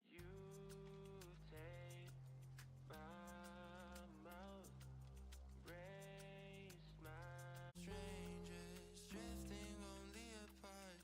You take my mouth, raise my strangers drifting only apart.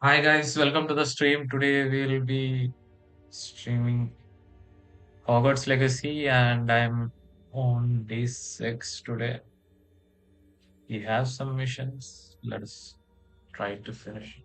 Hi guys, welcome to the stream. Today we'll be streaming Hogwarts Legacy and I'm on day 6 today. We have some missions. Let's try to finish it.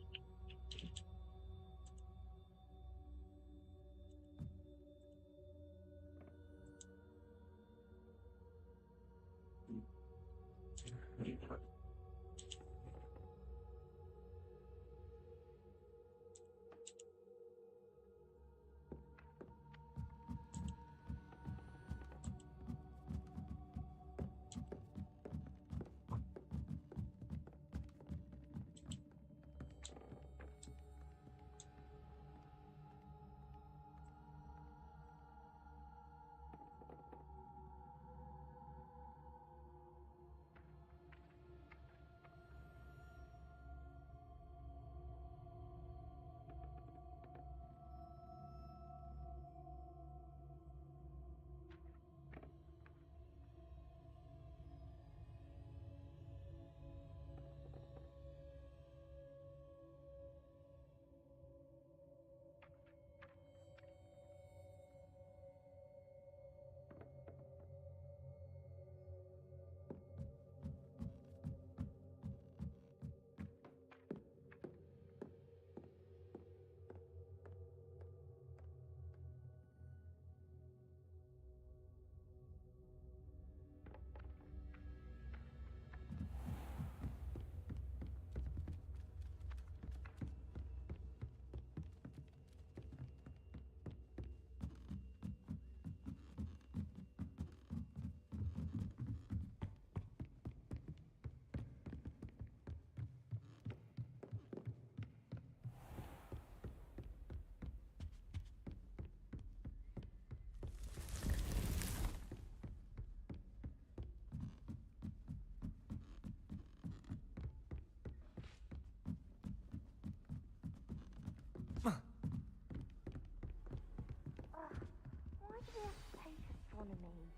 astronomy.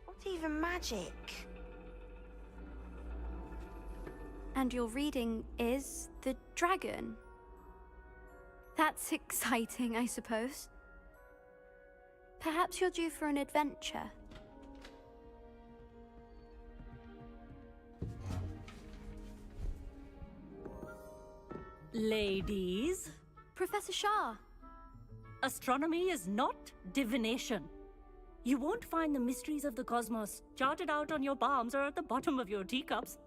What even magic? And your reading is the dragon. That's exciting, I suppose. Perhaps you're due for an adventure. Ladies, Professor Shah. astronomy is not divination. You won't find the mysteries of the cosmos charted out on your palms or at the bottom of your teacups.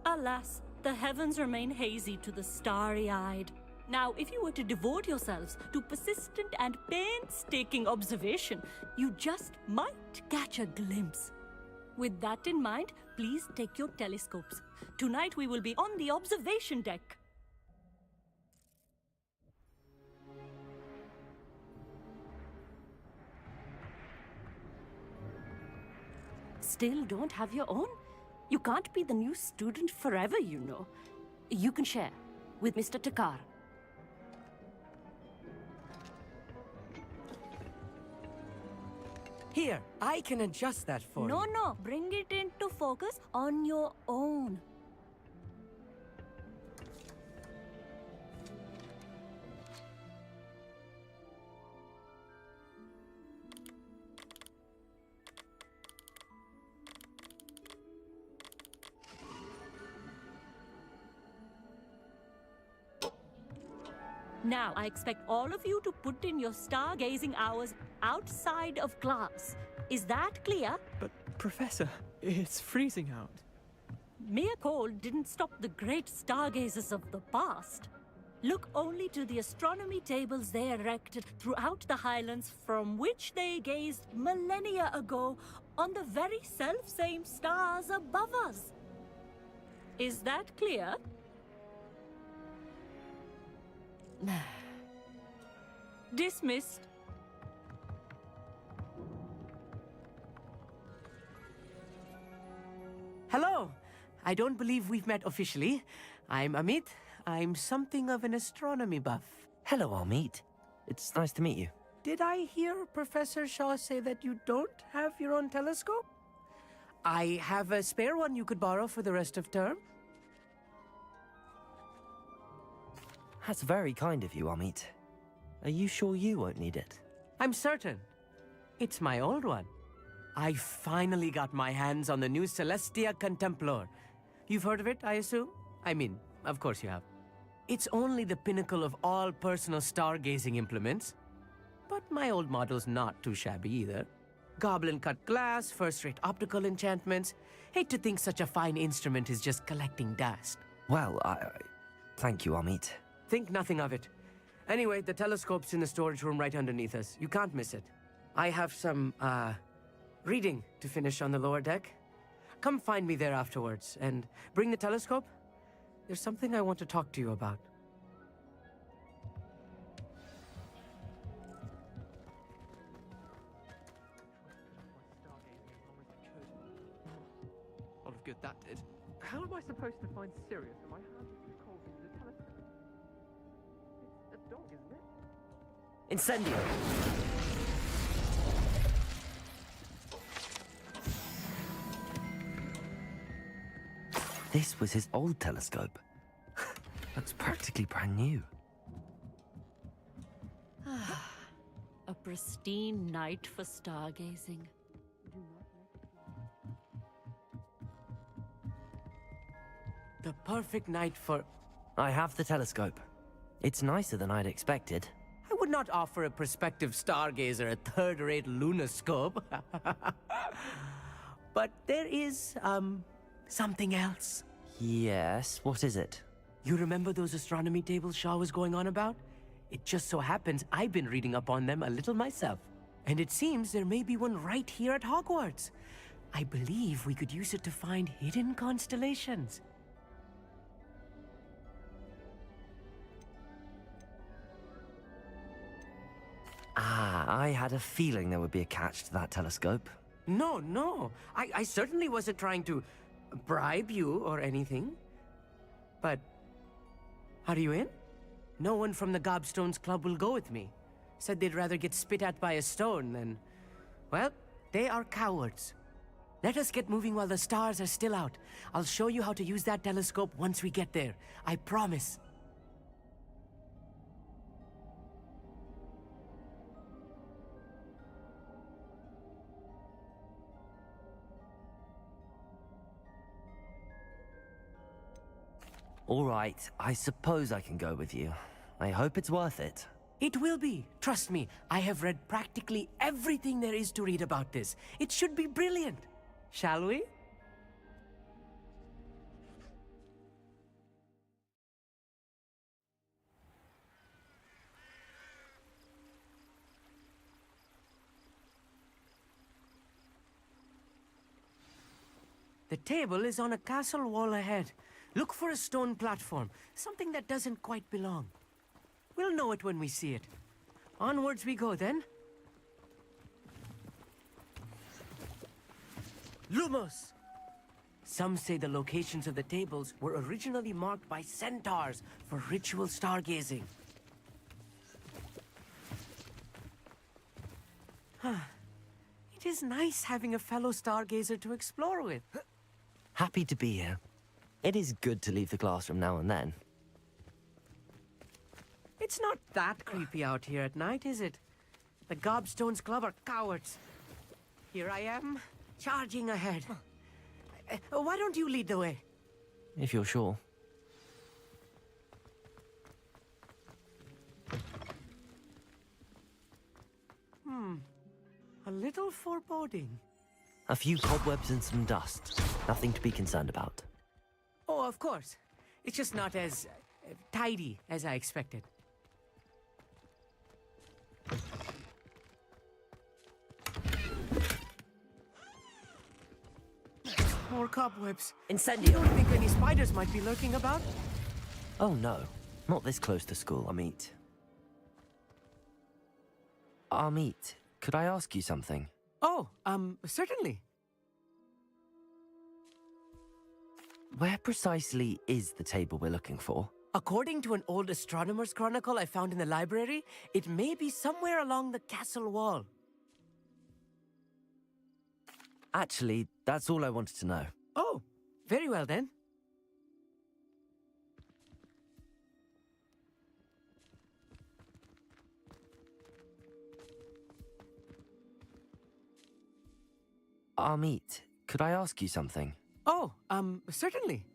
Alas, the heavens remain hazy to the starry-eyed. Now, if you were to devote yourselves to persistent and painstaking observation, you just might catch a glimpse. With that in mind, please take your telescopes. Tonight we will be on the observation deck. Still don't have your own? You can't be the new student forever, you know. You can share with Mr. Takar. Here, I can adjust that for you. No, bring it into focus on your own. Now, I expect all of you to put in your stargazing hours outside of class. Is that clear? But, Professor, it's freezing out. Mere cold didn't stop the great stargazers of the past. Look only to the astronomy tables they erected throughout the Highlands, from which they gazed millennia ago on the very self-same stars above us. Is that clear? Dismissed. Hello. I don't believe we've met officially. I'm Amit. I'm something of an astronomy buff. Hello, Hogsmeade. It's nice to meet you. Did I hear Professor Shaw say that you don't have your own telescope? I have a spare one you could borrow for the rest of term. That's very kind of you, Hogsmeade. Are you sure you won't need it? I'm certain. It's my old one. I finally got my hands on the new Celestia Contemplar. You've heard of it, I assume? I mean, of course you have. It's only the pinnacle of all personal stargazing implements. But my old model's not too shabby either. Goblin-cut glass, first-rate optical enchantments. Hate to think such a fine instrument is just collecting dust. Well, thank you, Hogsmeade. Think nothing of it. Anyway, the telescope's in the storage room right underneath us. You can't miss it. I have some, reading to finish on the lower deck. Come find me there afterwards, and bring the telescope. There's something I want to talk to you about. A lot of good that did. How am I supposed to find Sirius when my hand is cold into the telescope? It's a dog, isn't it? Incendio! This was his old telescope. Looks practically brand new. A pristine night for stargazing. The perfect night for... I have the telescope. It's nicer than I'd expected. I would not offer a prospective stargazer a third-rate lunoscope. But there is, something else. Yes, what is it? You remember those astronomy tables Shaw was going on about? It just so happens I've been reading up on them a little myself. And it seems there may be one right here at Hogwarts. I believe we could use it to find hidden constellations. I had a feeling there would be a catch to that telescope. No. I certainly wasn't trying to bribe you or anything. But, are you in? No one from the Gobstones Club will go with me. Said they'd rather get spit at by a stone than... Well, They are cowards. Let us get moving while the stars are still out. I'll show you how to use that telescope once we get there. I promise. All right, I suppose I can go with you. I hope it's worth it. It will be. Trust me, I have read practically everything there is to read about this. It should be brilliant. Shall we? The table is on a castle wall ahead. Look for a stone platform, something that doesn't quite belong. We'll know it when we see it. Onwards we go then. Lumos! Some say the locations of the tables were originally marked by centaurs for ritual stargazing. It is nice having a fellow stargazer to explore with. Happy to be here. It is good to leave the classroom now and then. It's not that creepy out here at night, is it? The Gobstones Club are cowards. Here I am, charging ahead. Why don't you lead the way? If you're sure. A little foreboding. A few cobwebs and some dust. Nothing to be concerned about. Oh, of course. It's just not as tidy as I expected. More cobwebs. Incendio! You don't think any spiders might be lurking about? Oh no, not this close to school, Amit. Amit, could I ask you something? Oh, certainly. Where precisely is the table we're looking for? According to an old astronomer's chronicle I found in the library, it may be somewhere along the castle wall. Actually, that's all I wanted to know. Oh, very well then. Amit, could I ask you something? Oh, certainly.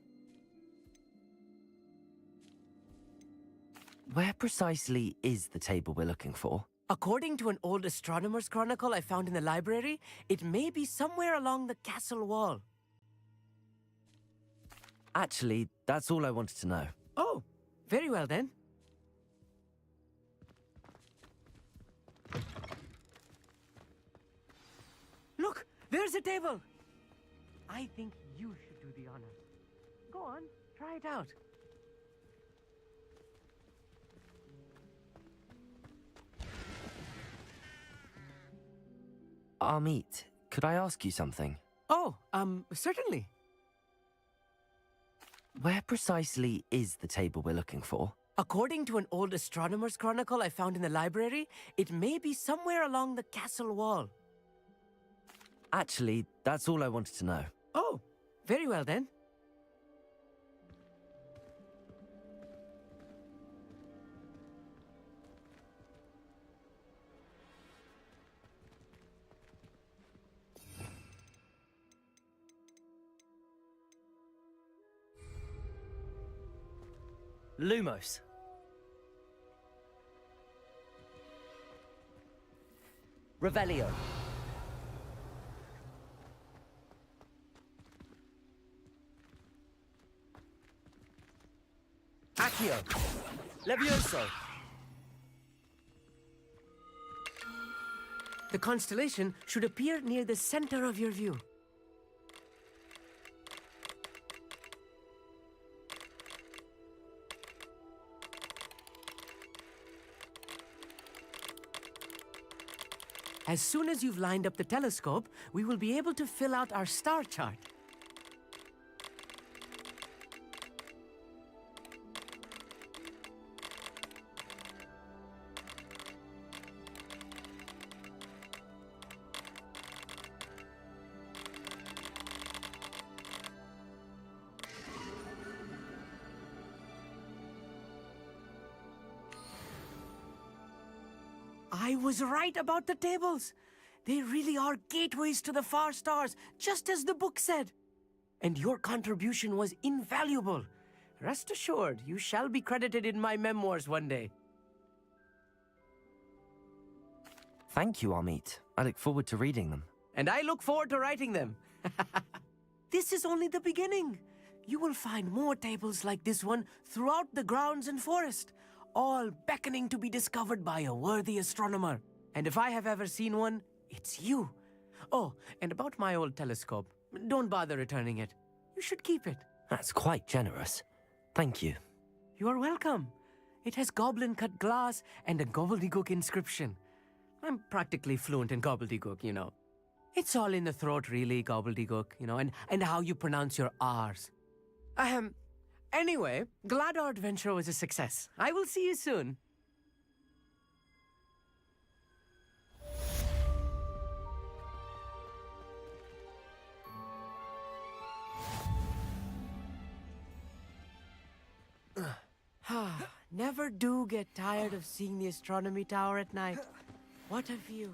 Where precisely is the table we're looking for? According to an old astronomer's chronicle I found in the library, it may be somewhere along the castle wall. Actually, that's all I wanted to know. Oh, very well then. Look, there's a table. I think you should do the honors. Go on, try it out. Amit, could I ask you something? Oh, certainly. Where precisely is the table we're looking for? According to an old astronomer's chronicle I found in the library, it may be somewhere along the castle wall. Actually, that's all I wanted to know. Oh, very well then. Lumos. Revelio. Accio. Levioso. The constellation should appear near the center of your view. As soon as you've lined up the telescope, we will be able to fill out our star chart. was right about the tables. They really are gateways to the far stars, just as the book said. And your contribution was invaluable. Rest assured, you shall be credited in my memoirs one day. Thank you, Amit. I look forward to reading them. And I look forward to writing them. This is only the beginning. You will find more tables like this one throughout the grounds and forest, all beckoning to be discovered by a worthy astronomer. And if I have ever seen one, it's you. Oh, and about my old telescope, don't bother returning it. You should keep it. That's quite generous. Thank you. You are welcome. It has goblin-cut glass and a gobbledygook inscription. I'm practically fluent in gobbledygook, you know. It's all in the throat, really, gobbledygook, you know, and how you pronounce your R's. Anyway, glad our adventure was a success. I will see you soon. Never do get tired of seeing the astronomy tower at night. What a view.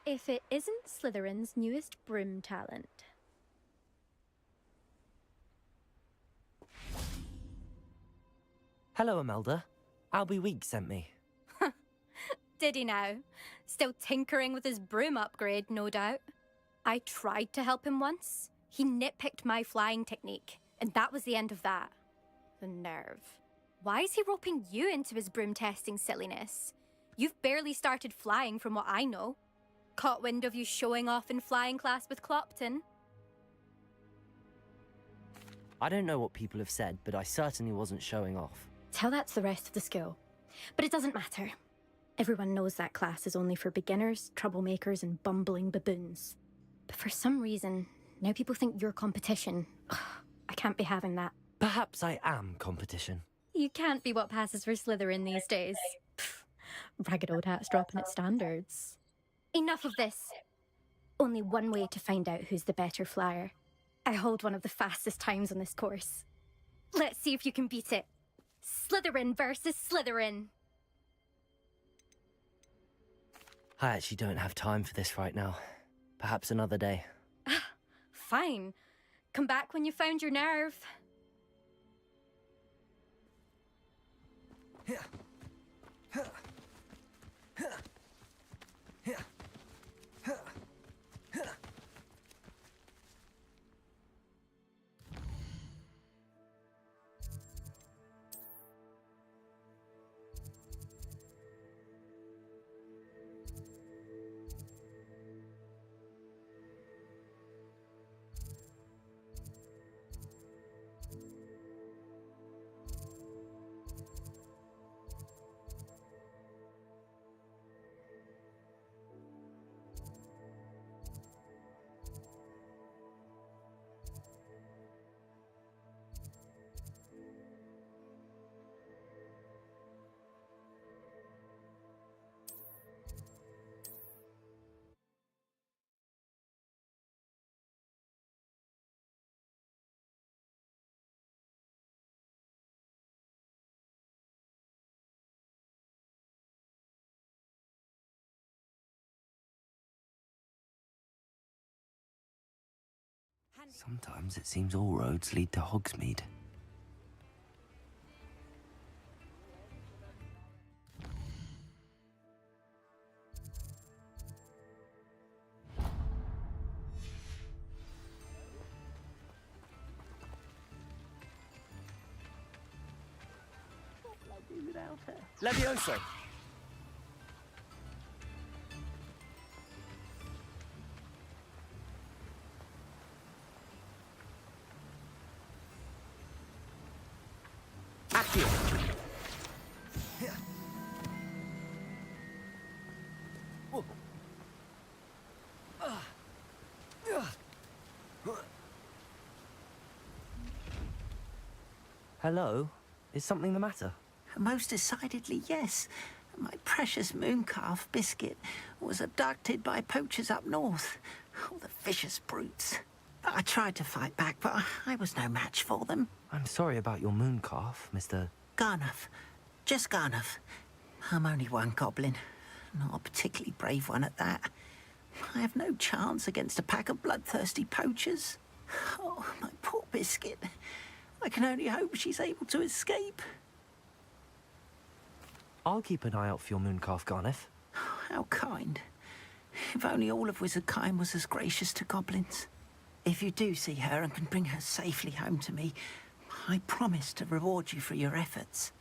If it isn't Slytherin's newest broom talent. Hello, Imelda. Albie Weeks sent me. Did he now? Still tinkering with his broom upgrade, no doubt. I tried to help him once. He nitpicked my flying technique, and that was the end of that. The nerve. Why is he roping you into his broom testing silliness? You've barely started flying from what I know. Caught wind of you showing off in flying class with Clopton. I don't know what people have said, but I certainly wasn't showing off. Tell that to the rest of the school. But it doesn't matter. Everyone knows that class is only for beginners, troublemakers, and bumbling baboons. But for some reason, now people think you're competition. Ugh, I can't be having that. Perhaps I am competition. You can't be what passes for Slytherin these days. Pfft, ragged old hat's dropping its standards. Enough of this. Only one way to find out who's the better flyer. I hold one of the fastest times on this course. Let's see if you can beat it. Slytherin versus Slytherin. I actually don't have time for this right now. Perhaps another day. Fine. Come back when you found your nerve. Sometimes it seems all roads lead to Hogsmeade. Levioso! Accio! Hello? Is something the matter? Most decidedly, yes. My precious mooncalf biscuit was abducted by poachers up north. Oh, the vicious brutes. I tried to fight back, but I was no match for them. I'm sorry about your mooncalf, Mr. Garnuff. Just Garnuff. I'm only one goblin. Not a particularly brave one at that. I have no chance against a pack of bloodthirsty poachers. Oh, my poor biscuit. I can only hope she's able to escape. I'll keep an eye out for your mooncalf, Garnuff. How kind. If only all of Wizardkind was as gracious to goblins. If you do see her and can bring her safely home to me, I promise to reward you for your efforts.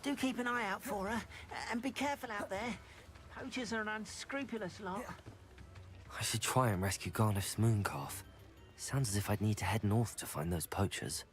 Do keep an eye out for her, and be careful out there. Poachers are an unscrupulous lot. I should try and rescue Garnuff's mooncalf. Sounds as if I'd need to head north to find those poachers.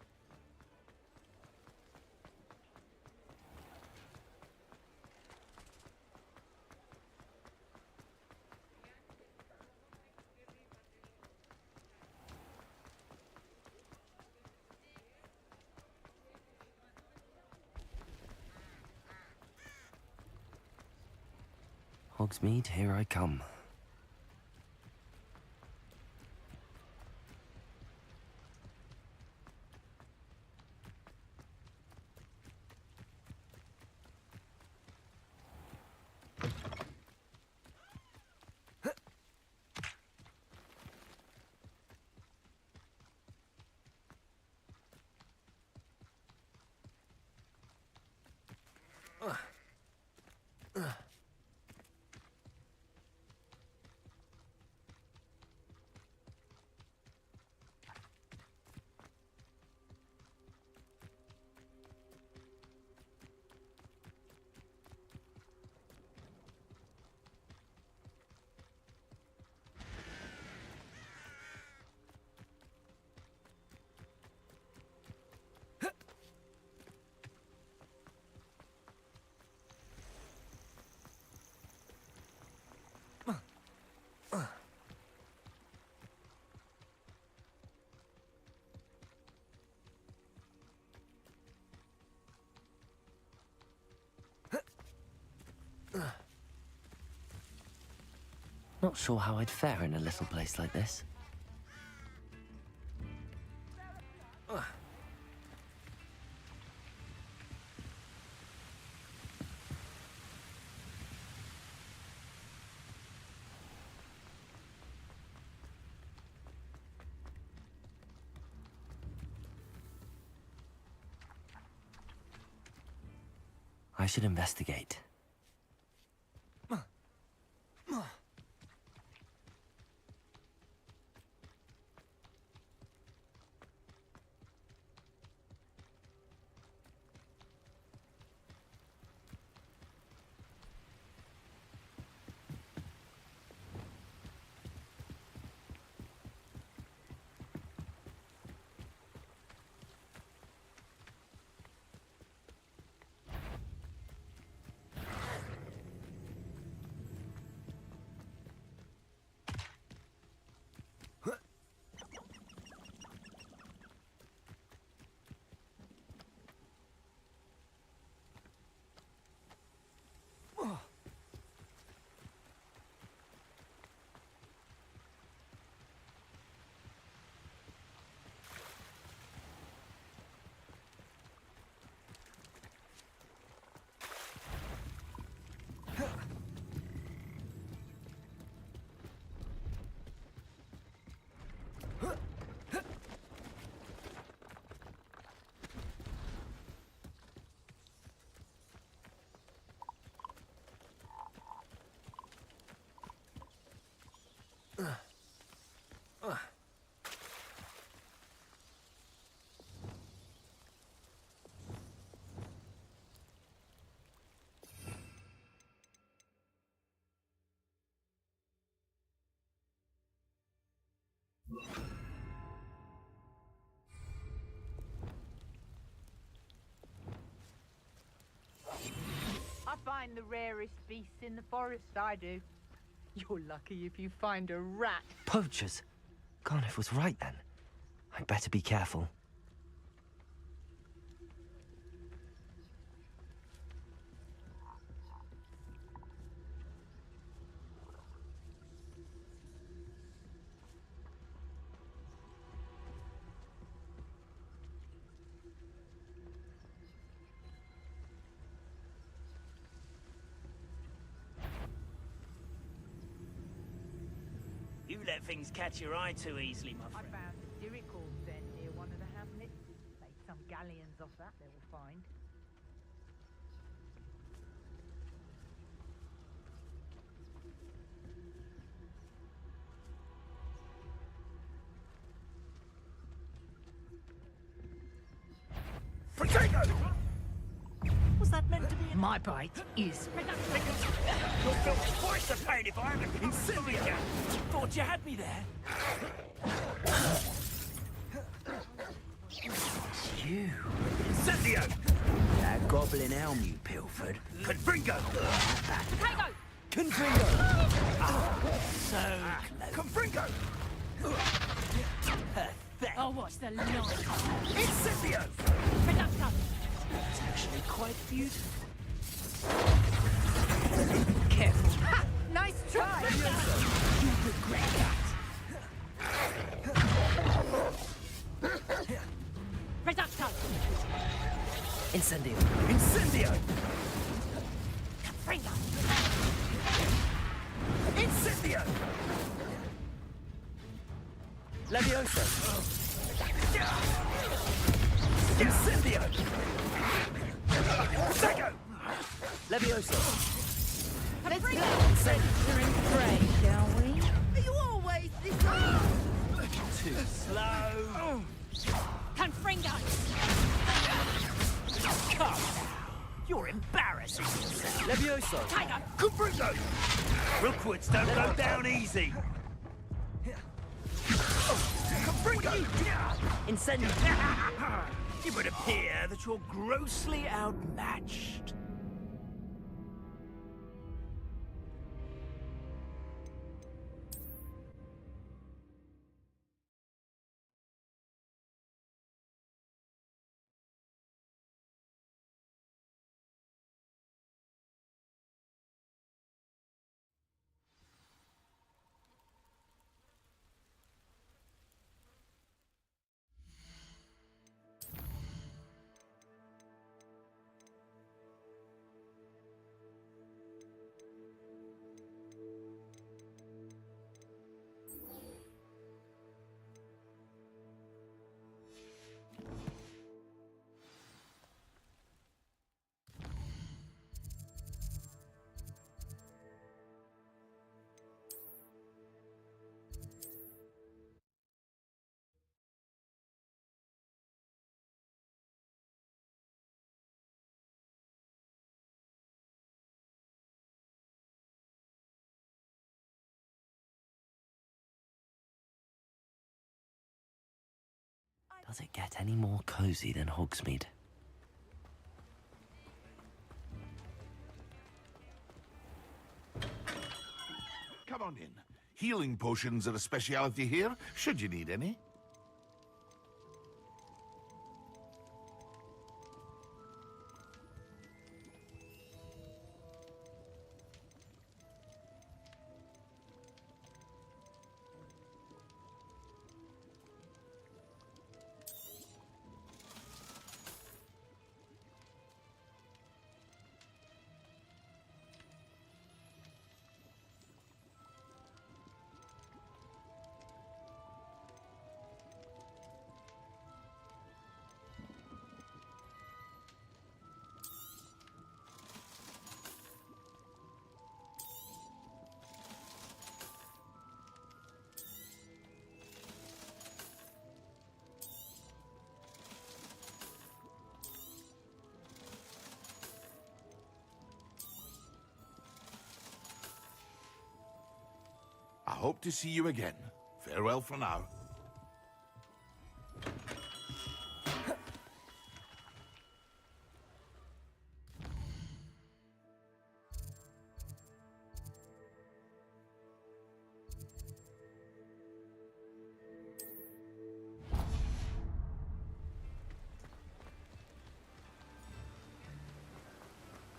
Hogsmeade, here I come. Not sure how I'd fare in a little place like this. I should investigate. I find the rarest beasts in the forest, I do. You're lucky if you find a rat. Poachers? Garniff was right then. I'd better be careful. You let things catch your eye too easily, my I friend. found a Dirical then near one of the hamlets. Made some galleons off that, they will find. Was that meant to be My bite is... What's the pain if I haven't Incendio! Thought you had me there. You. Incendio! That goblin elm you pilfered. Confringo! Potato! Confringo! So Confringo! Pathetic! Oh, what's the line? Incendio! Reducto! It's actually quite beautiful. Careful. Ha! Nice try! You regret that. Reducto! Incendio. Incendio! Confringo! Incendio! Levioso. Incendio! Secco! Levioso. Let's go center and pray, shall we? Are you always this Too slow. Confringo! Come! You're embarrassing yourself. Levioso. Tiger! Confringo! Rookwoods don't go down easy. Confringo! Incendio. It would appear that you're grossly outmatched. Does it get any more cozy than Hogsmeade? Come on in. Healing potions are a speciality here, should you need any. I hope to see you again. Farewell for now.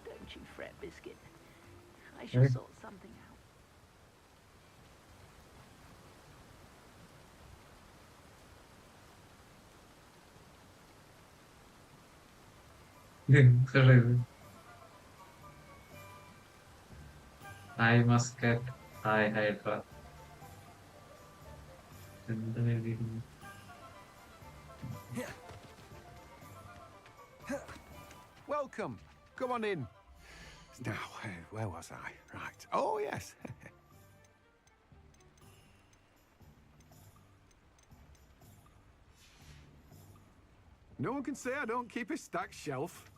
Don't you fret, Biscuit. I shall sort something out. I must get I Hydra. Welcome. Come on in. Now, where was I? Right. Oh, yes. No one can say I don't keep a stacked shelf.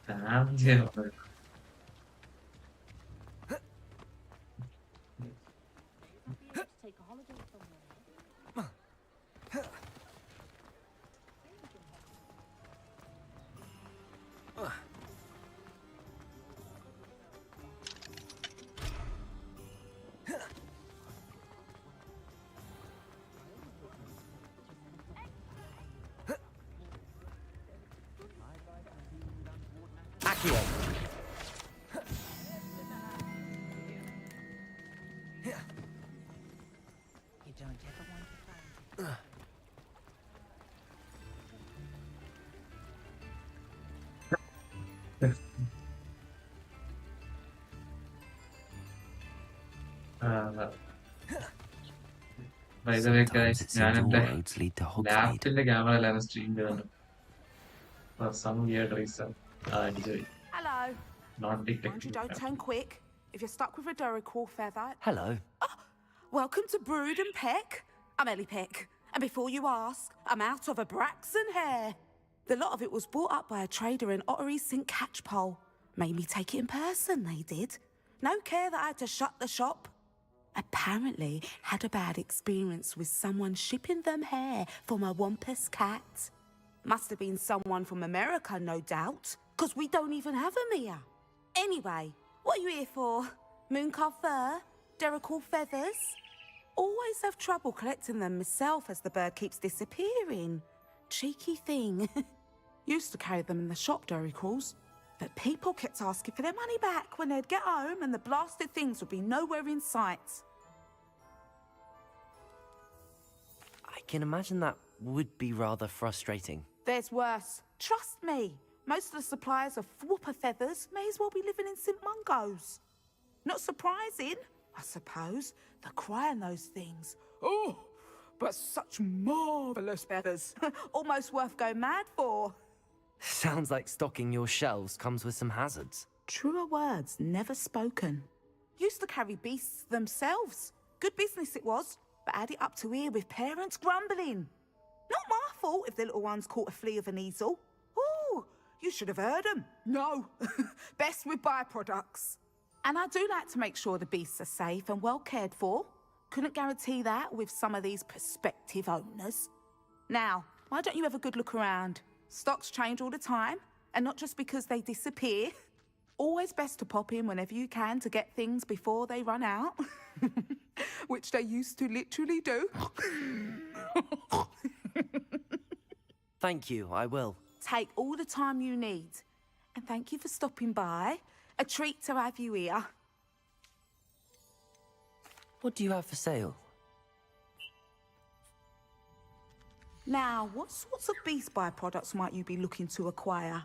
Damn you. You don't ever want to find. By the way, guys, Sometimes it seems all ഞാനെന്റെ roads lead to Hogsmeade. ലാപ്ടോപ്പിന്റെ camera എല്ലാവരും stream ചെയ്യുന്നുണ്ട്. For some weird reason. Enjoy. Hello. Not Mind you, detecting. don't turn quick. If you're stuck with a Duracell feather. Hello. Welcome to Brood and Peck. I'm Ellie Peck. And before you ask, I'm out of a Braxton hair. The lot of it was bought up by a trader in Ottery's St. Catchpole. Made me take it in person, they did. No care that I had to shut the shop. Apparently had a bad experience with someone shipping them hair for my Wampus cat. Must have been someone from America, no doubt, because we don't even have them here. Anyway, what are you here for? Mooncalf fur? Duracell feathers? Always have trouble collecting them myself as the bird keeps disappearing. Cheeky thing. Used to carry them in the shop, Duracells. But people kept asking for their money back when they'd get home and the blasted things would be nowhere in sight. I can imagine that would be rather frustrating. There's worse. Trust me. Most of the suppliers of whooper feathers may as well be living in St. Mungo's. Not surprising, I suppose. The cry on those things. Oh, but such marvellous feathers. Almost worth going mad for. Sounds like stocking your shelves comes with some hazards. Truer words never spoken. Used to carry beasts themselves. Good business it was, but add it up to here with parents grumbling. Not my fault if the little ones caught a flea of an easel. Ooh, you should have heard them. No, best with byproducts. And I do like to make sure the beasts are safe and well cared for. Couldn't guarantee that with some of these prospective owners. Now, why don't you have a good look around? Stocks change all the time, and not just because they disappear. Always best to pop in whenever you can to get things before they run out. Which they used to literally do. Thank you, I will. Take all the time you need. And thank you for stopping by. A treat to have you here. What do you have for sale? Now, what sorts of beast byproducts might you be looking to acquire?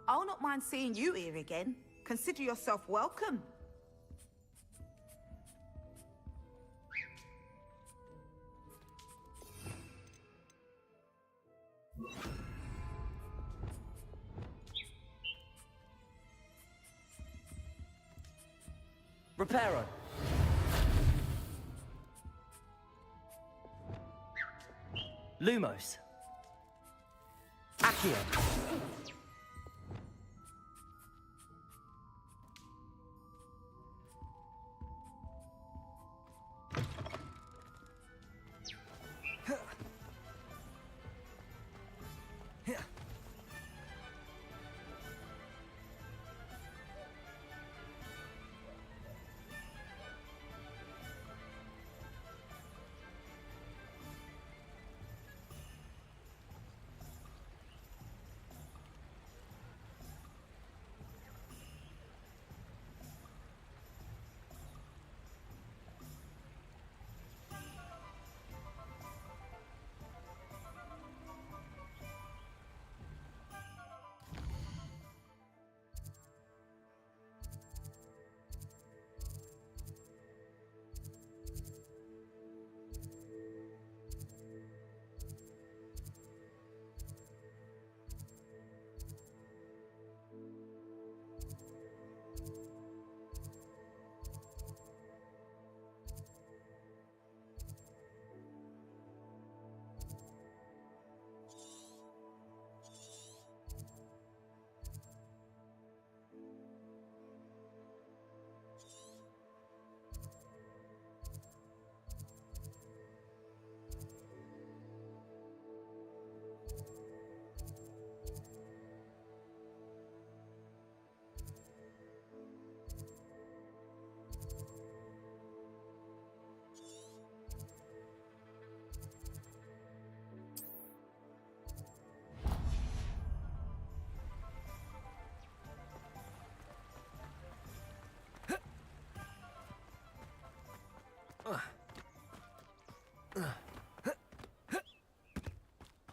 I'll not mind seeing you here again. Consider yourself welcome. Reparo. Lumos. Accio.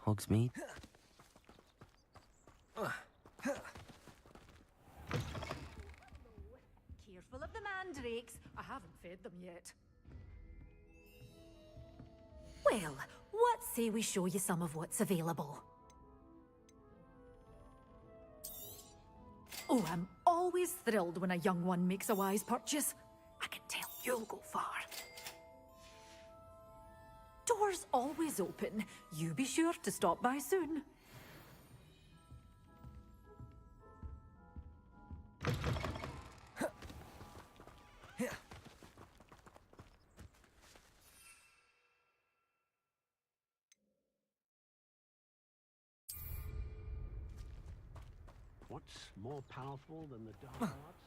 Hogsmeade? Careful of the mandrakes. I haven't fed them yet. Well, what say we show you some of what's available? Oh, I'm always thrilled when a young one makes a wise purchase. I can tell you'll go far. Doors always open. You be sure to stop by soon. What's more powerful than the dark arts?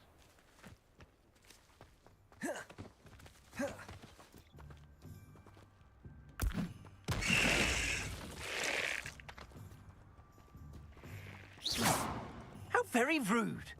very rude.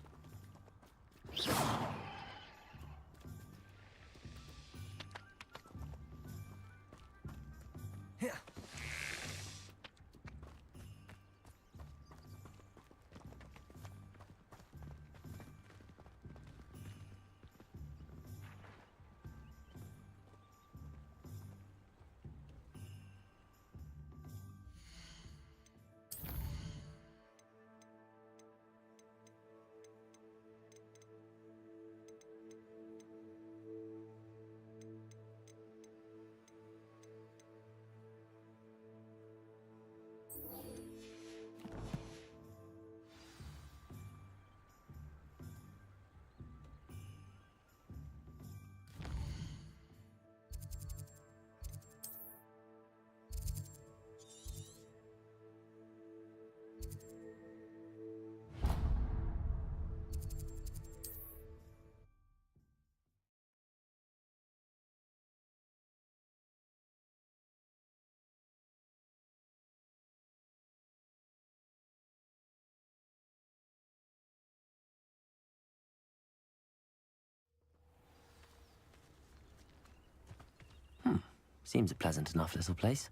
Seems a pleasant enough little place.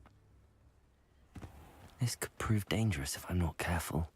This could prove dangerous if I'm not careful.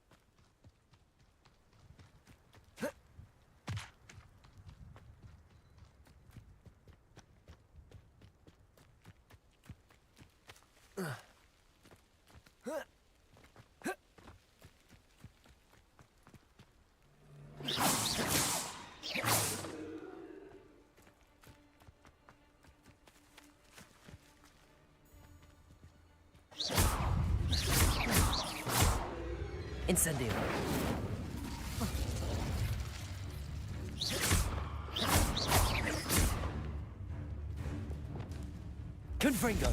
Incendio. Confringo.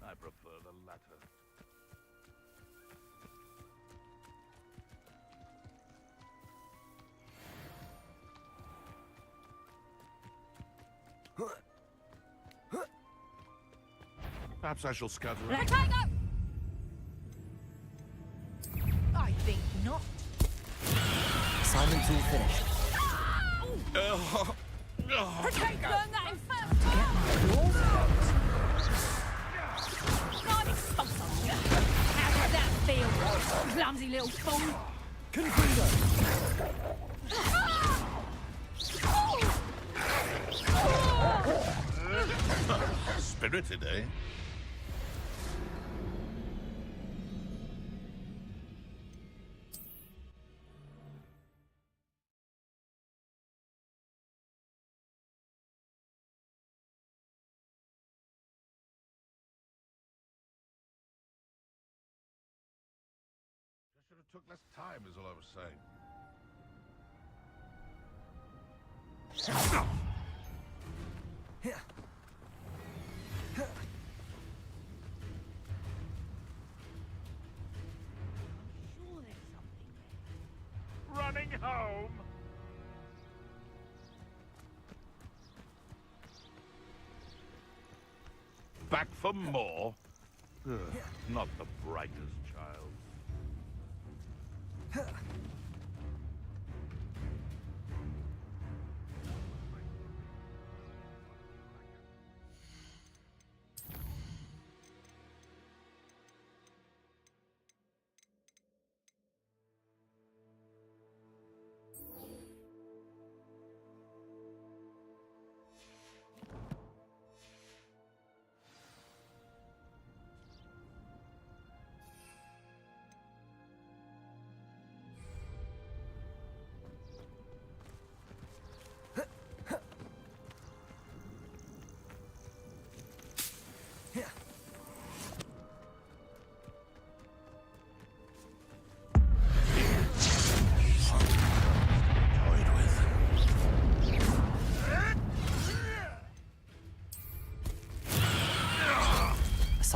I prefer the latter. Perhaps I shall scatter. I think not. Assignment's all finished. Protego! Burn that in first! How does that feel? Clumsy little fool! Confringo! Spirited, eh? Should have took less time, is all I was saying. Running home. Back for more? Ugh, not the brightest child.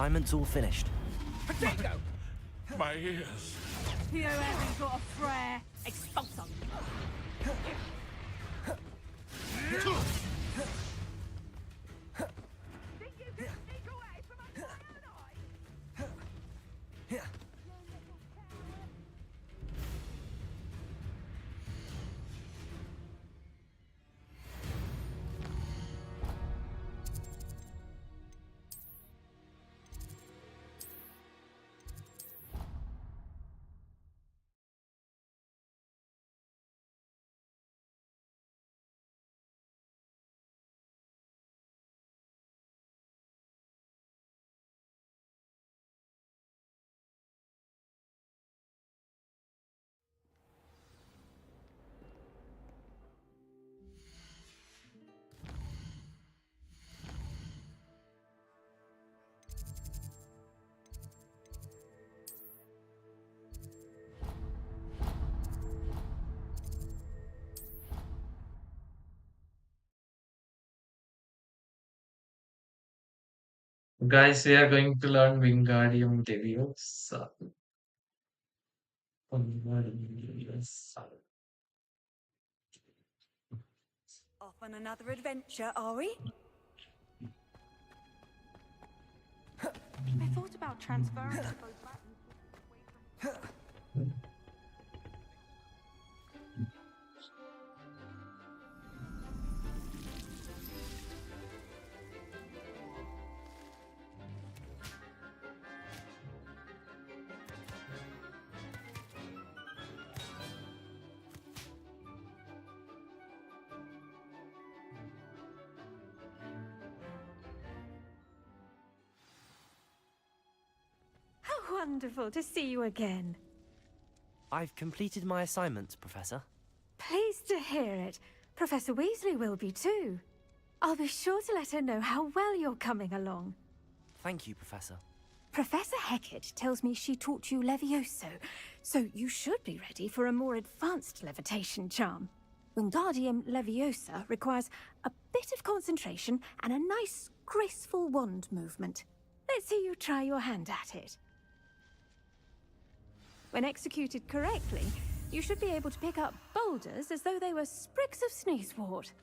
assignment's all finished. Potato! My ears. You haven't got a prayer. Expulsum. Guys, we are going to learn Wingardium Leviosa. Wingardium Leviosa. Off on another adventure, are we? I thought about transferring to both back. How wonderful to see you again. I've completed my assignments, Professor. Pleased to hear it. Professor Weasley will be too. I'll be sure to let her know how well you're coming along. Thank you, Professor. Professor Hecat tells me she taught you Levioso, so you should be ready for a more advanced levitation charm. Wingardium Leviosa requires a bit of concentration and a nice, graceful wand movement. Let's see you try your hand at it. When executed correctly, you should be able to pick up boulders as though they were sprigs of sneezewort.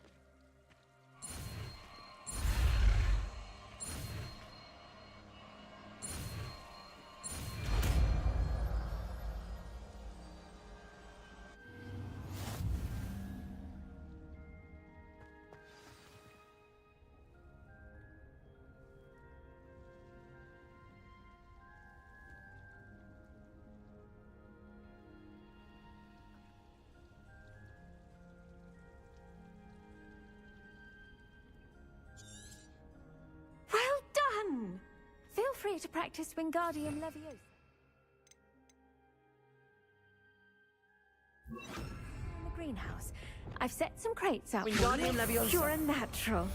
Feel free to practice Wingardium Leviosa. In the greenhouse, I've set some crates out. Wingardium Leviosa. You're a natural.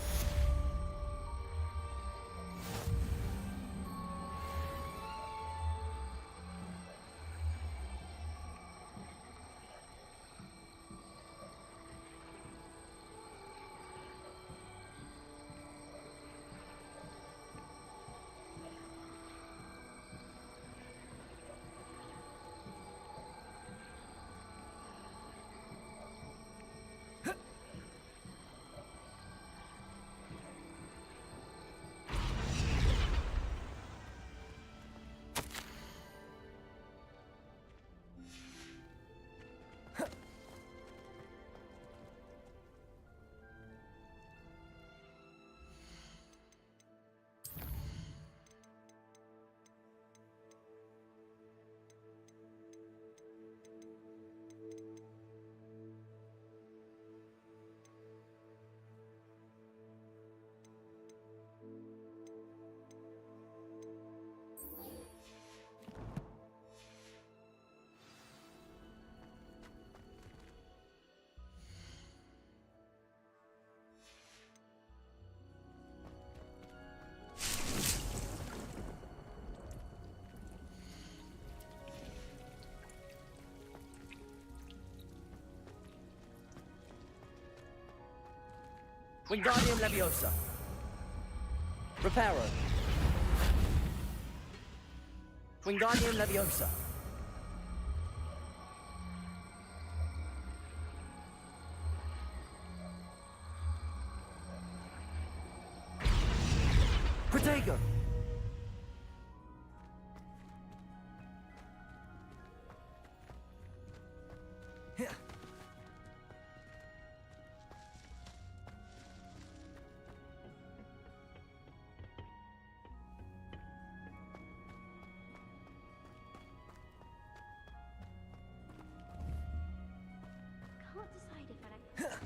Wingardium Leviosa. Reparo. Wingardium Leviosa. Protego. Can't decide if I like.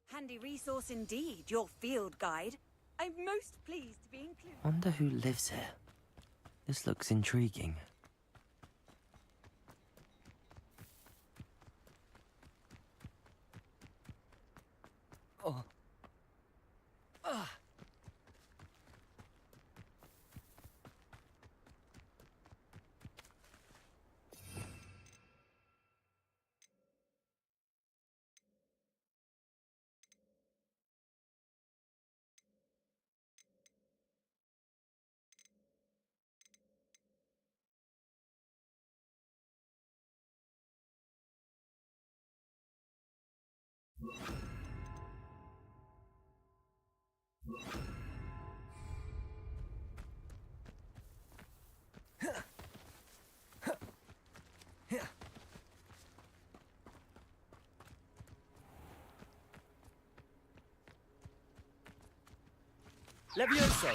Handy resource indeed, your field guide. I'm most pleased to be included. Wonder who lives here. This looks intriguing. Oh. Ah. Levioso!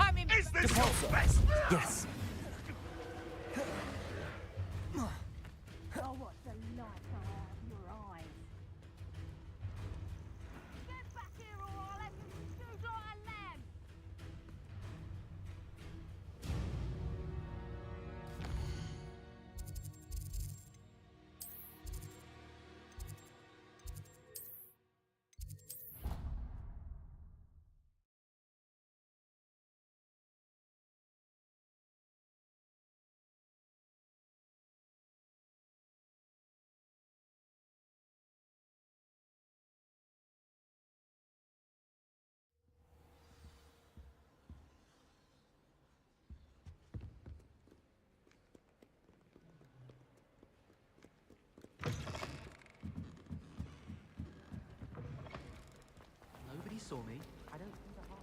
I'm in. Is this your best? Yes. Oh, what delight I have your eyes. Get back here or I'll have you stewed like a lamb. Nobody saw me. I don't think I hide.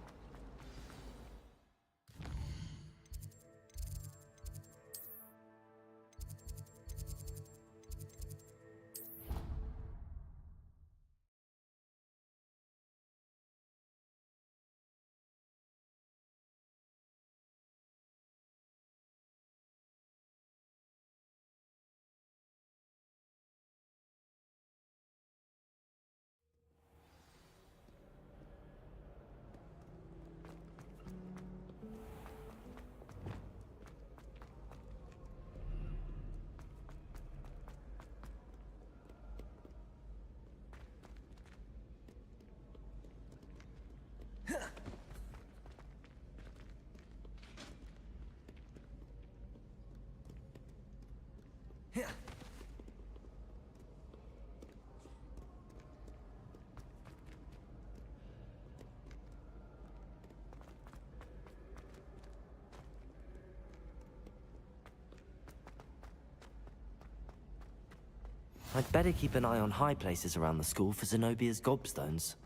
I'd better keep an eye on high places around the school for Zenobia's gobstones.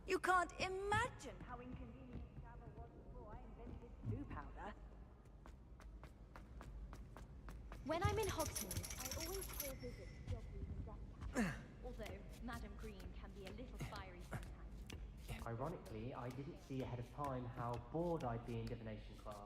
You can't imagine how inconvenient travel was before I invented blue powder. When I'm in Hogsmeade, I always pay a visit to Jobberies and Deathcap. Although Madam Green can be a little fiery sometimes. Ironically, I didn't see ahead of time how bored I'd be in divination class.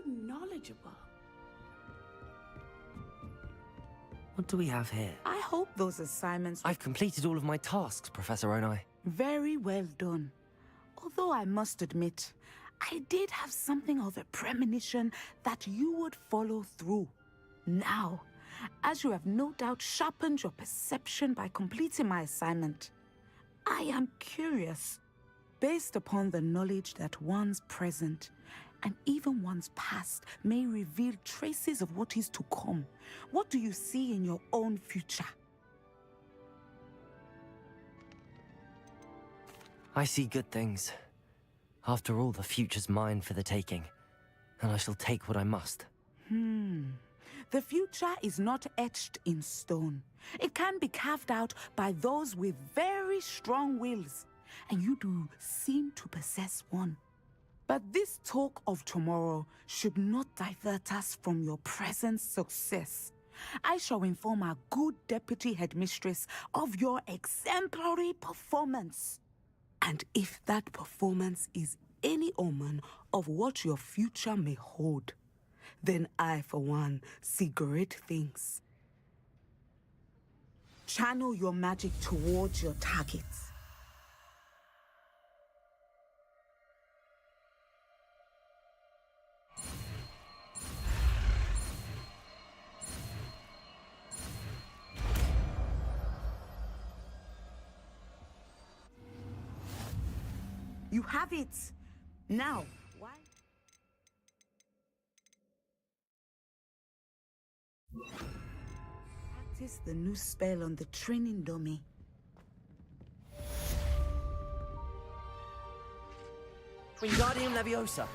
Knowledgeable. What do we have here? I hope those assignments... I've completed all of my tasks, Professor Onai. Very well done. Although I must admit, I did have something of a premonition that you would follow through. Now, as you have no doubt sharpened your perception by completing my assignment, I am curious, based upon the knowledge that one's present and even one's past may reveal traces of what is to come. What do you see in your own future? I see good things. After all, the future's mine for the taking, and I shall take what I must. The future is not etched in stone. It can be carved out by those with very strong wills, and you do seem to possess one. But this talk of tomorrow should not divert us from your present success. I shall inform our good deputy headmistress of your exemplary performance. And if that performance is any omen of what your future may hold, then I, for one, see great things. Channel your magic towards your targets. You have it. Now, why? Practice the new spell on the training dummy. Wingardium Leviosa.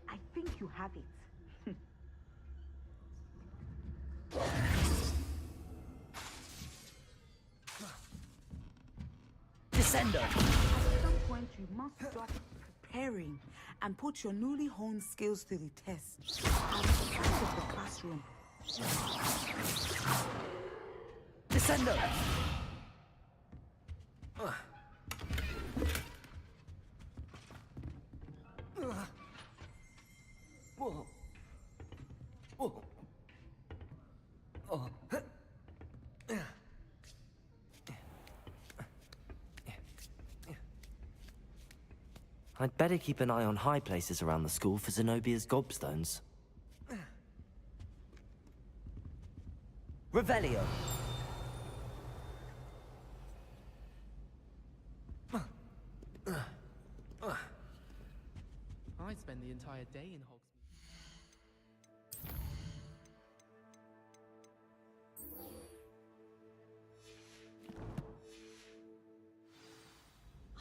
I think you have it. Descendo. At some point, you must stop preparing and put your newly honed skills to the test. Outside of the classroom. Descendo. Whoa. Whoa. Oh. I'd better keep an eye on high places around the school for Zenobia's gobstones. Revelio. I spend the entire day in Hogsmeade.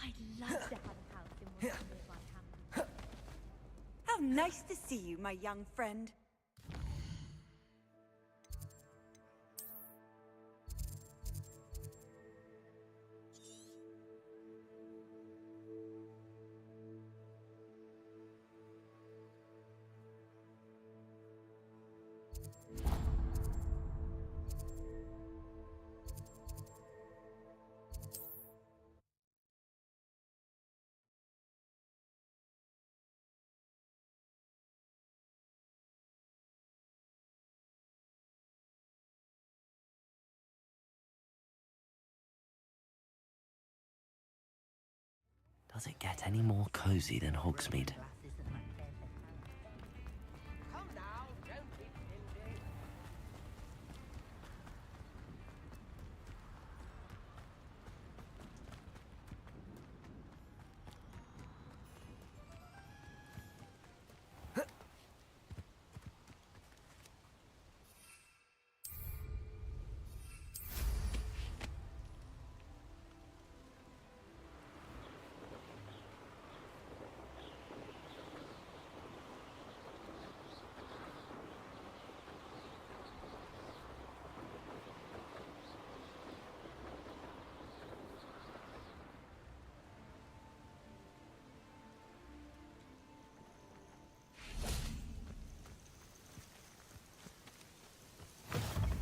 I'd love to have a house in one of the nearby hamlets. Nice to see you, my young friend. Does it get any more cozy than Hogsmeade?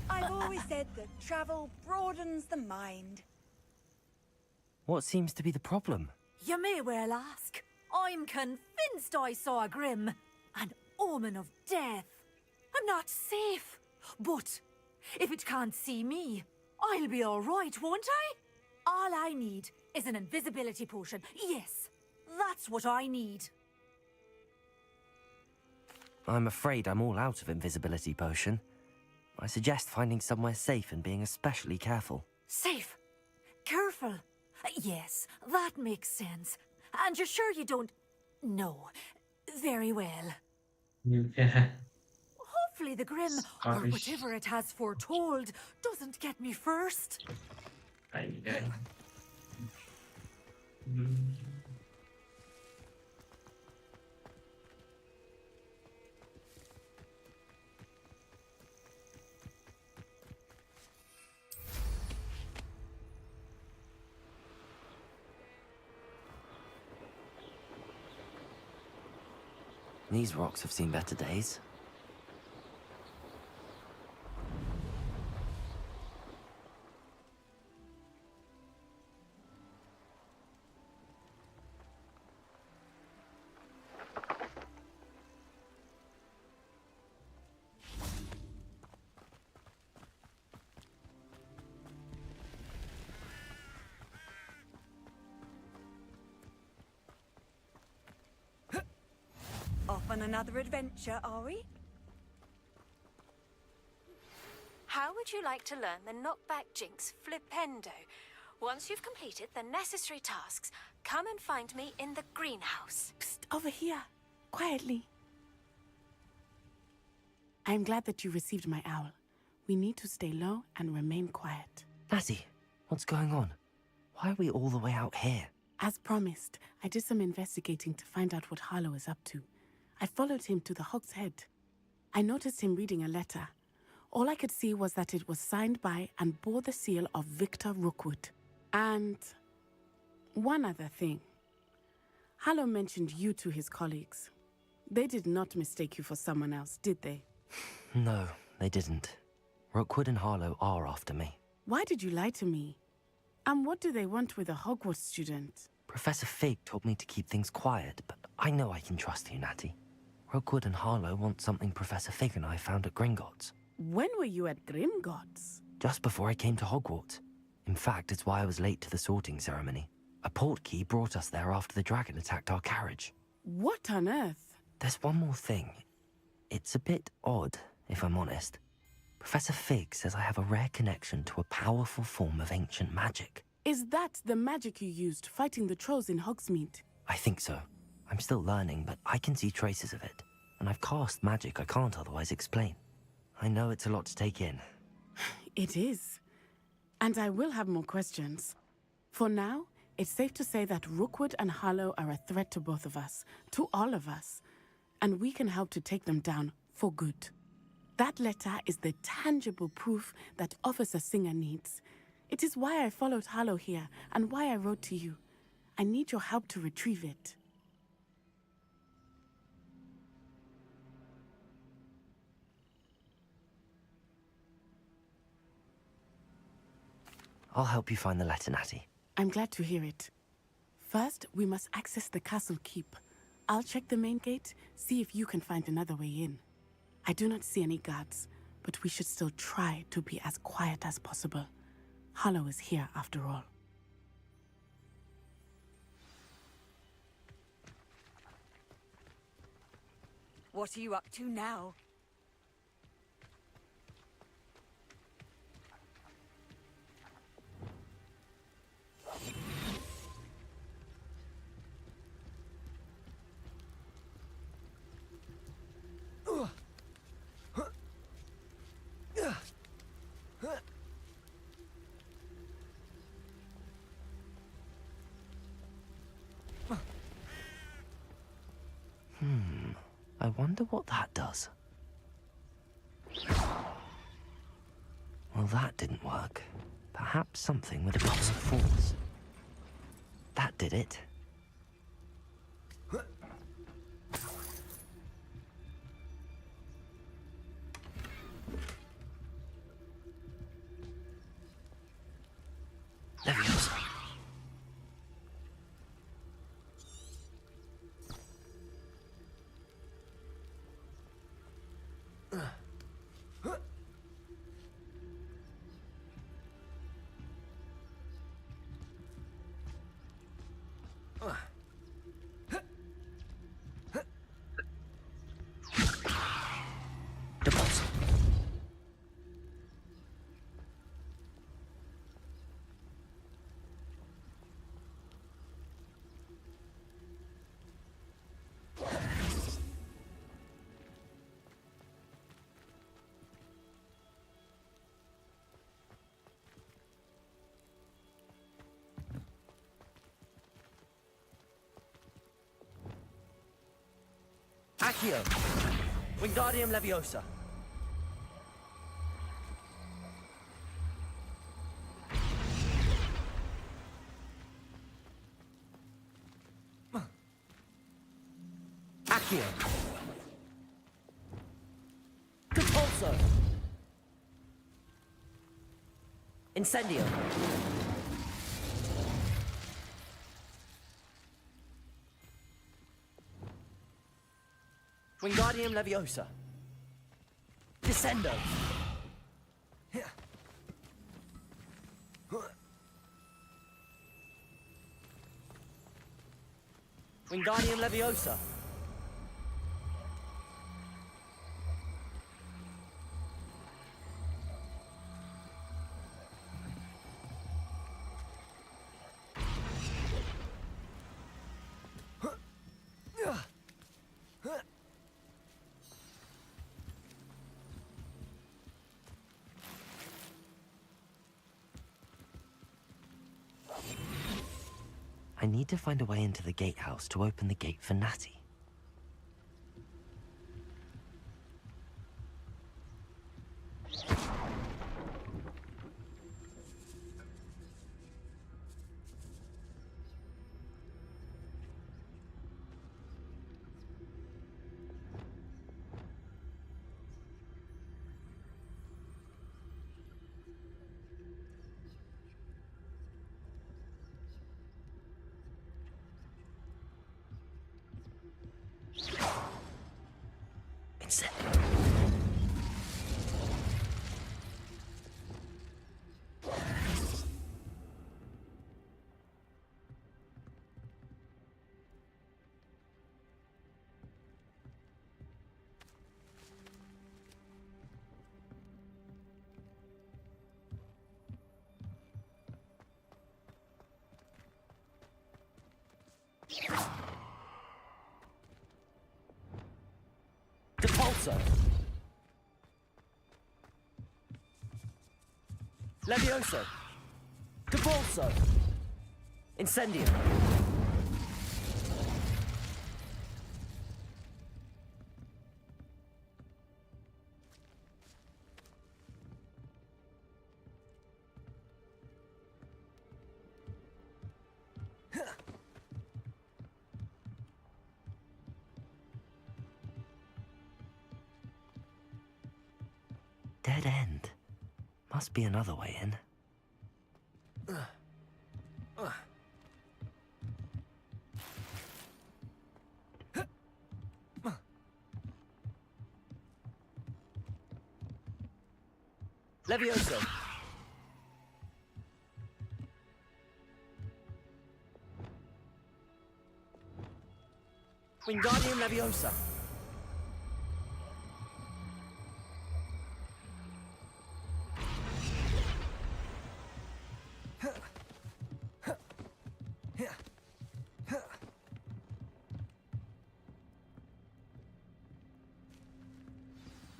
I've always said that travel broadens the mind. What seems to be the problem? You may well ask. I'm convinced I saw a Grim, an omen of death. I'm not safe, but if it can't see me, I'll be all right, won't I? All I need is an invisibility potion. Yes, that's what I need. I'm afraid I'm all out of invisibility potion. I suggest finding somewhere safe and being especially careful. Safe? Careful? Yes, that makes sense. And you're sure you don't... No. Very well. Yeah. Hopefully the Grim, or Scottish. whatever it has foretold, doesn't get me first. Yeah. These rocks have seen better days. Off on another adventure, are we? How would you like to learn the knockback jinx flipendo? Once you've completed the necessary tasks, come and find me in the greenhouse. Psst, over here. Quietly. I'm glad that you received my owl. We need to stay low and remain quiet. Natty, what's going on? Why are we all the way out here? As promised, I did some investigating to find out what Harlow is up to. I followed him to the Hog's Head. I noticed him reading a letter. All I could see was that it was signed by and bore the seal of Victor Rookwood. And one other thing. Harlow mentioned you to his colleagues. They did not mistake you for someone else, did they? No, they didn't. Rookwood and Harlow are after me. Why did you lie to me? And what do they want with a Hogwarts student? Professor Fig told me to keep things quiet, but I know I can trust you, Natty. Rookwood and Harlow want something Professor Fig and I found at Gringotts. When were you at Gringotts? Just before I came to Hogwarts. In fact, it's why I was late to the sorting ceremony. A portkey brought us there after the dragon attacked our carriage. What on earth? There's one more thing. It's a bit odd, if I'm honest. Professor Fig says I have a rare connection to a powerful form of ancient magic. Is that the magic you used fighting the trolls in Hogsmeade? I think so. I'm still learning, but I can see traces of it. And I've cast magic I can't otherwise explain. I know it's a lot to take in. It is. And I will have more questions. For now, it's safe to say that Rookwood and Harlow are a threat to both of us. To all of us. and we can help to take them down for good. That letter is the tangible proof that Officer Singer needs. It is why I followed Harlow here and why I wrote to you. I need your help to retrieve it. I'll help you find the letter, Natty. I'm glad to hear it. First, we must access the castle keep. I'll check the main gate, see if you can find another way in. I do not see any guards, but we should still try to be as quiet as possible. Harlow is here after all. What are you up to now? I wonder what that does. Well, that didn't work. Perhaps something with a bit of force. That did it. Leviosa. Accio! Wingardium Leviosa! Accio! Compulso! Incendio! Wingardium Leviosa. Descendo. Wingardium Leviosa. I need to find a way into the gatehouse to open the gate for Natty. Depulso. Levioso. Depulso. Incendio. dead end. Must be another way in. Levioso! Wingardium Leviosa!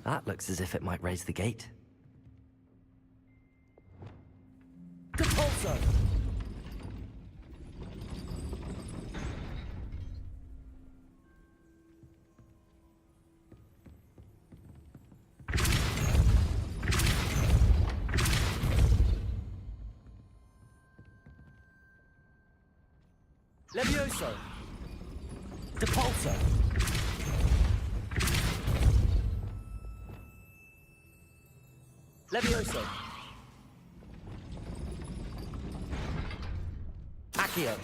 That looks as if it might raise the gate. Depulso! Levioso! Depulso! Levioso! Accio!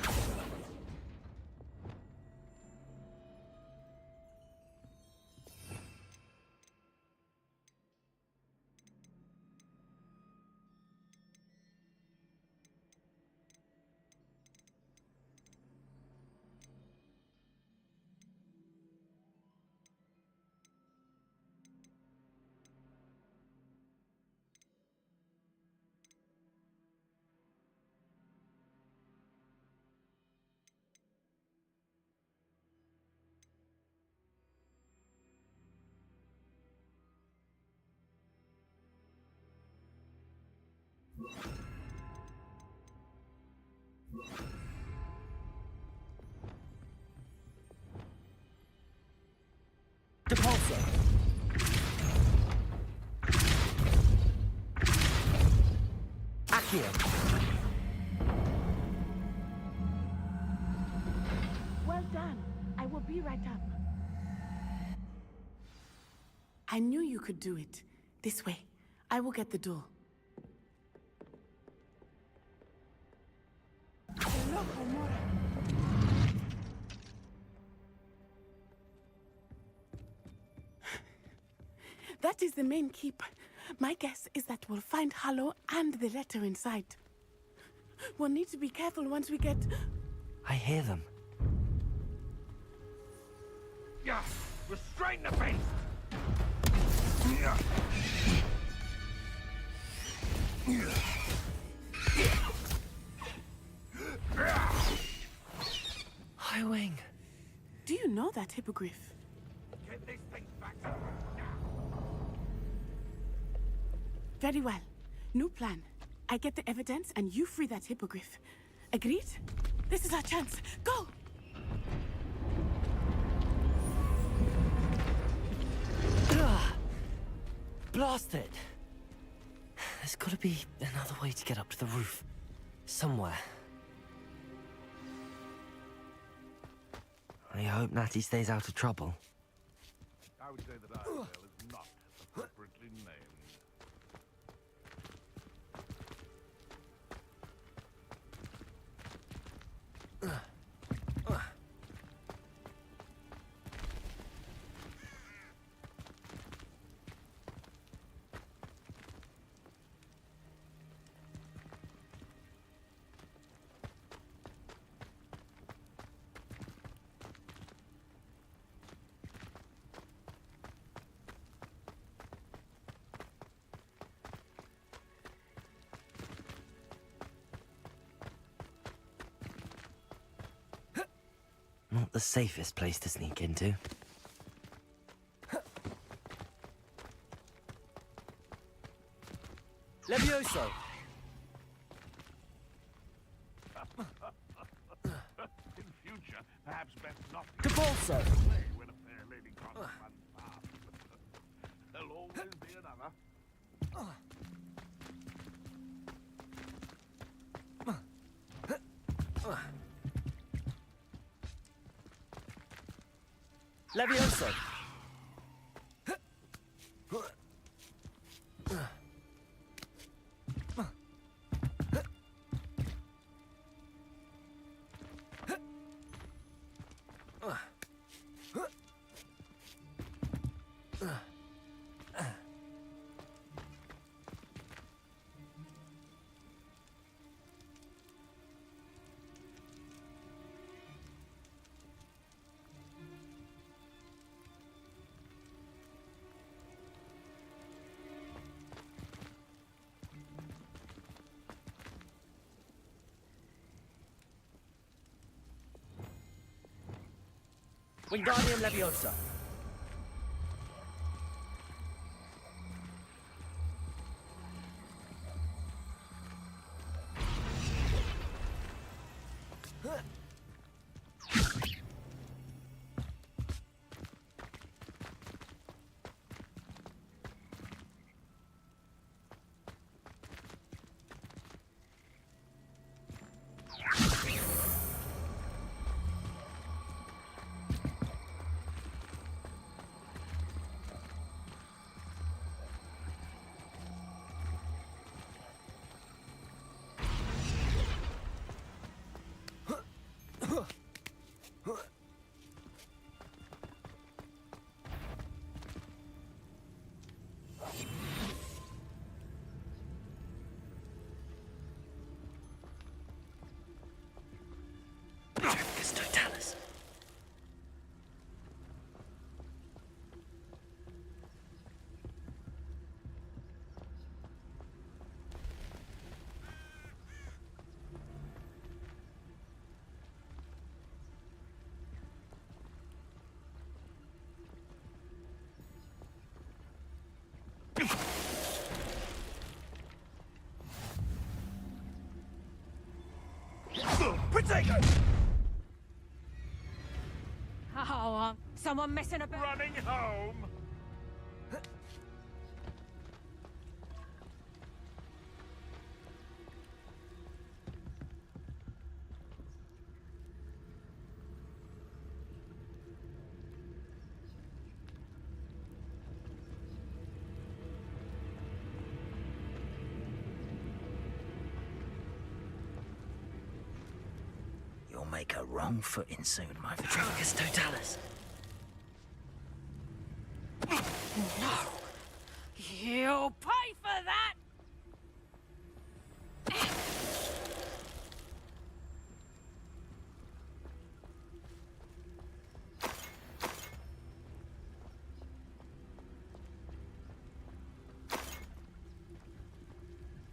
Depulso! Accio! Well done. I will be right up. I knew you could do it. This way. I will get the door. That is the main keep. My guess is that we'll find Hallow and the letter inside. We'll need to be careful once we get... I hear them. Yeah, restrain the beast! Highwing. Do you know that hippogriff? Get this thing back to Very well. New plan. I get the evidence and you free that hippogriff. Agreed? This is our chance. Go! Blast it! There's gotta be another way to get up to the roof. Somewhere. I hope Natty stays out of trouble. I would say that Iredale is not appropriately named. Not the safest place to sneak into. Levioso! In future, perhaps best not Depulso! play when a fair lady crosses one's path. There'll always be another. Levioso! Wingardium Leviosa. Totalis. Protego! Oh, someone messing about. Running home! You'll make a wrong footing soon, my friend. Patroclus Totalis. No! You'll pay for that!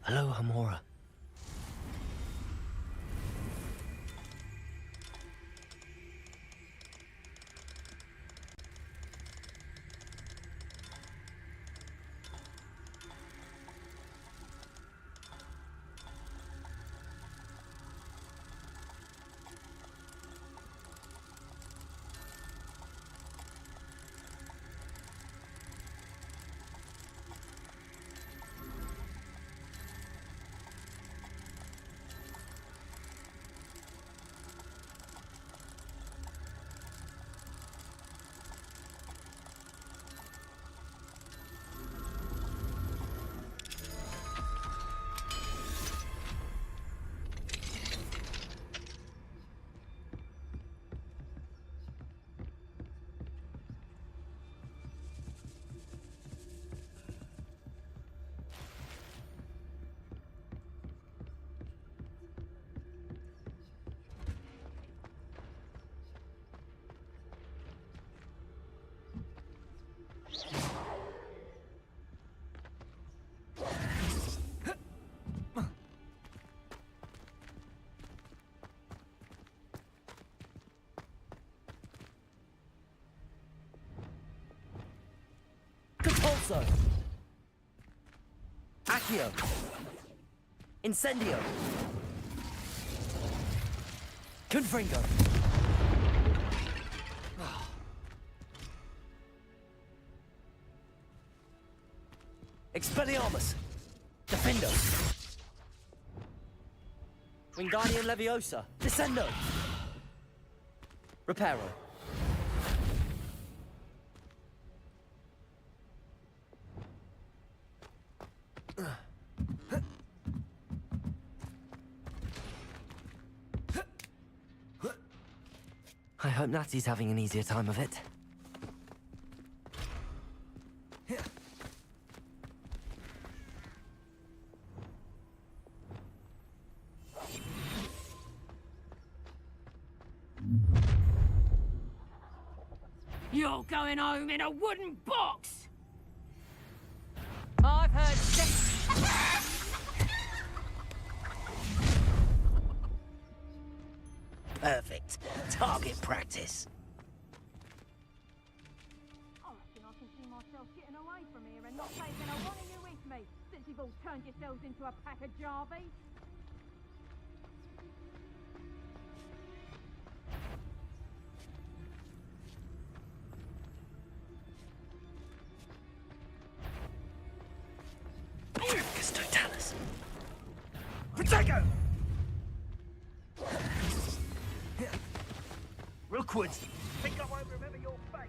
Hello, Hamora. Compulso. Accio. Incendio. Confringo. Expelliarmus. Defendo. Wingardium Leviosa. Descendo. Reparo. I hope Natty's having an easier time of it. You're going home in a wooden box! I've heard Perfect. Target practice. You've all turned yourselves into a pack of Jarvies. Trickus totalis. Protego! Rookwoods, think I won't remember your face.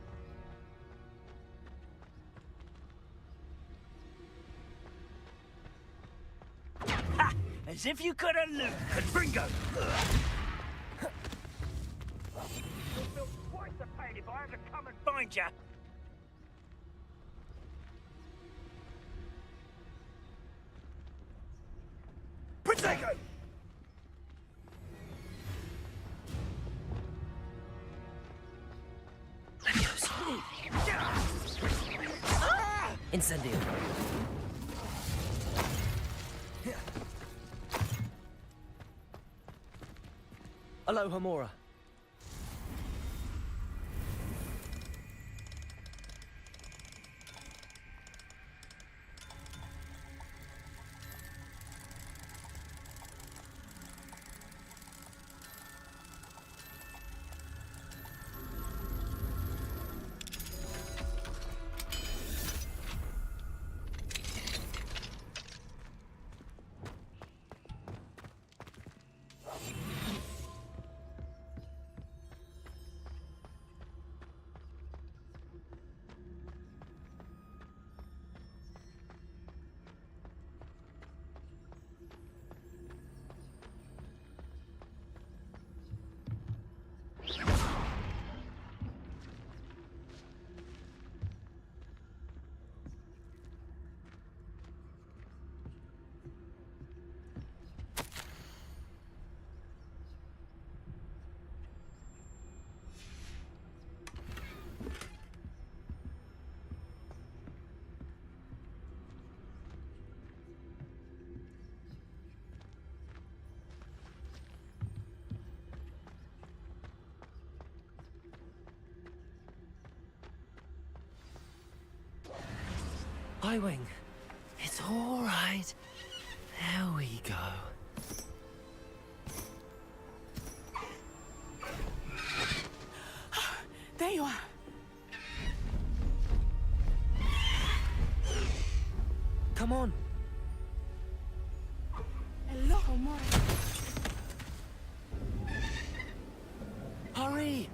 Ha! As if you could have looked. Gryffindor! You'll feel twice the pain if I have to come and find you. Protego! Incendio. Aloha Mora. Wing. It's all right. There we go. There you are. Come on. Hello, Mora. Hurry.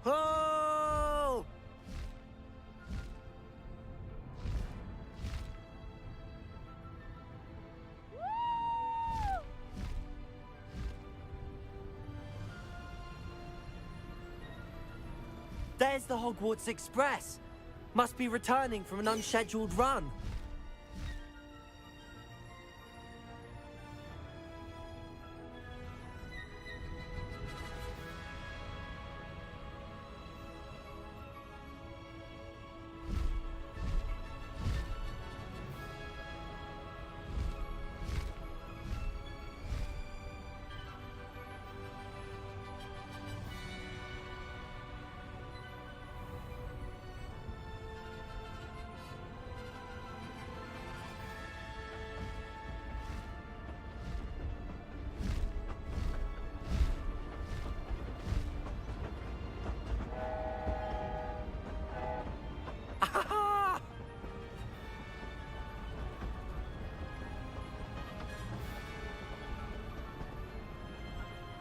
Oh! There's the Hogwarts Express. Must be returning from an unscheduled run.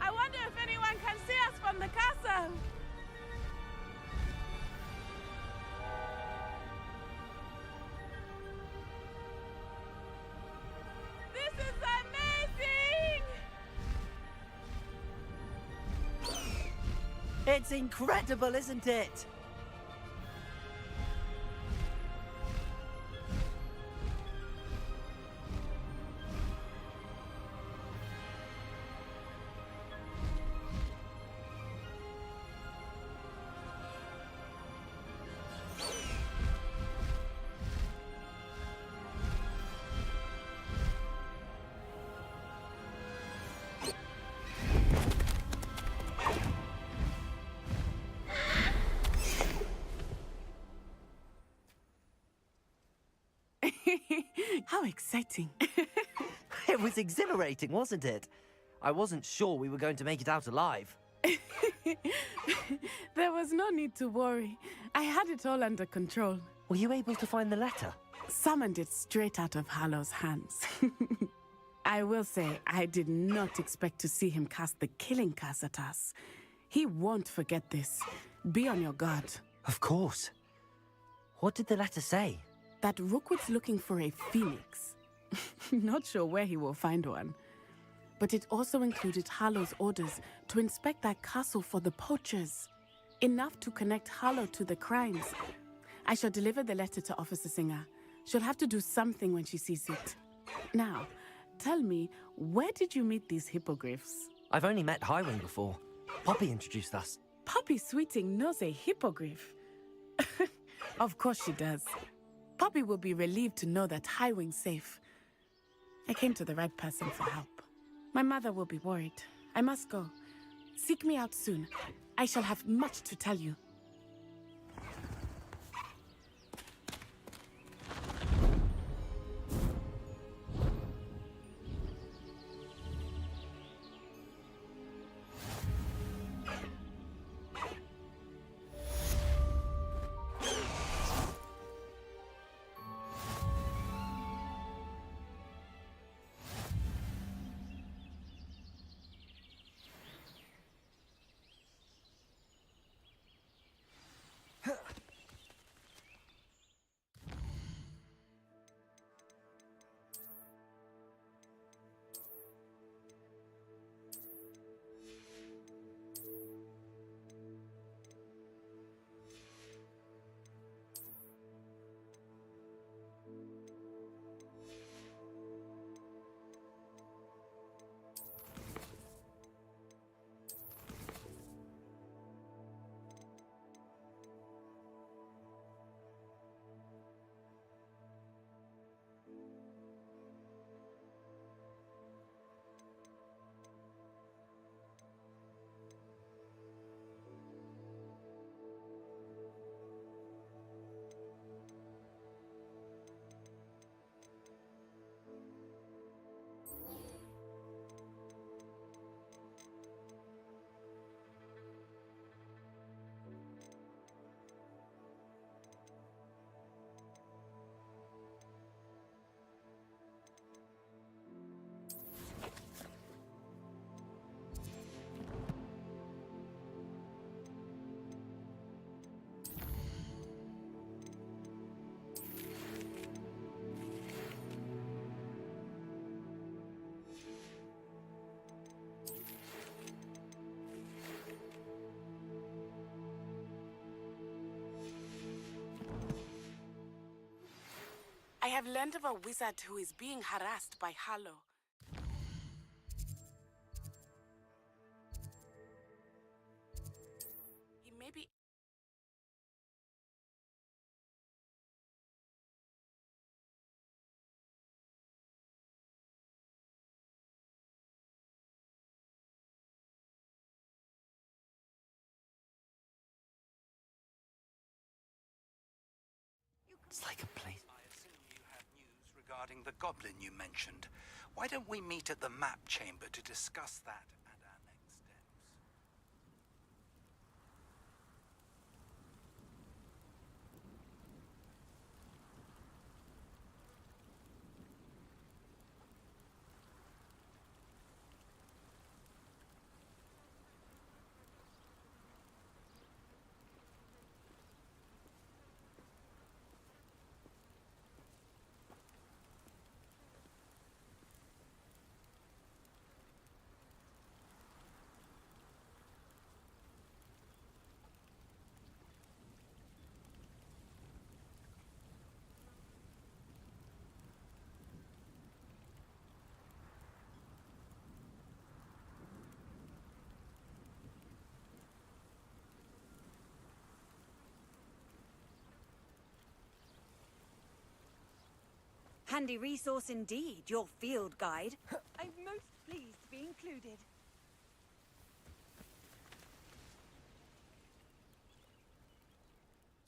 I wonder if anyone can see us from the castle. This is amazing! It's incredible, isn't it? How exciting. It was exhilarating, wasn't it? I wasn't sure we were going to make it out alive. There was no need to worry. I had it all under control. Were you able to find the letter? Summoned it straight out of Hallow's hands. I will say, I did not expect to see him cast the killing curse at us. He won't forget this. Be on your guard. Of course. What did the letter say? That Rookwood's looking for a phoenix. Not sure where he will find one. But it also included Hallow's orders to inspect that castle for the poachers. Enough to connect Hallow to the crimes. I shall deliver the letter to Officer Singer. She'll have to do something when she sees it. Now, tell me, where did you meet these hippogriffs? I've only met Highwing before. Poppy introduced us. Poppy Sweeting knows a hippogriff. Of course she does. Poppy will be relieved to know that Highwing's safe. I came to the right person for help. My mother will be worried. I must go. Seek me out soon. I shall have much to tell you. I have learned of a wizard who is being harassed by Hallow. He may be... It's like a place. I assume you have news regarding the goblin you mentioned. Why don't we meet at the map chamber to discuss that and our next steps? Handy resource indeed, your field guide. I'm most pleased to be included.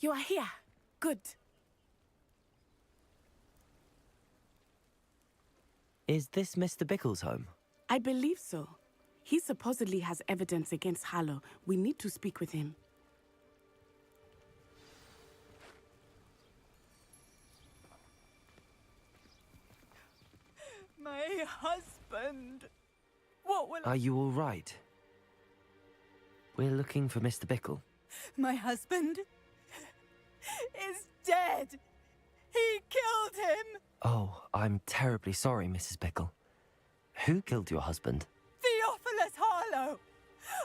You are here. Good. Is this Mr. Bickle's home? I believe so. He supposedly has evidence against Harlow. We need to speak with him. My husband. What will Are you all right? We're looking for Mr. Bickle. My husband is dead. He killed him. Oh, I'm terribly sorry, Mrs. Bickle. Who killed your husband? Theophilus Harlow.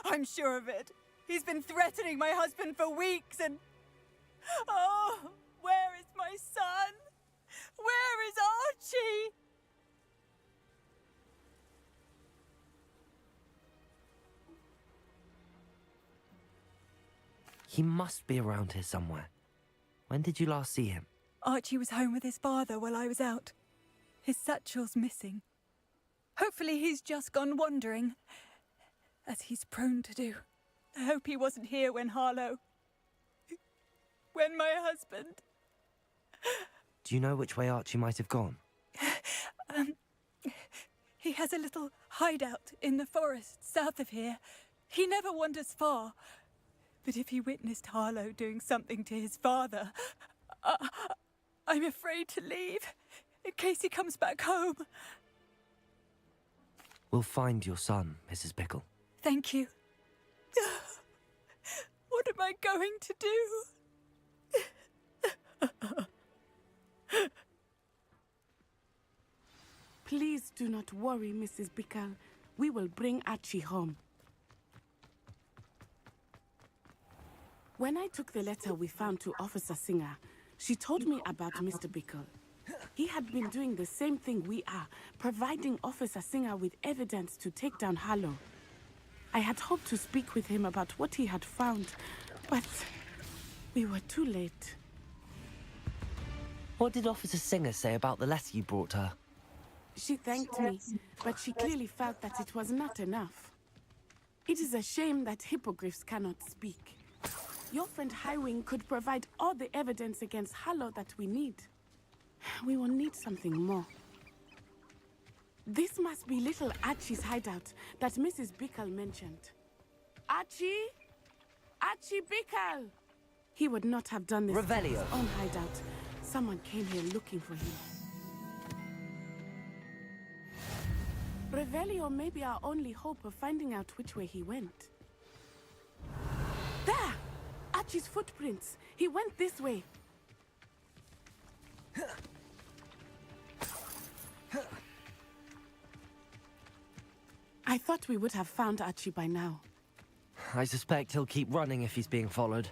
I'm sure of it. He's been threatening my husband for weeks and... Oh, where is my son? Where is Archie? He must be around here somewhere. When did you last see him? Archie was home with his father while I was out. His satchel's missing. Hopefully he's just gone wandering, as he's prone to do. I hope he wasn't here when Harlow... when my husband... Do you know which way Archie might have gone? He has a little hideout in the forest south of here. He never wanders far. But if he witnessed Harlow doing something to his father, I'm afraid to leave, in case he comes back home. We'll find your son, Mrs. Bickle. Thank you. What am I going to do? Please do not worry, Mrs. Bickle. We will bring Archie home. When I took the letter we found to Officer Singer, she told me about Mr. Bickle. He had been doing the same thing we are, providing Officer Singer with evidence to take down Harlow. I had hoped to speak with him about what he had found, but we were too late. What did Officer Singer say about the letter you brought her? She thanked me, but she clearly felt that it was not enough. It is a shame that hippogriffs cannot speak. Your friend Highwing could provide all the evidence against Harlow that we need. We will need something more. This must be little Archie's hideout that Mrs. Bickle mentioned. Archie? Archie Bickle! He would not have done this Revelio. to his own hideout. Someone came here looking for him. Revelio may be our only hope of finding out which way he went. There! Archie's footprints. He went this way. I thought we would have found Archie by now. I suspect he'll keep running if he's being followed.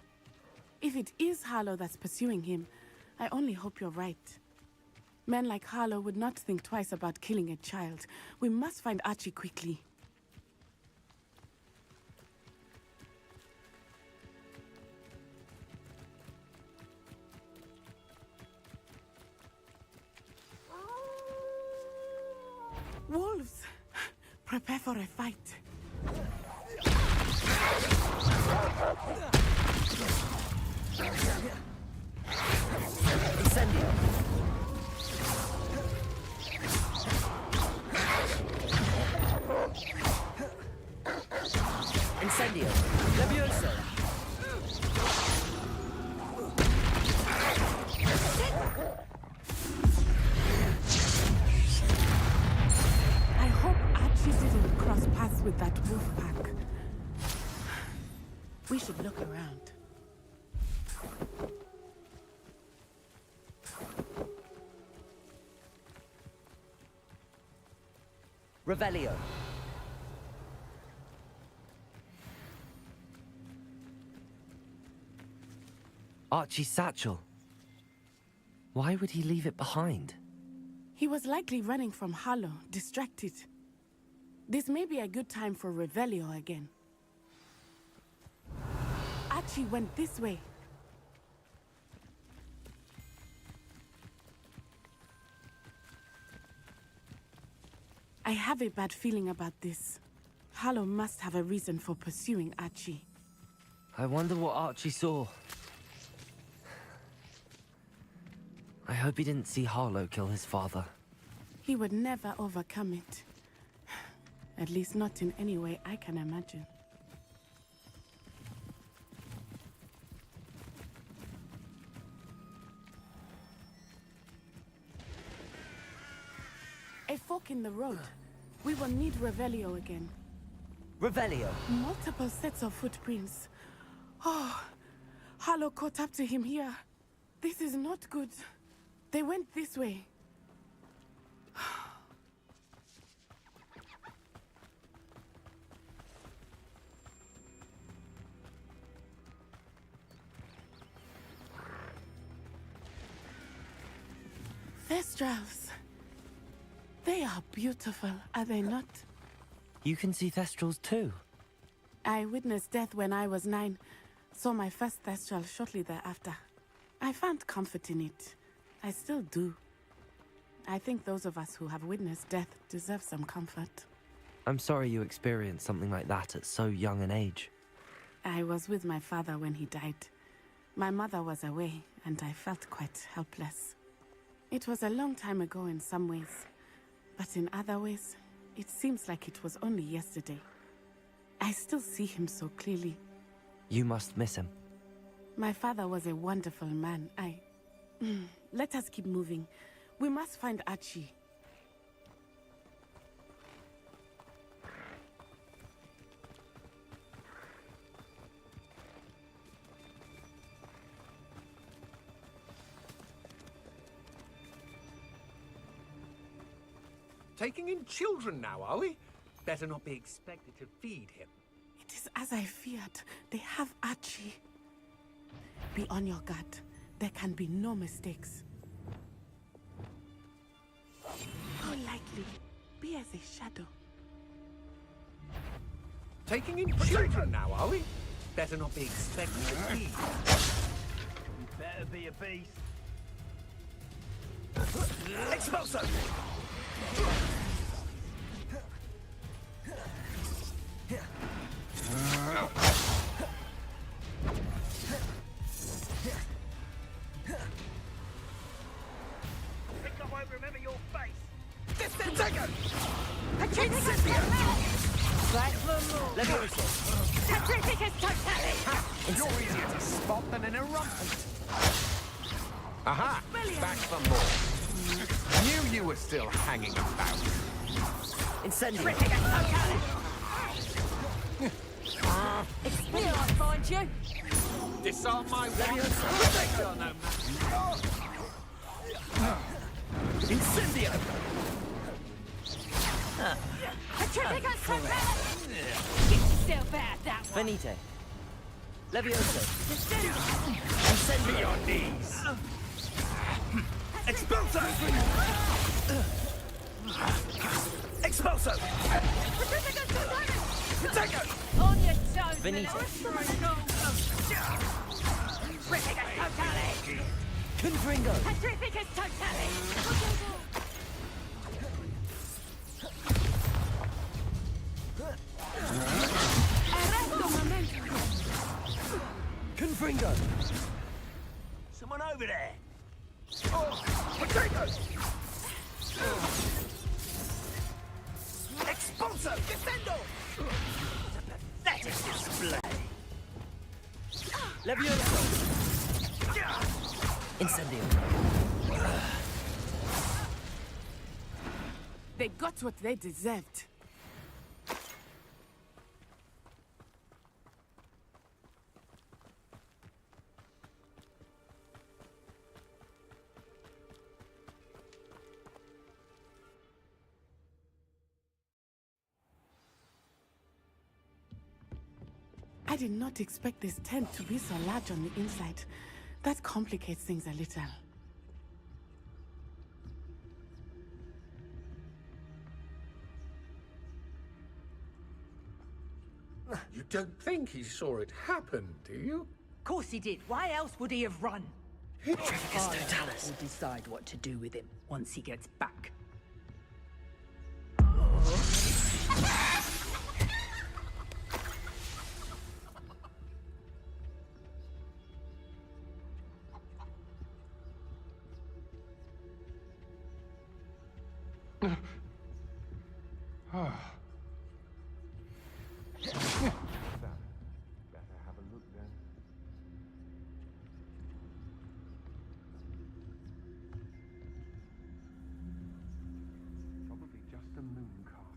If it is Harlow that's pursuing him, I only hope you're right. Men like Harlow would not think twice about killing a child. We must find Archie quickly. Wolves! Prepare for a fight. Incendio! Incendio! Levioso! I hope Archie didn't cross paths with that wolf pack. We should look around. Revelio. Archie's satchel. Why would he leave it behind? He was likely running from Harlow, distracted. This may be a good time for Revelio again. Archie went this way. I have a bad feeling about this. Harlow must have a reason for pursuing Archie. I wonder what Archie saw. I hope he didn't see Harlow kill his father. He would never overcome it. At least not in any way I can imagine. A fork in the road. We will need Revelio again. Revelio? Multiple sets of footprints. Oh, Harlow caught up to him here. This is not good. They went this way. Thestrals. They are beautiful, are they not? You can see Thestrals too? I witnessed death when I was 9. Saw my first Thestral shortly thereafter. I found comfort in it. I still do. I think those of us who have witnessed death deserve some comfort. I'm sorry you experienced something like that at so young an age. I was with my father when he died. My mother was away, and I felt quite helpless. It was a long time ago in some ways, but in other ways, it seems like it was only yesterday. I still see him so clearly. You must miss him. My father was a wonderful man. Let us keep moving. We must find Archie. Taking in children now, are we? Better not be expected to feed him. It is as I feared. They have Archie. Be on your guard. There can be no mistakes. Go lightly. Be as a shadow. Taking in children now, are we? Better not be expected to feed. You better be a beast. Expulso! Think I won't remember your face. Distingo! You're easier to spot than an irrumpent. Aha! Back for more. Knew you were still hanging about. Incendio! It's me, I'll find you. Disarm my one. Incendio! Get yourself out that one. Venite. Levioso. To your knees. Expulso! Expulso! Protego! On your toes, Venite. Confringo. Petrificus totale! Confringo. Someone over there. Potato! Expulso! Defendo! Pathetic display. Levioso. Incendio. They got what they deserved. I did not expect this tent to be so large on the inside. That complicates things a little. You don't think he saw it happen, do you? Of course he did. Why else would he have run? Petrificus totalis. We'll decide what to do with him once he gets back. Better have a look then. Probably just a moon calf.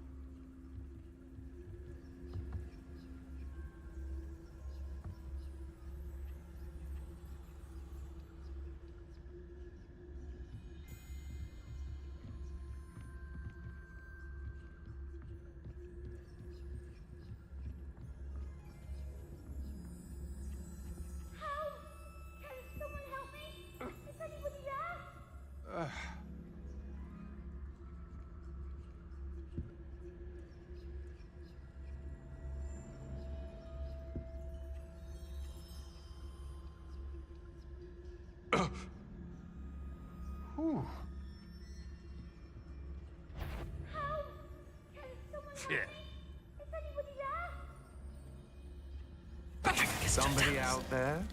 Whew. Shit. Somebody out there?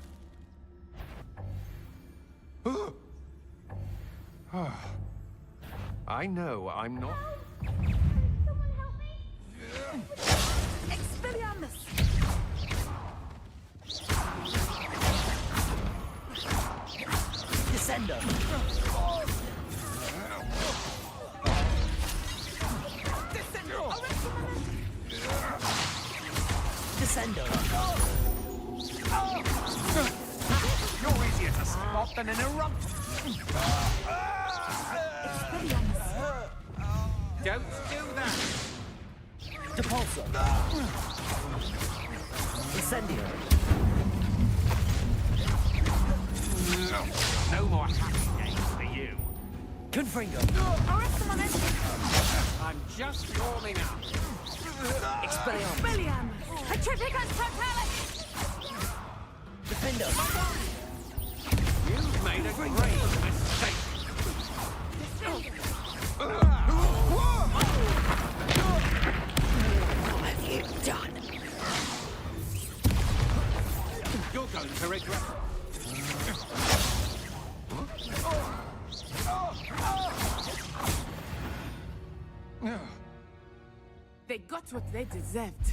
I know I'm not. Expelliarmus! Descendo! Descendo! You're easier to spot than an eruption. Don't do that! Depulso! Incendio! No more happy days for you. Confringo! I'm just warming up. Expelliarmus! Petrificus Totalis! Defendo! You've made a great mistake. What have you done? You're going to regret it. They got what they deserved.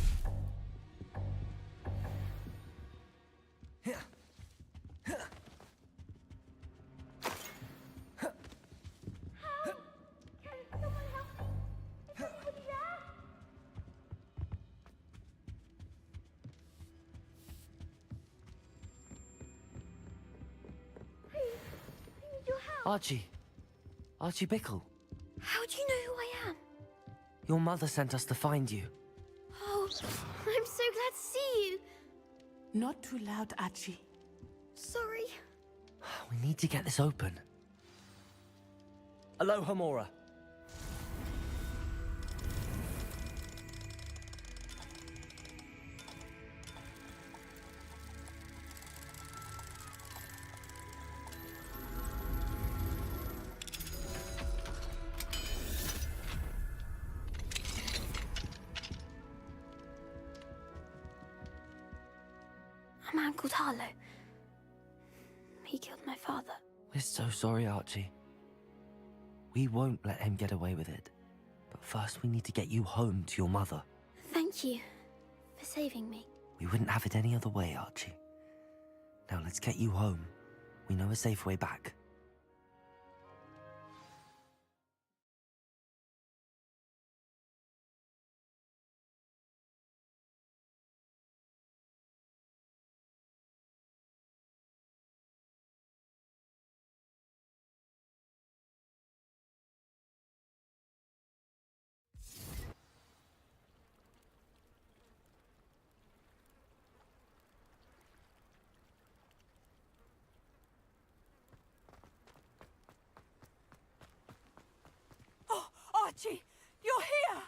Archie. Archie Bickle. How do you know who I am? Your mother sent us to find you. Oh, I'm so glad to see you. Not too loud, Archie. Sorry. We need to get this open. Aloha Mora. A man called Harlow. He killed my father. We're so sorry, Archie. We won't let him get away with it. But first we need to get you home to your mother. Thank you for saving me. We wouldn't have it any other way, Archie. Now let's get you home. We know a safe way back. Archie, you're here!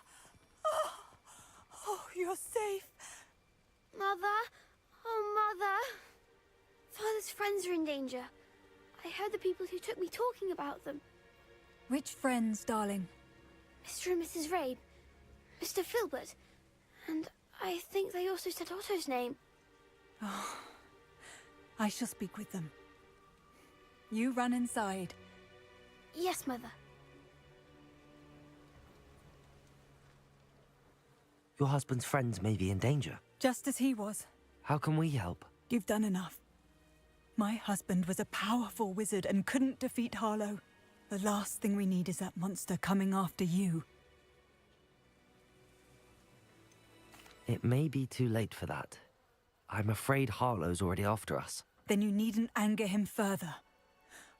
Oh, you're safe. Mother? Oh, Mother. Father's friends are in danger. I heard the people who took me talking about them. Which friends, darling? Mr. and Mrs. Rabe, Mr. Filbert, and I think they also said Otto's name. Oh, I shall speak with them. You run inside. Yes, Mother. Your husband's friends may be in danger. Just as he was. How can we help? You've done enough. My husband was a powerful wizard and couldn't defeat Harlow. The last thing we need is that monster coming after you. It may be too late for that. I'm afraid Harlow's already after us. Then you needn't anger him further.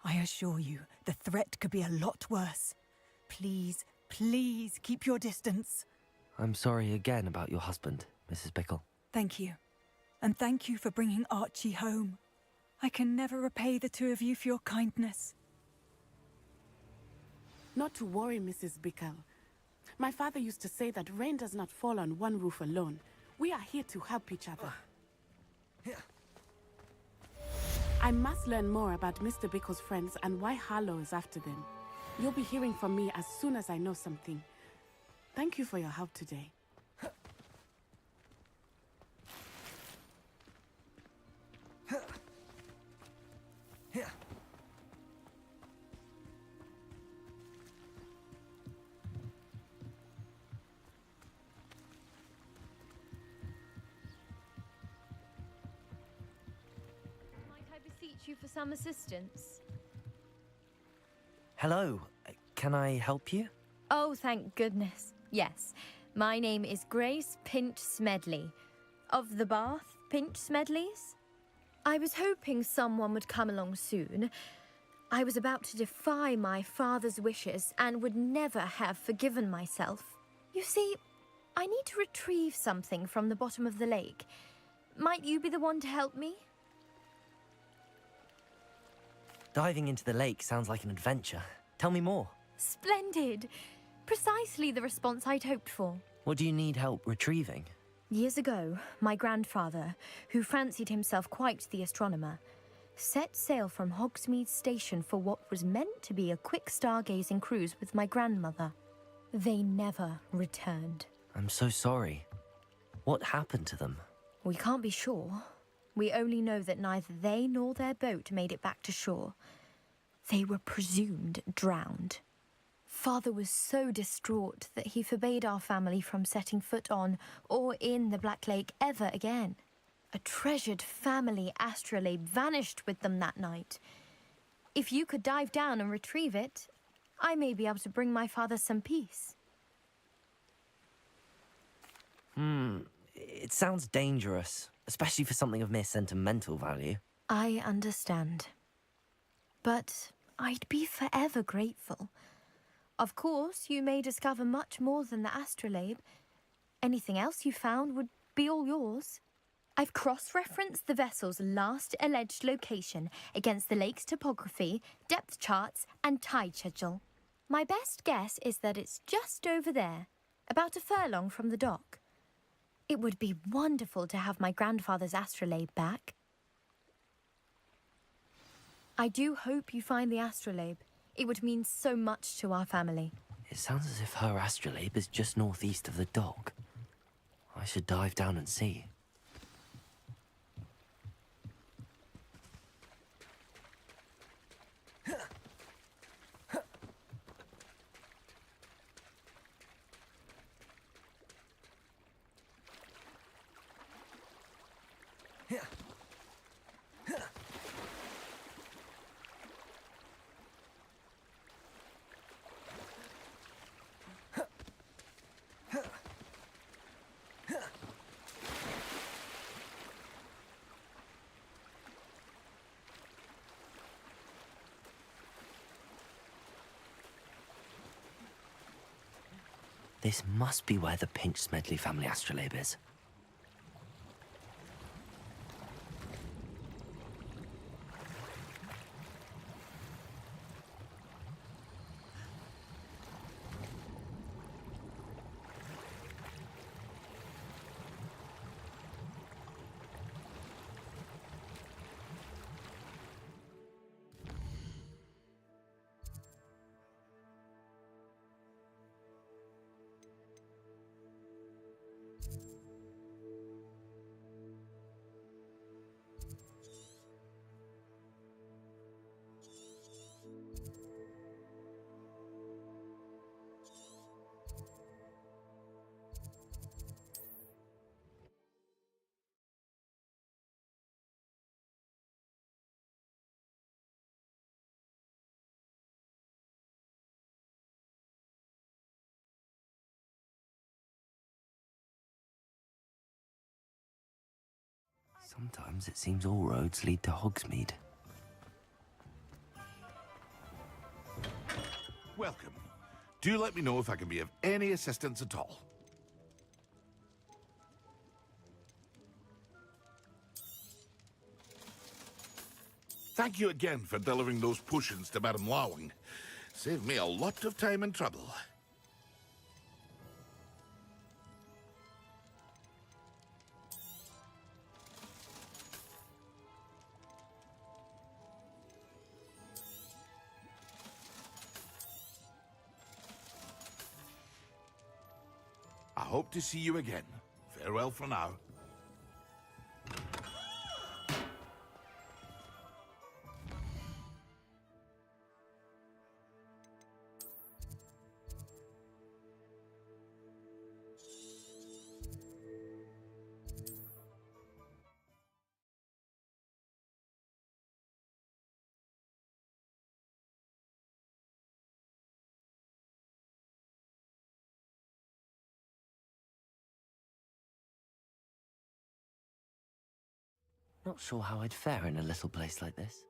I assure you, the threat could be a lot worse. Please, please keep your distance. I'm sorry again about your husband, Mrs. Bickle. Thank you. And thank you for bringing Archie home. I can never repay the two of you for your kindness. Not to worry, Mrs. Bickle. My father used to say that rain does not fall on one roof alone. We are here to help each other. I must learn more about Mr. Bickle's friends and why Harlow is after them. You'll be hearing from me as soon as I know something. Thank you for your help today. Might I beseech you for some assistance? Hello, can I help you? Oh, thank goodness. Yes. My name is Grace Pinch Smedley. Of the Bath Pinch Smedleys? I was hoping someone would come along soon. I was about to defy my father's wishes and would never have forgiven myself. You see, I need to retrieve something from the bottom of the lake. Might you be the one to help me? Diving into the lake sounds like an adventure. Tell me more. Splendid! Precisely the response I'd hoped for. What do you need help retrieving? Years ago, my grandfather, who fancied himself quite the astronomer, set sail from Hogsmeade station for what was meant to be a quick stargazing cruise with my grandmother. They never returned. I'm so sorry. What happened to them? We can't be sure. We only know that neither they nor their boat made it back to shore. They were presumed drowned. Father was so distraught that he forbade our family from setting foot on or in the Black Lake ever again. A treasured family astrolabe vanished with them that night. If you could dive down and retrieve it, I may be able to bring my father some peace. It sounds dangerous, especially for something of mere sentimental value. I understand. But I'd be forever grateful. Of course, you may discover much more than the astrolabe. Anything else you found would be all yours. I've cross-referenced the vessel's last alleged location against the lake's topography, depth charts, and tide schedule. My best guess is that it's just over there, about a furlong from the dock. It would be wonderful to have my grandfather's astrolabe back. I do hope you find the astrolabe. It would mean so much to our family. It sounds as if her astrolabe is just northeast of the dock. I should dive down and see. This must be where the Pinch Smedley family astrolabe is. Sometimes it seems all roads lead to Hogsmeade. Welcome. Do let me know if I can be of any assistance at all. Thank you again for delivering those potions to Madame Lawing. Saved me a lot of time and trouble. I hope to see you again. Farewell for now. Not sure how I'd fare in a little place like this.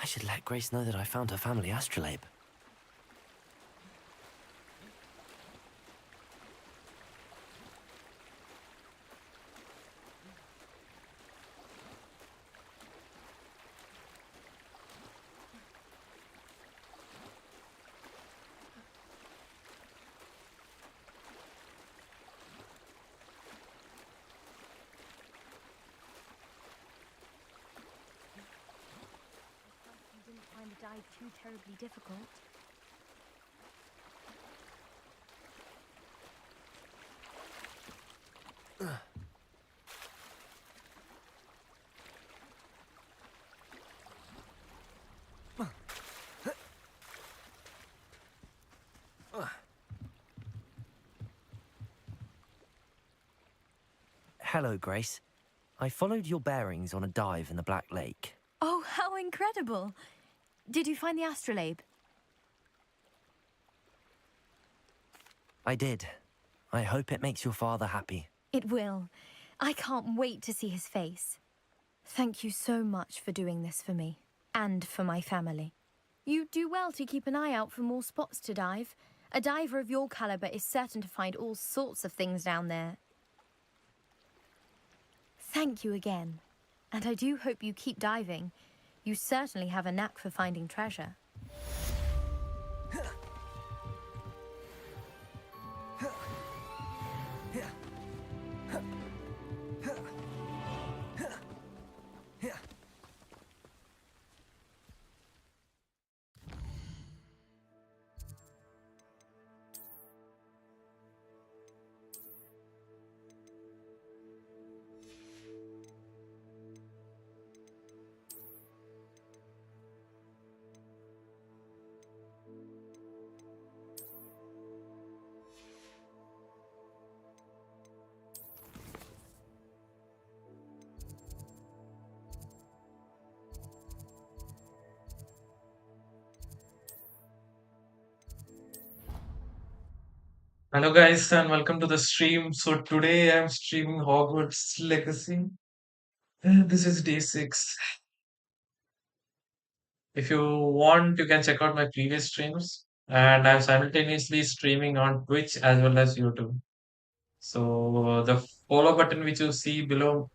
I should let Grace know that I found her family astrolabe. You didn't find the dive too terribly difficult. Hello, Grace. I followed your bearings on a dive in the Black Lake. Oh, how incredible! Did you find the astrolabe? I did. I hope it makes your father happy. It will. I can't wait to see his face. Thank you so much for doing this for me, and for my family. You do well to keep an eye out for more spots to dive. A diver of your caliber is certain to find all sorts of things down there. Thank you again, and I do hope you keep diving. You certainly have a knack for finding treasure. Hello, guys, and welcome to the stream. So, today I'm streaming Hogwarts Legacy. This is day 6. If you want, you can check out my previous streams. And I'm simultaneously streaming on Twitch as well as YouTube. So, the follow button which you see below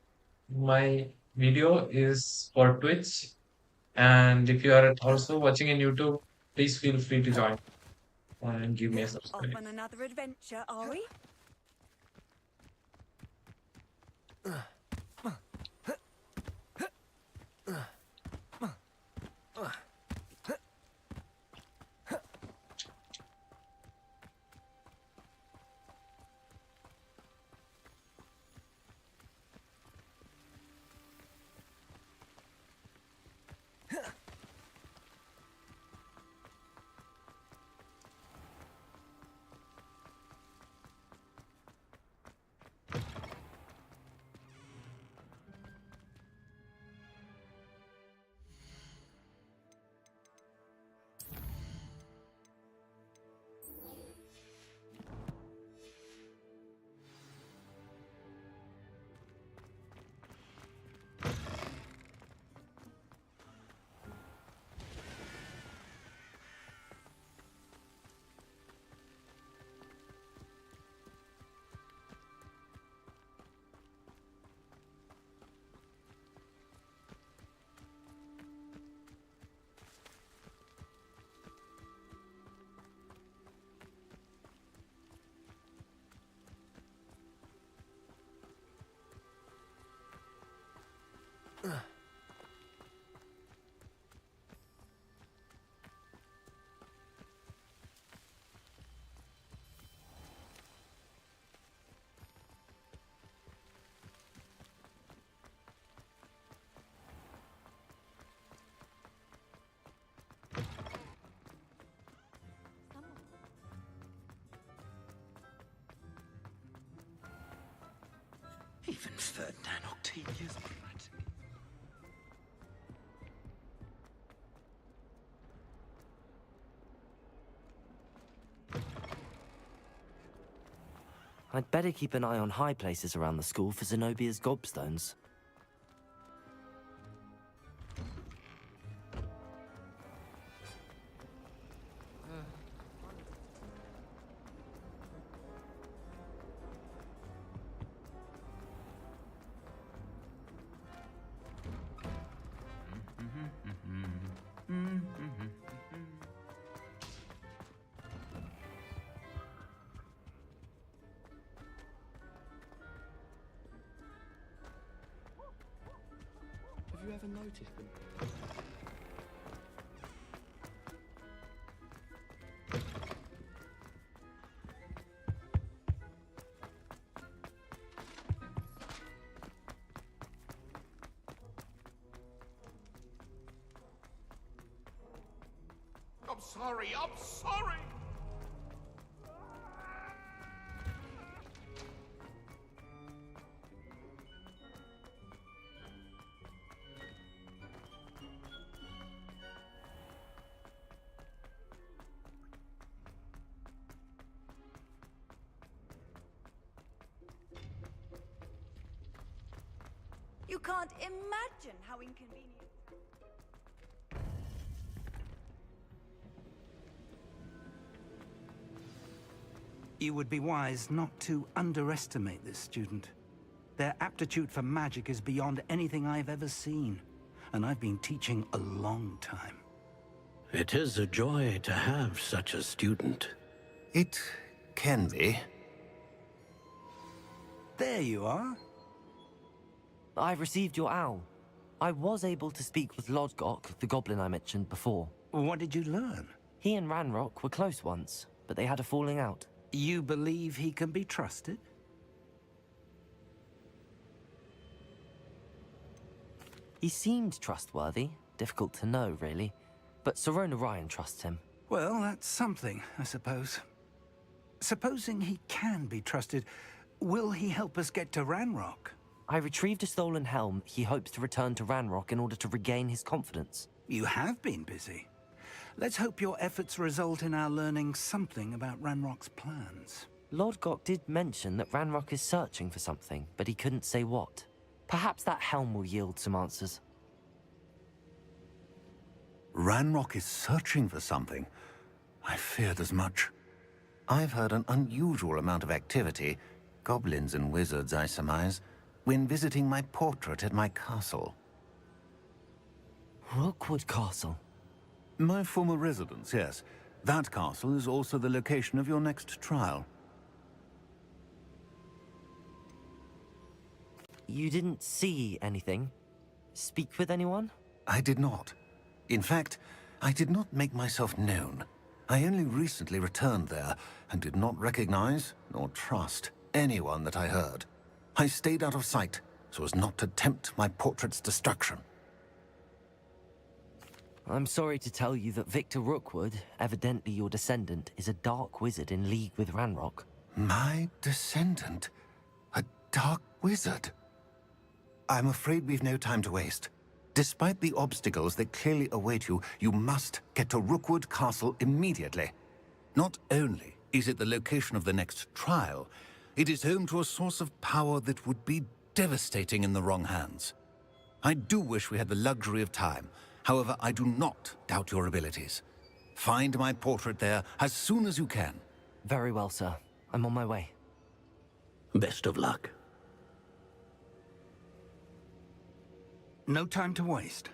my video is for Twitch. And if you are also watching in YouTube, please feel free to join and give me a Off subscribe. on another adventure, are we? Even Ferdinand Octavius Pratt. I'd better keep an eye on high places around the school for Zenobia's gobstones. Have you ever noticed them? I'm sorry, I'm sorry! You can't imagine how inconvenient. You would be wise not to underestimate this student. Their aptitude for magic is beyond anything I've ever seen, and I've been teaching a long time. It is a joy to have such a student. It can be. There you are. I've received your owl. I was able to speak with Lodgok, the goblin I mentioned before. What did you learn? He and Ranrock were close once, but they had a falling out. You believe he can be trusted? He seemed trustworthy. Difficult to know, really. But Sirona Ryan trusts him. Well, that's something, I suppose. Supposing he can be trusted, will he help us get to Ranrock? I retrieved a stolen helm. He hopes to return to Ranrock in order to regain his confidence. You have been busy. Let's hope your efforts result in our learning something about Ranrock's plans. Lord Gok did mention that Ranrock is searching for something, but he couldn't say what. Perhaps that helm will yield some answers. Ranrock is searching for something? I feared as much. I've heard an unusual amount of activity, goblins and wizards, I surmise, when visiting my portrait at my castle. Rookwood Castle? My former residence, yes. That castle is also the location of your next trial. You didn't see anything? Speak with anyone? I did not. In fact, I did not make myself known. I only recently returned there and did not recognize nor trust anyone that I heard. I stayed out of sight so as not to tempt my portrait's destruction. I'm sorry to tell you that Victor Rookwood, evidently your descendant, is a dark wizard in league with Ranrock. My descendant? A dark wizard? I'm afraid we've no time to waste. Despite the obstacles that clearly await you, you must get to Rookwood Castle immediately. Not only is it the location of the next trial, it is home to a source of power that would be devastating in the wrong hands. I do wish we had the luxury of time. However, I do not doubt your abilities. Find my portrait there as soon as you can. Very well, sir. I'm on my way. Best of luck. No time to waste.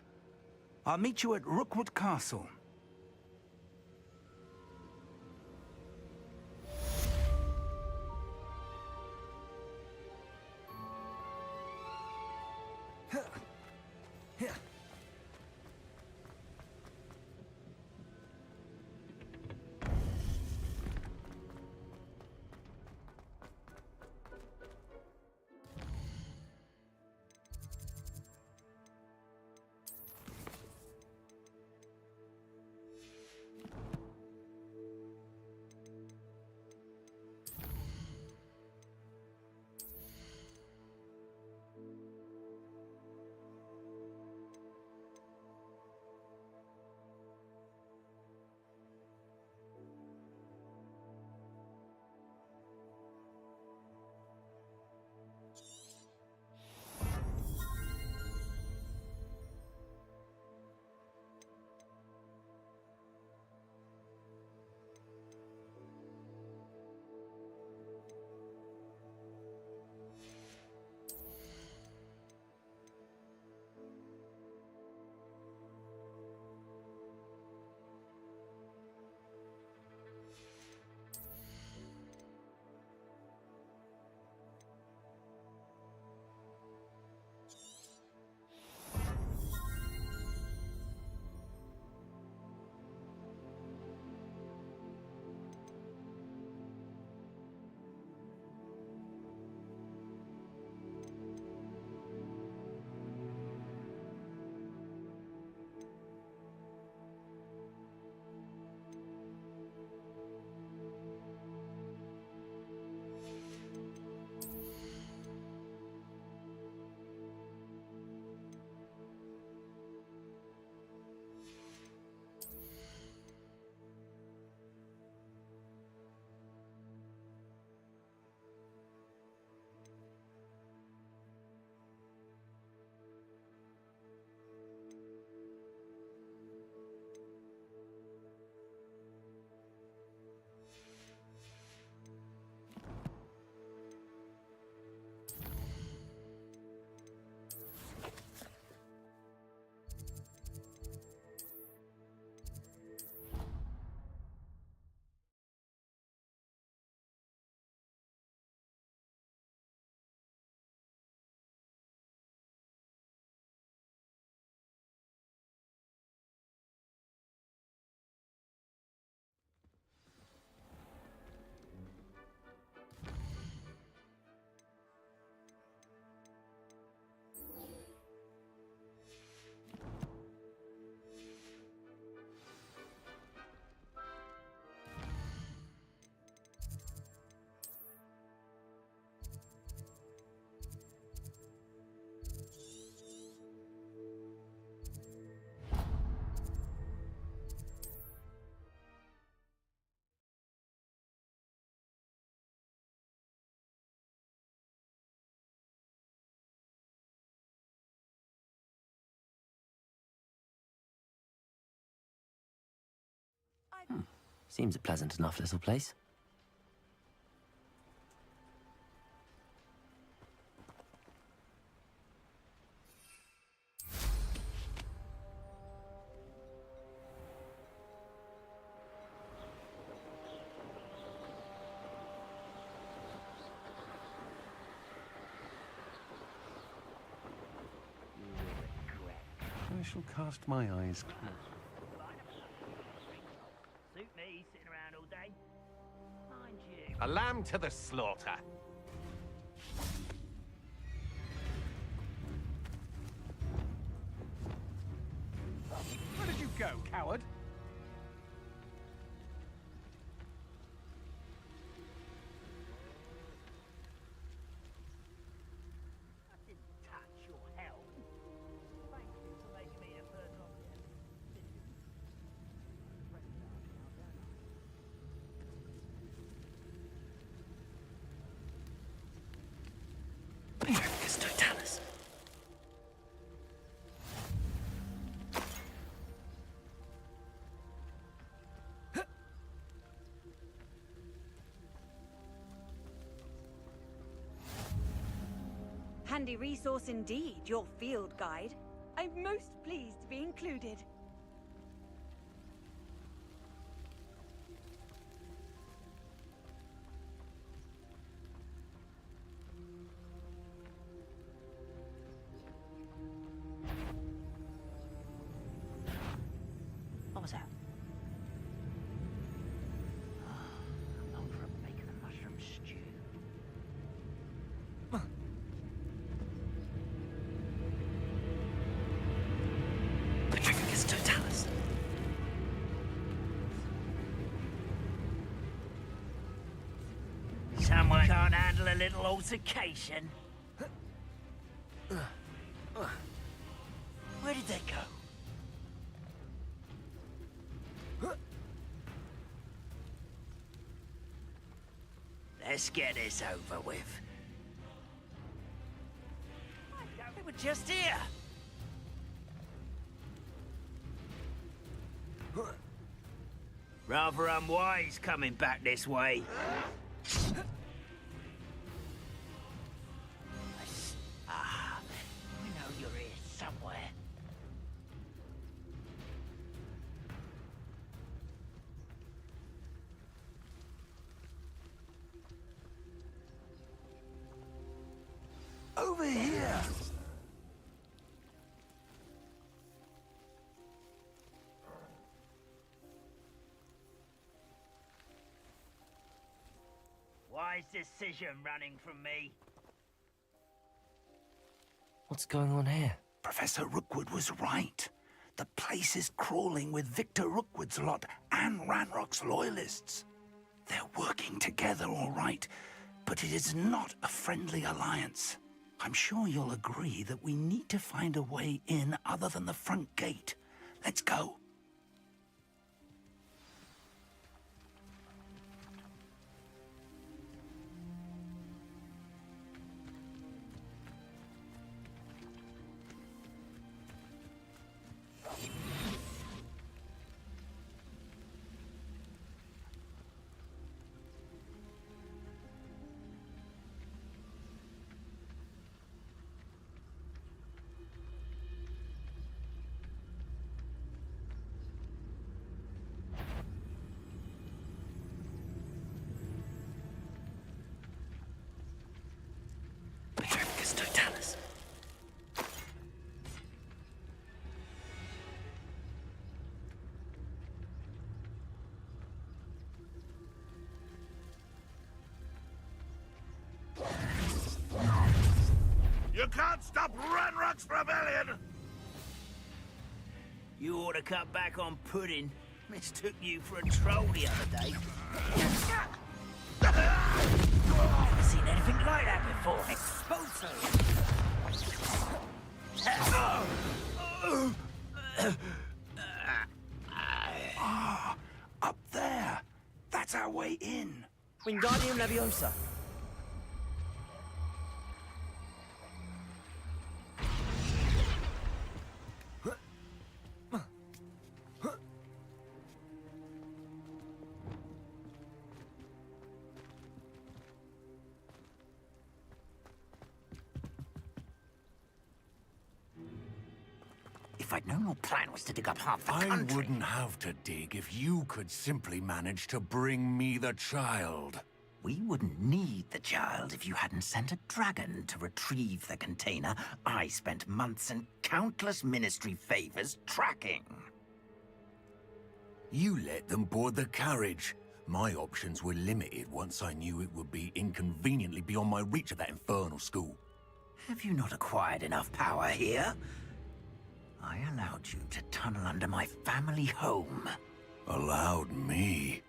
I'll meet you at Rookwood Castle. Seems a pleasant enough little place. I shall cast my eyes clear. Suit me, sitting around all day. Mind you. A lamb to the slaughter. Where did you go, coward? I didn't touch your health. Thank you for making me the first officer. Focus totalis. Handy resource indeed, your field guide. I'm most pleased to be included. What was that? I'm known for making a mushroom stew. Focus totalis. Someone can't handle a little altercation. Where did they go? Let's get this over with. They were just here. Rather unwise coming back this way. We know you're here somewhere. Over here. Wise decision running from me. What's going on here? Professor Rookwood was right. The place is crawling with Victor Rookwood's lot and Ranrock's loyalists. They're working together, all right, but it is not a friendly alliance. I'm sure you'll agree that we need to find a way in other than the front gate. Let's go. Focus totalis. You can't stop Ranrock's rebellion! You ought to cut back on pudding. Mistook you for a troll the other day. Never seen anything like that before. Exposo! Up there. That's our way in. Wingardium Leviosa. If I'd known your plan was to dig up half the I country... wouldn't have to dig if you could simply manage to bring me the child. We wouldn't need the child if you hadn't sent a dragon to retrieve the container I spent months and countless ministry favors tracking. You let them board the carriage. My options were limited once I knew it would be inconveniently beyond my reach at that infernal school. Have you not acquired enough power here? I allowed you to tunnel under my family home. Allowed me?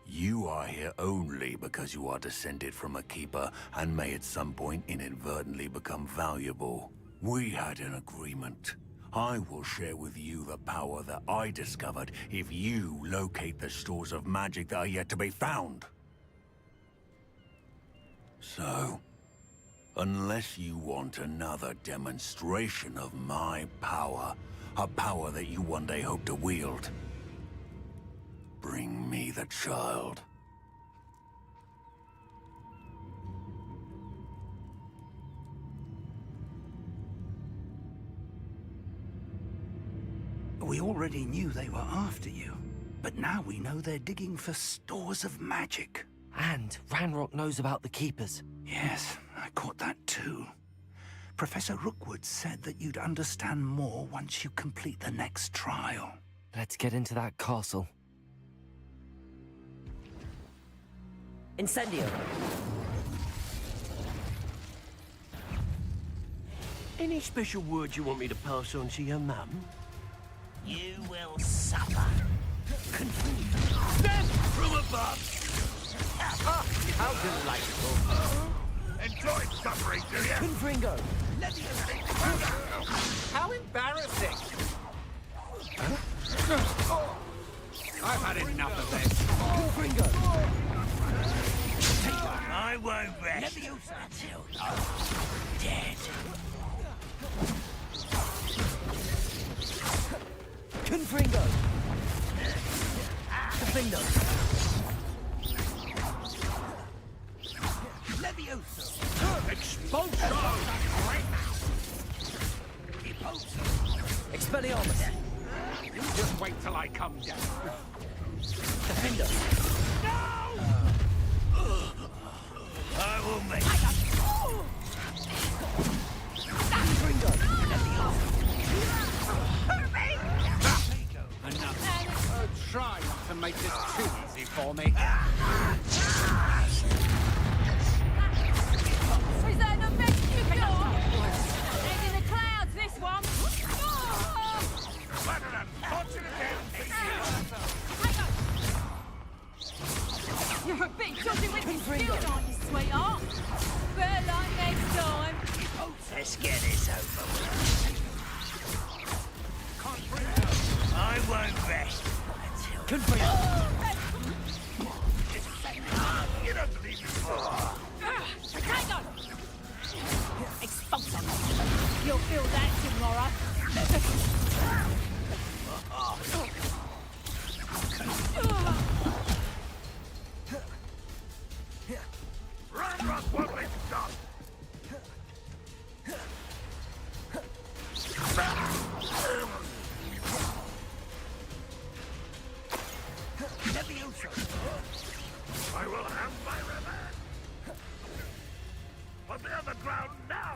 You are here only because you are descended from a keeper and may at some point inadvertently become valuable. We had an agreement. I will share with you the power that I discovered if you locate the stores of magic that are yet to be found. So, unless you want another demonstration of my power, a power that you one day hope to wield, bring me the child. We already knew they were after you, but now we know they're digging for stores of magic. And Ranrock knows about the Keepers. Yes, I caught that too. Professor Rookwood said that you'd understand more once you complete the next trial. Let's get into that castle. Incendio. Any special words you want me to pass on to your mum? You will suffer. Death from above! How delightful. Enjoy suffering, do you? Confringo. How embarrassing! I've had enough of this. Confringo. I won't rest until you're dead. Confringo. Confringo. Levioso. Expulsion! Expelliarmus. You just wait till I come down. Defender. I will make Confringo. Enough. Try not to make this too easy for me. Is that the best you've got? It's in the clouds, this one. What an unfortunate day. You're a bit dodgy with your skills, aren't you, sweetheart? Better luck next time. Let's get this over with. I won't rest until You don't believe me. Potato! Expulsion. You'll feel that tomorrow. Ranrock won't let you stop. I will have my revenge. Put me on the ground now.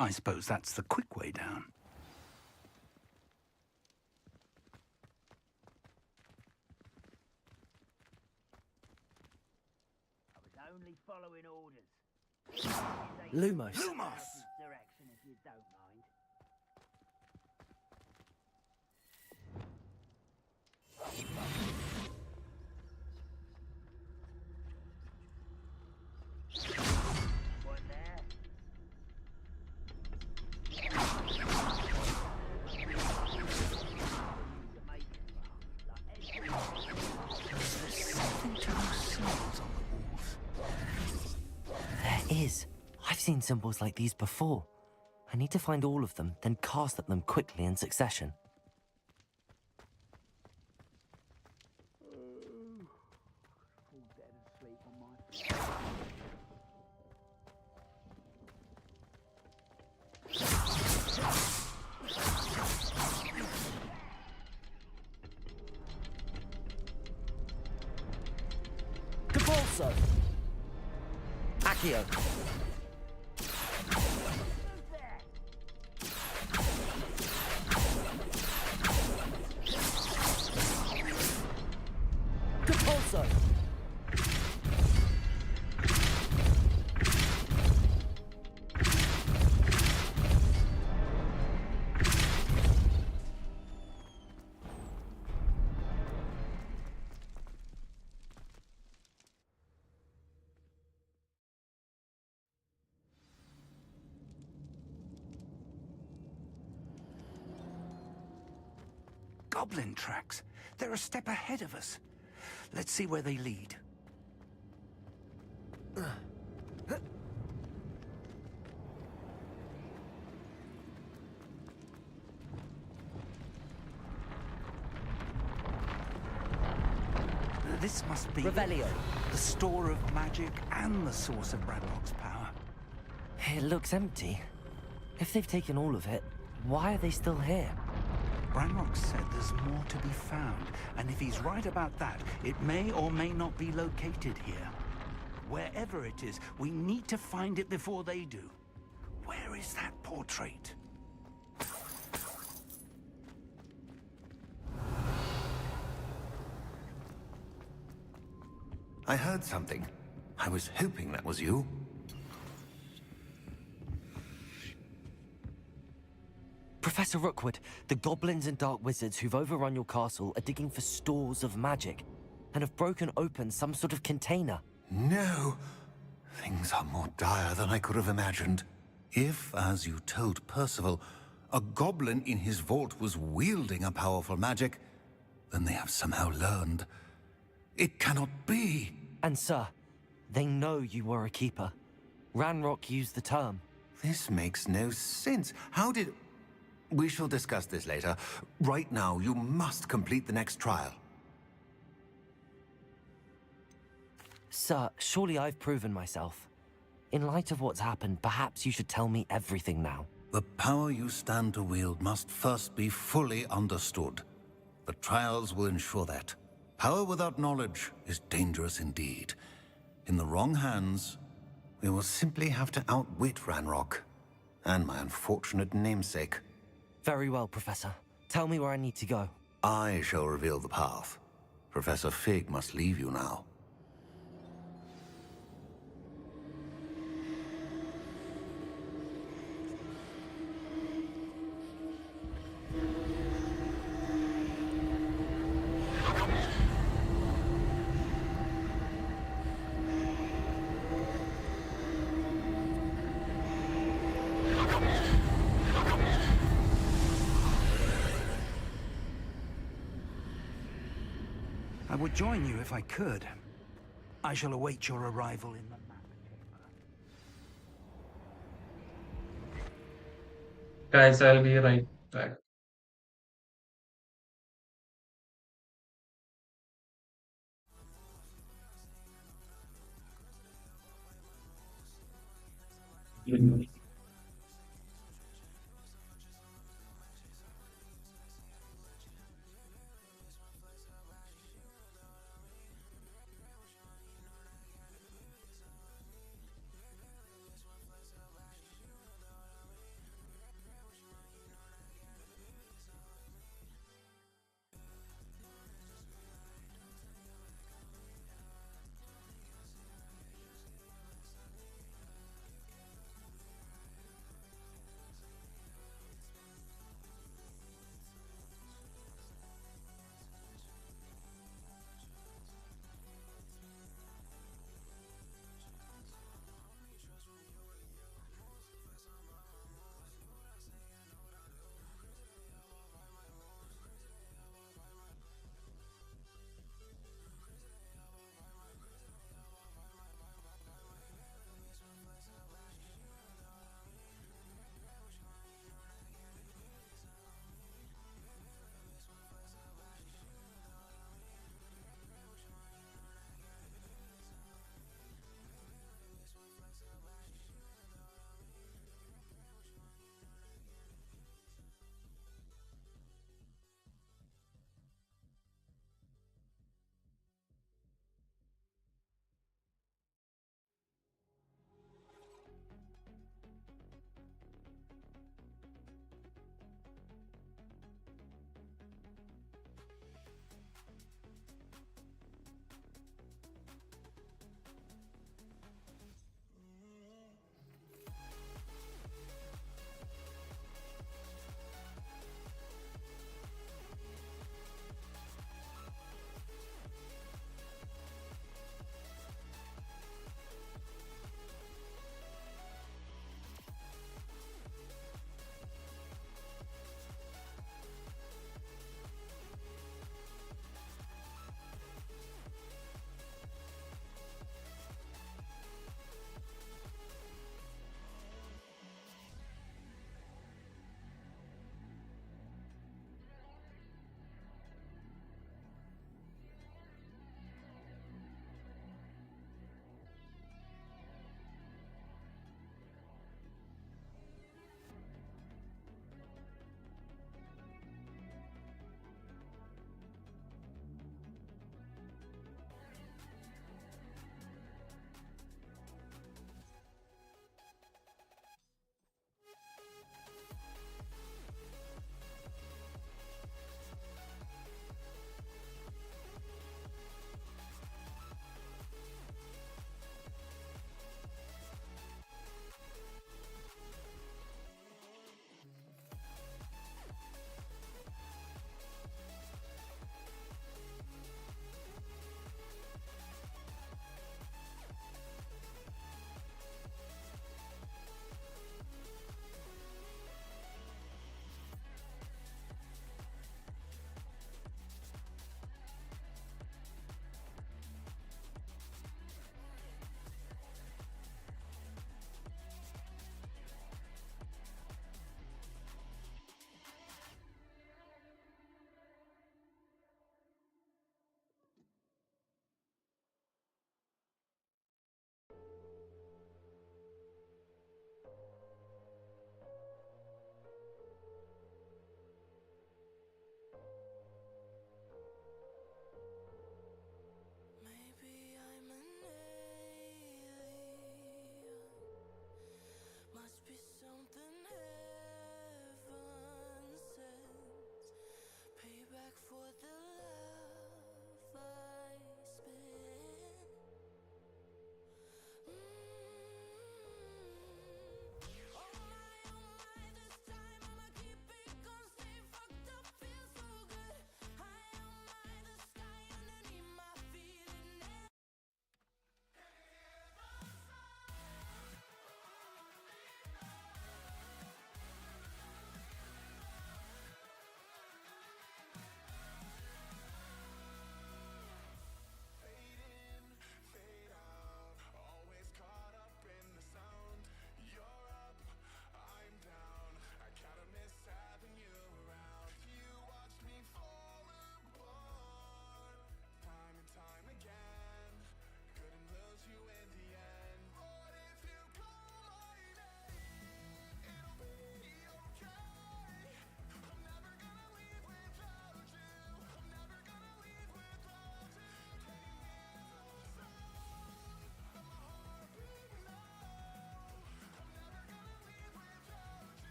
I suppose that's the quick way down. I was only following orders. Lumos. Direction, if you don't mind. One there. There is. I've seen symbols like these before. I need to find all of them, then cast at them quickly in succession. Fall dead asleep on my Capulso! Accio! Capulso! Goblin tracks. They're a step ahead of us. Let's see where they lead. This must be Revelio. The store of magic and the source of Bradlock's power. It looks empty. If they've taken all of it, why are they still here? Branrock said there's more to be found, and if he's right about that, it may or may not be located here. Wherever it is, we need to find it before they do. Where is that portrait? I heard something. I was hoping that was you. Professor Rookwood, the goblins and dark wizards who've overrun your castle are digging for stores of magic and have broken open some sort of container. No! Things are more dire than I could have imagined. If, as you told Percival, a goblin in his vault was wielding a powerful magic, then they have somehow learned. It cannot be! And sir, they know you were a keeper. Ranrock used the term. This makes no sense. How did... We shall discuss this later. Right now, you must complete the next trial. Sir, surely I've proven myself. In light of what's happened, perhaps you should tell me everything now. The power you stand to wield must first be fully understood. The trials will ensure that. Power without knowledge is dangerous indeed. In the wrong hands, we will simply have to outwit Ranrock and my unfortunate namesake. Very well, Professor. Tell me where I need to go. I shall reveal the path. Professor Fig must leave you now. I would join you if I could. I shall await your arrival in the map chamber. Guys, I'll be right back.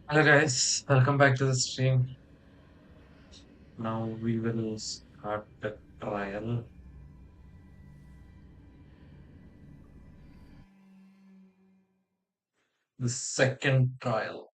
Hello guys, welcome back to the stream. Now we will start the trial. The second trial.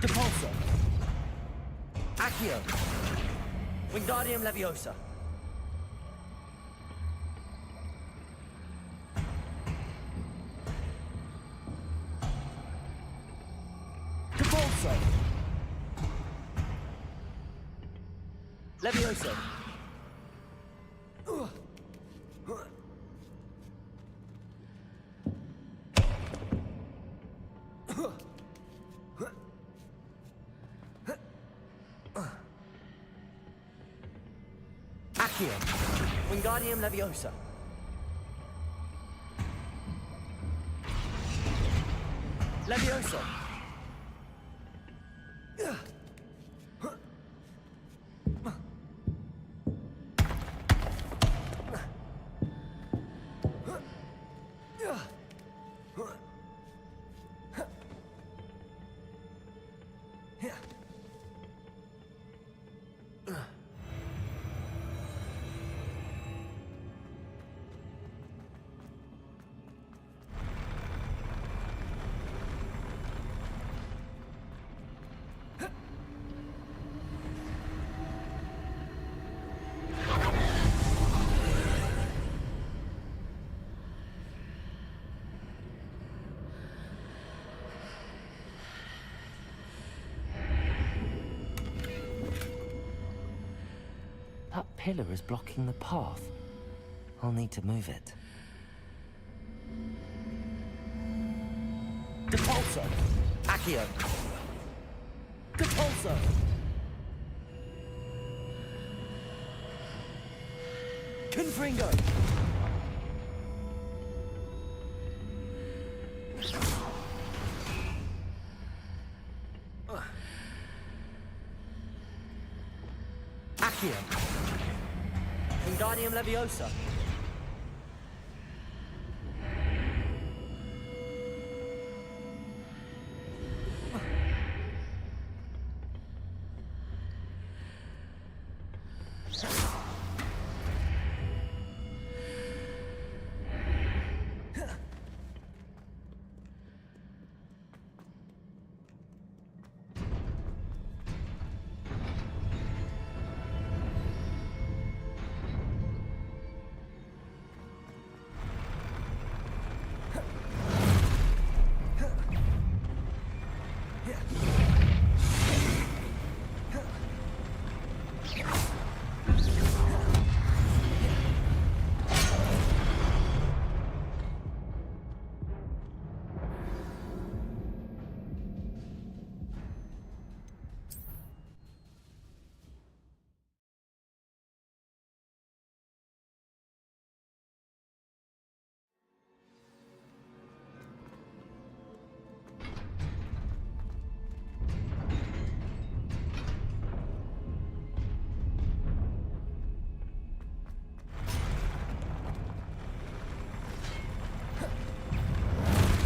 Depulso. Accio. Wingardium Leviosa. Depulso. Leviosa. Accio. Wingardium Leviosa. Leviosa. That pillar is blocking the path. I'll need to move it. Depulso. Accio. Depulso. Confringo. Accio. Wingardium Leviosa.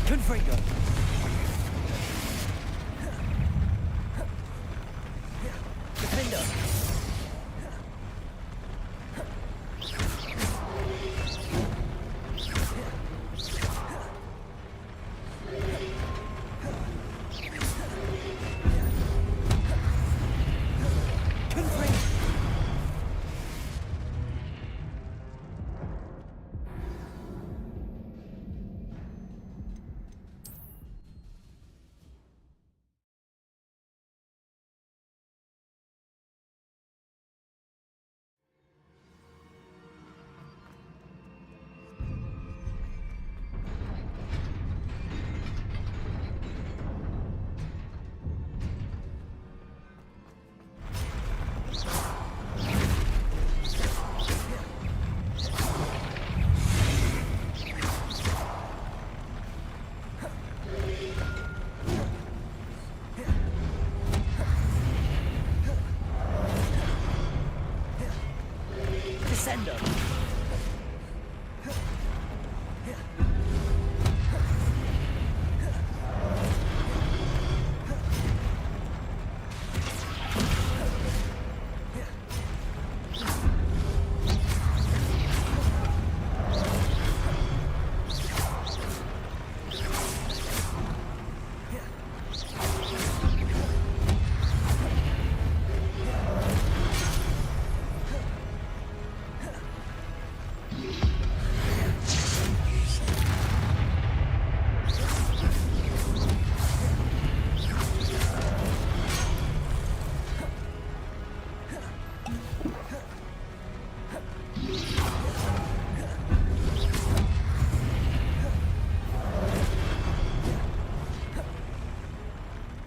Confringo. Defender.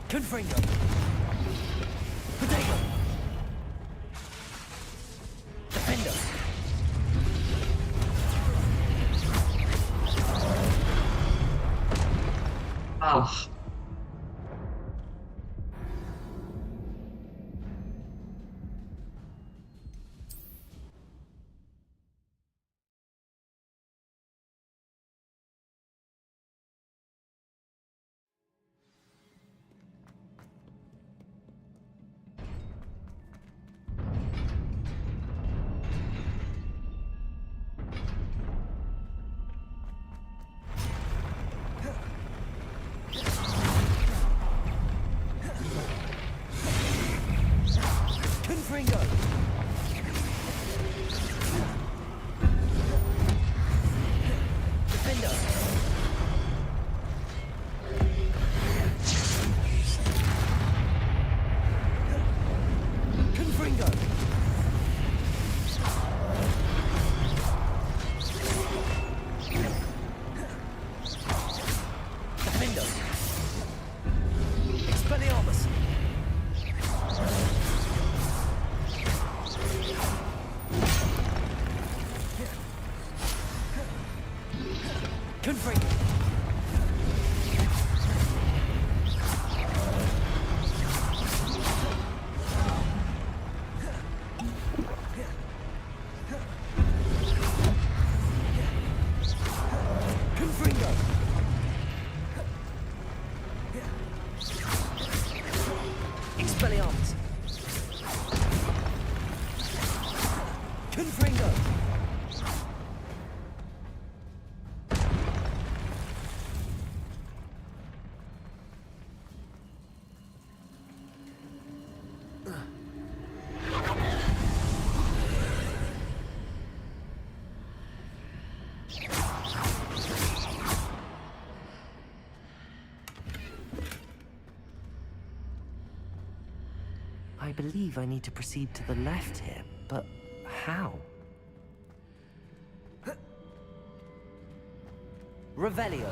Confringo. Potato. Defender. Ah. Confringo. Defender. Confringo. Defender. Expelliarmus. Confringo. Confringo. Expelliarmus. Confringo. I believe I need to proceed to the left here, but how? Revelio.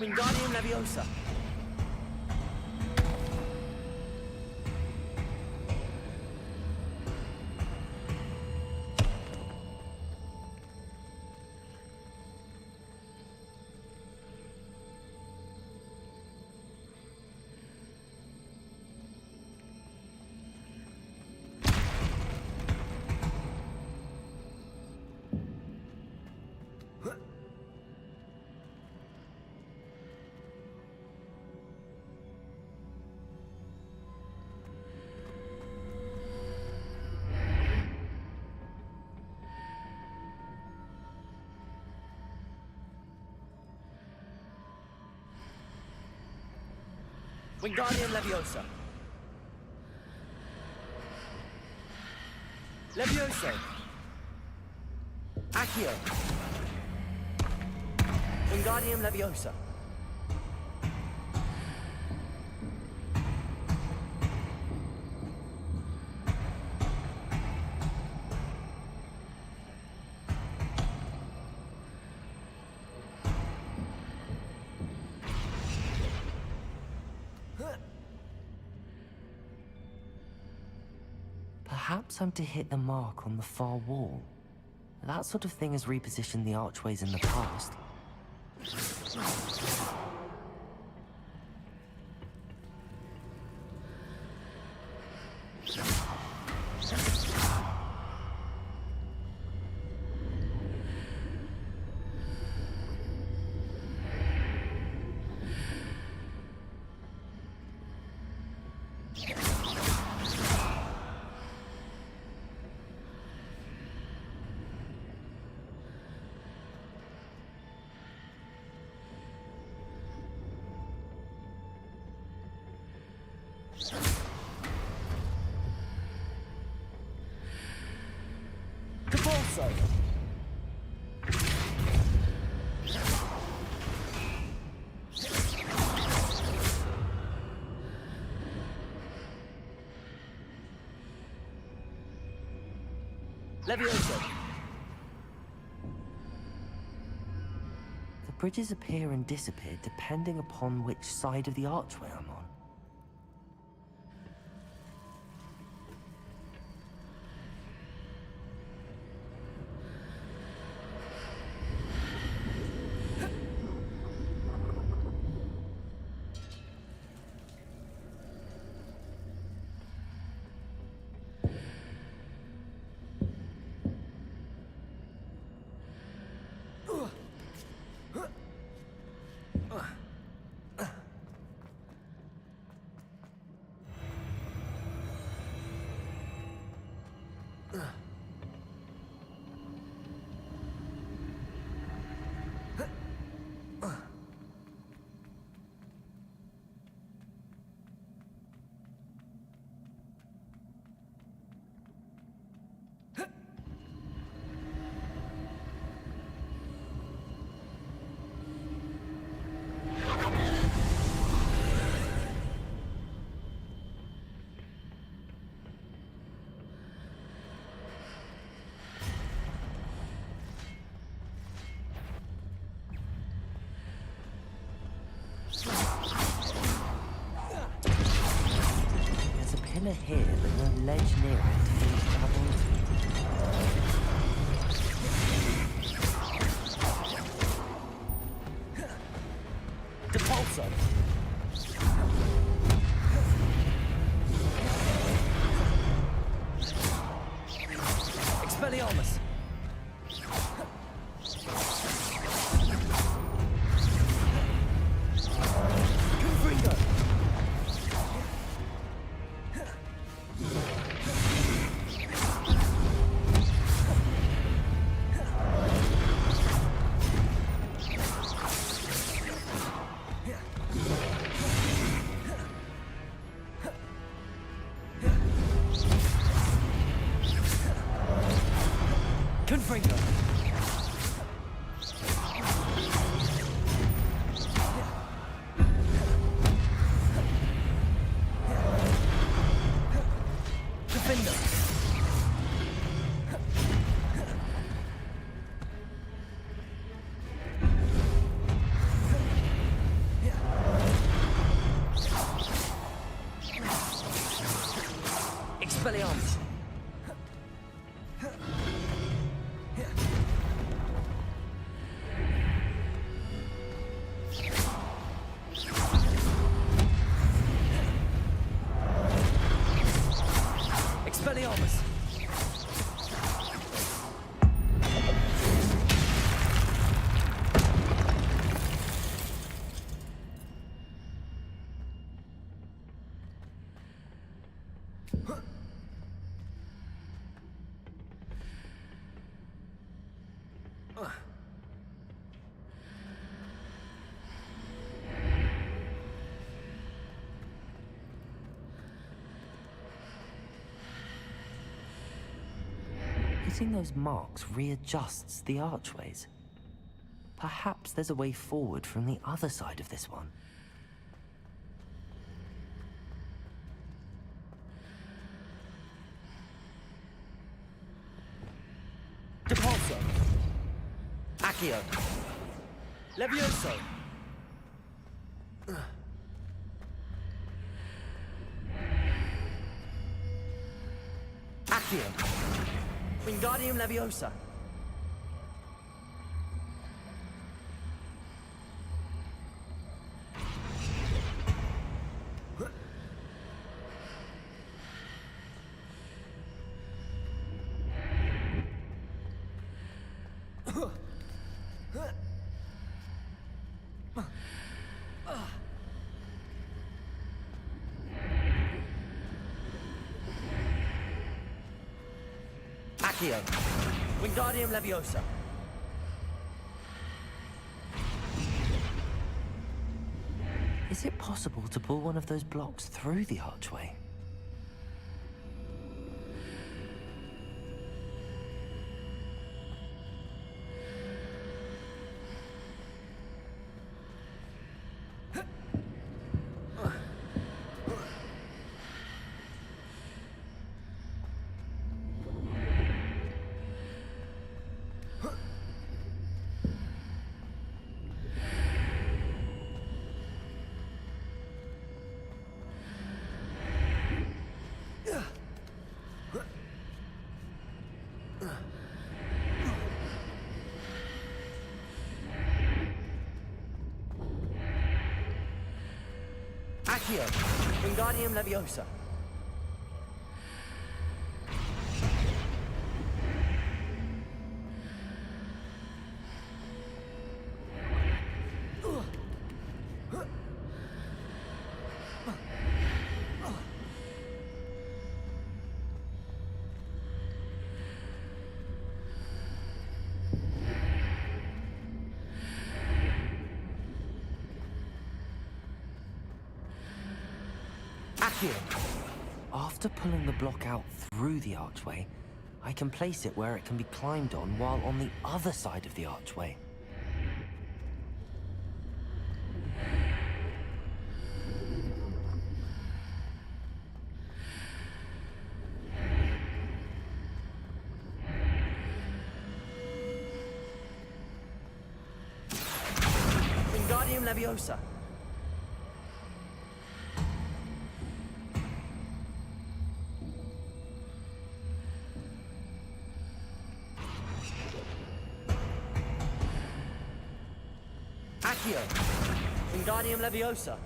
Wingardium Leviosa. Wingardium Leviosa. Levioso. Accio. Wingardium Leviosa. Perhaps I'm to hit the mark on the far wall. That sort of thing has repositioned the archways in the past. Capulso. Levioso. The bridges appear and disappear depending upon which side of the archway I'm on. There's a pillar here, but no ledge near it for me to travel to. Depulso. Expelliarmus. Confringo. Confringo. Defender. Expelliarmus. Expelliarmus. Hitting those marks readjusts the archways. Perhaps there's a way forward from the other side of this one. Depulso. Accio. Levioso. Accio. Wingardium Leviosa. Accio. Wingardium Leviosa. Is it possible to pull one of those blocks through the archway? Accio. Wingardium Leviosa. After pulling the block out through the archway, I can place it where it can be climbed on while on the other side of the archway. Wingardium Leviosa. Accio. Wingardium Leviosa.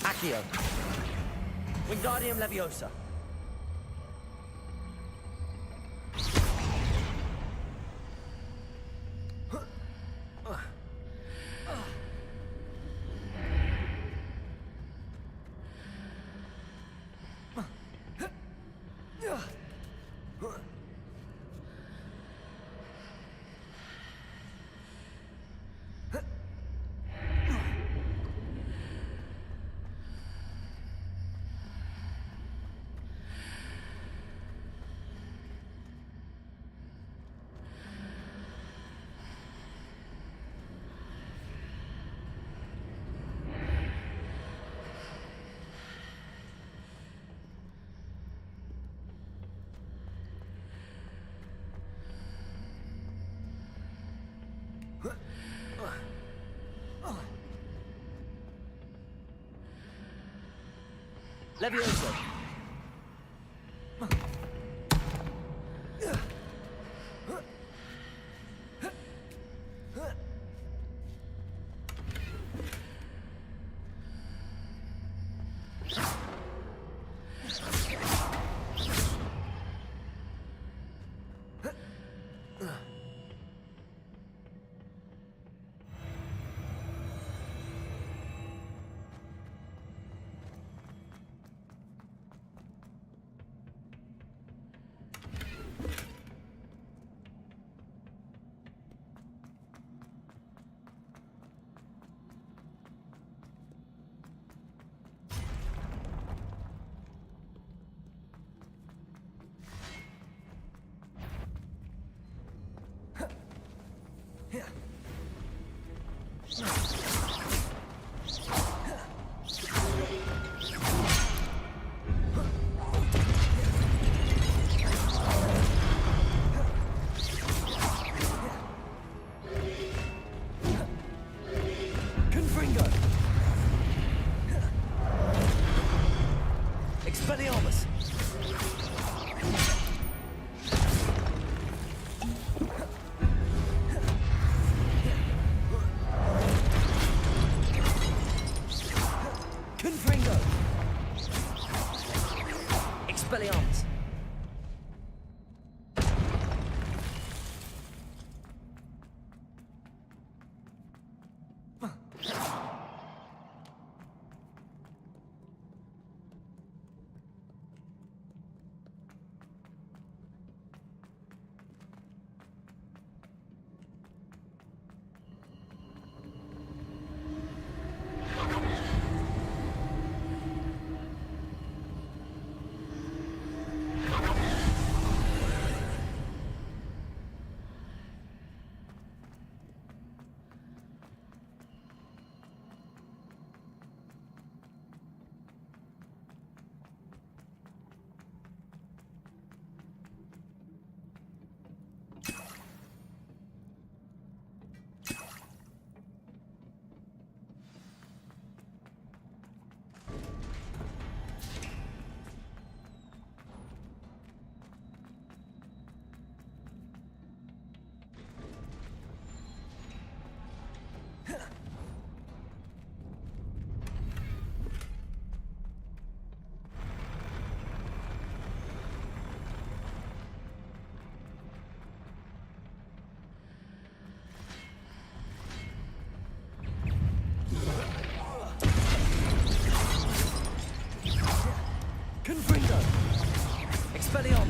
Accio. Wingardium Leviosa. Leviosa.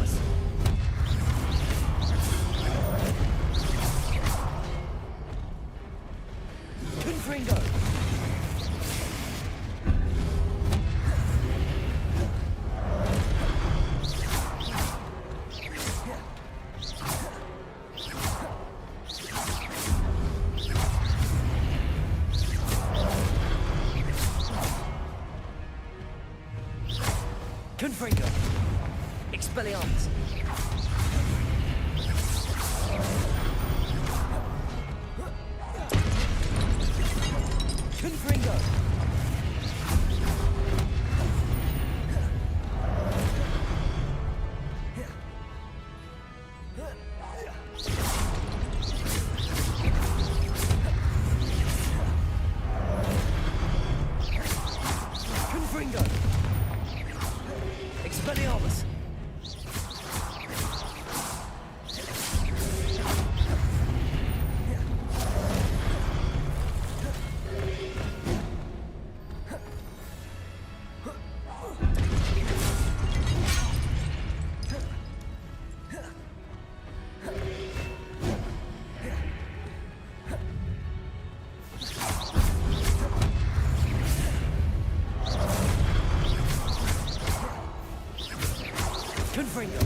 Expelliarmus. Confringo. Confringo. Expelliarmus. Confringo. Confringo. Expelliarmus. Confringo.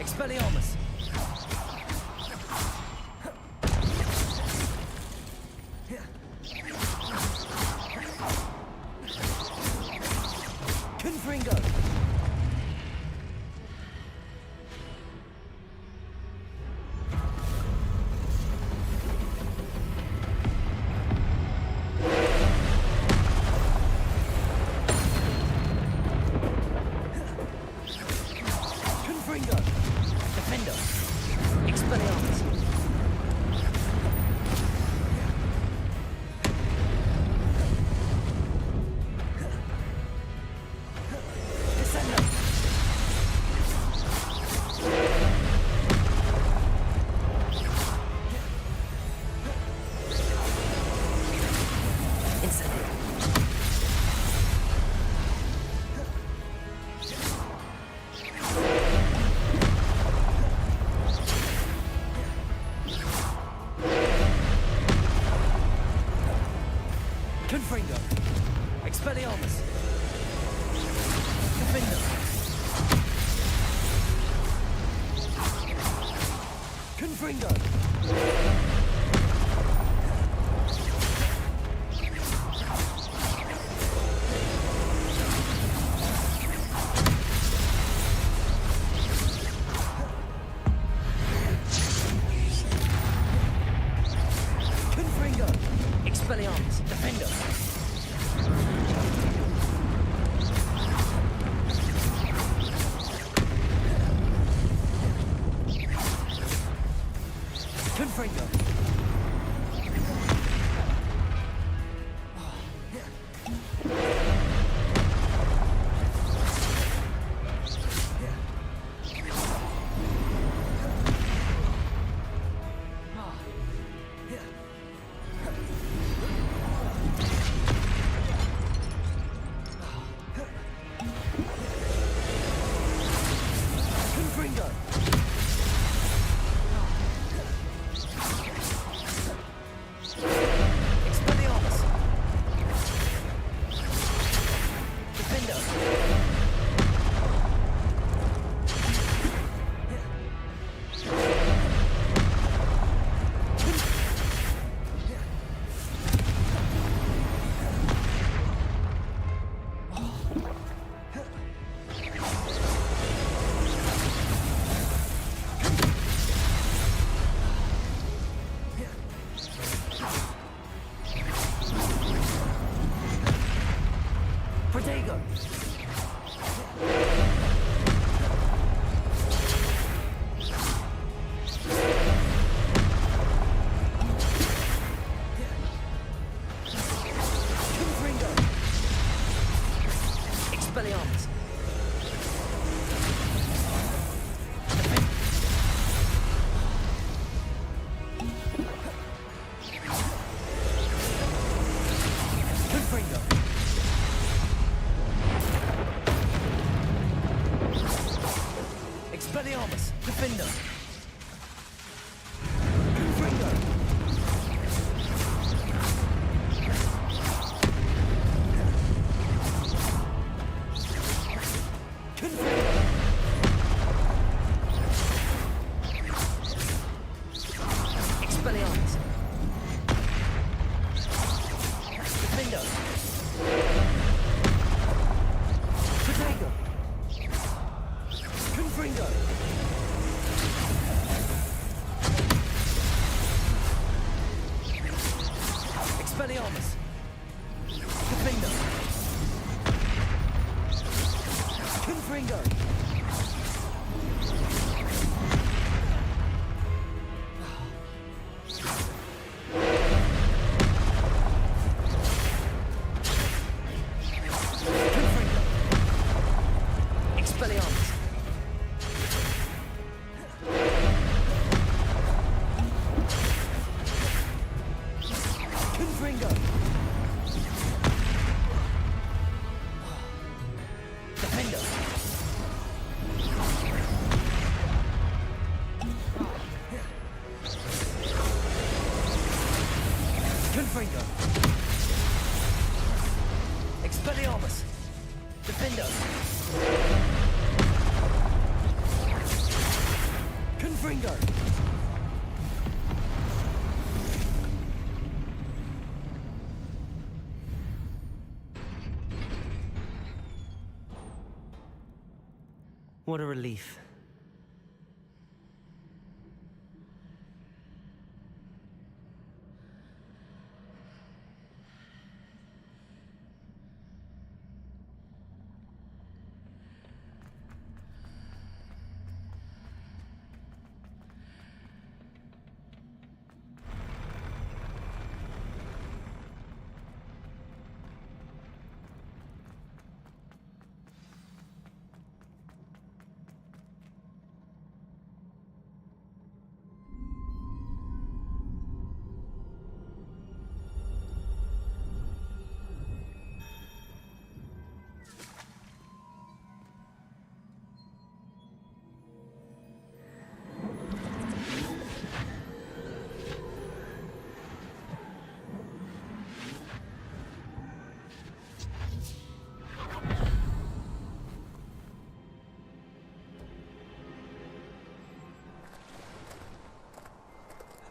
Expelliarmus. Confringo. Confringo. Defender. Expelliarmus. Descender. Incendio. Confringo. Expelliarmus. Defender. Confringo. Confringo. Expelliarmus. Defender. Expelliarmus! Defender! Confringo! Expelliarmus! Defender! Potato! Confringo! Expelliarmus! Defender! Confringo! Confringo! Expelliarmus! Confringo! Defender! Confringo! Expelliarmus! Defender! Confringo! What a relief.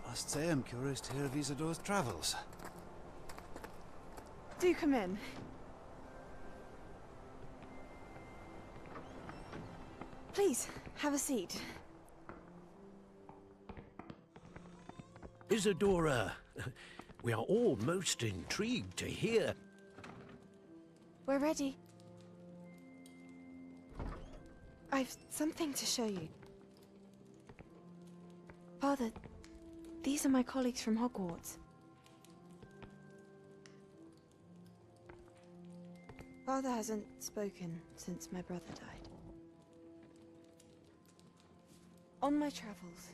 I must say I'm curious to hear of Isidor's travels. Do come in. Please, have a seat. Isadora, we are all most intrigued to hear. We're ready. I've something to show you. Father, these are my colleagues from Hogwarts. Father hasn't spoken since my brother died. On my travels,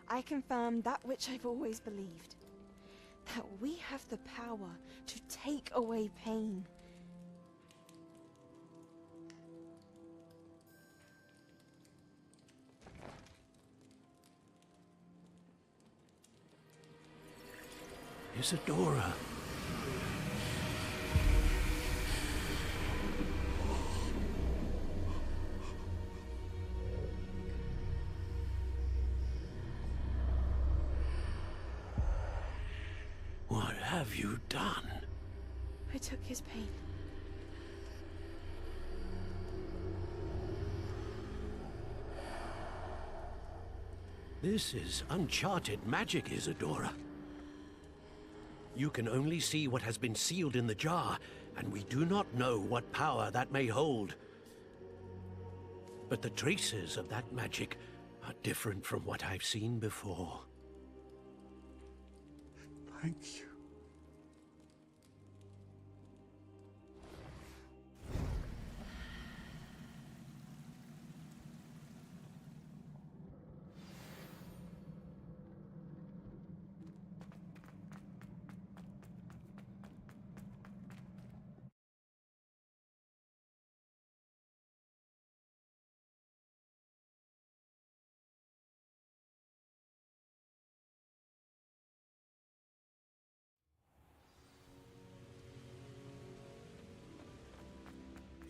I confirmed that which I've always believed. That we have the power to take away pain. Isadora. What have you done? I took his pain. This is uncharted magic, Isadora. You can only see what has been sealed in the jar, and we do not know what power that may hold. But the traces of that magic are different from what I've seen before. Thank you.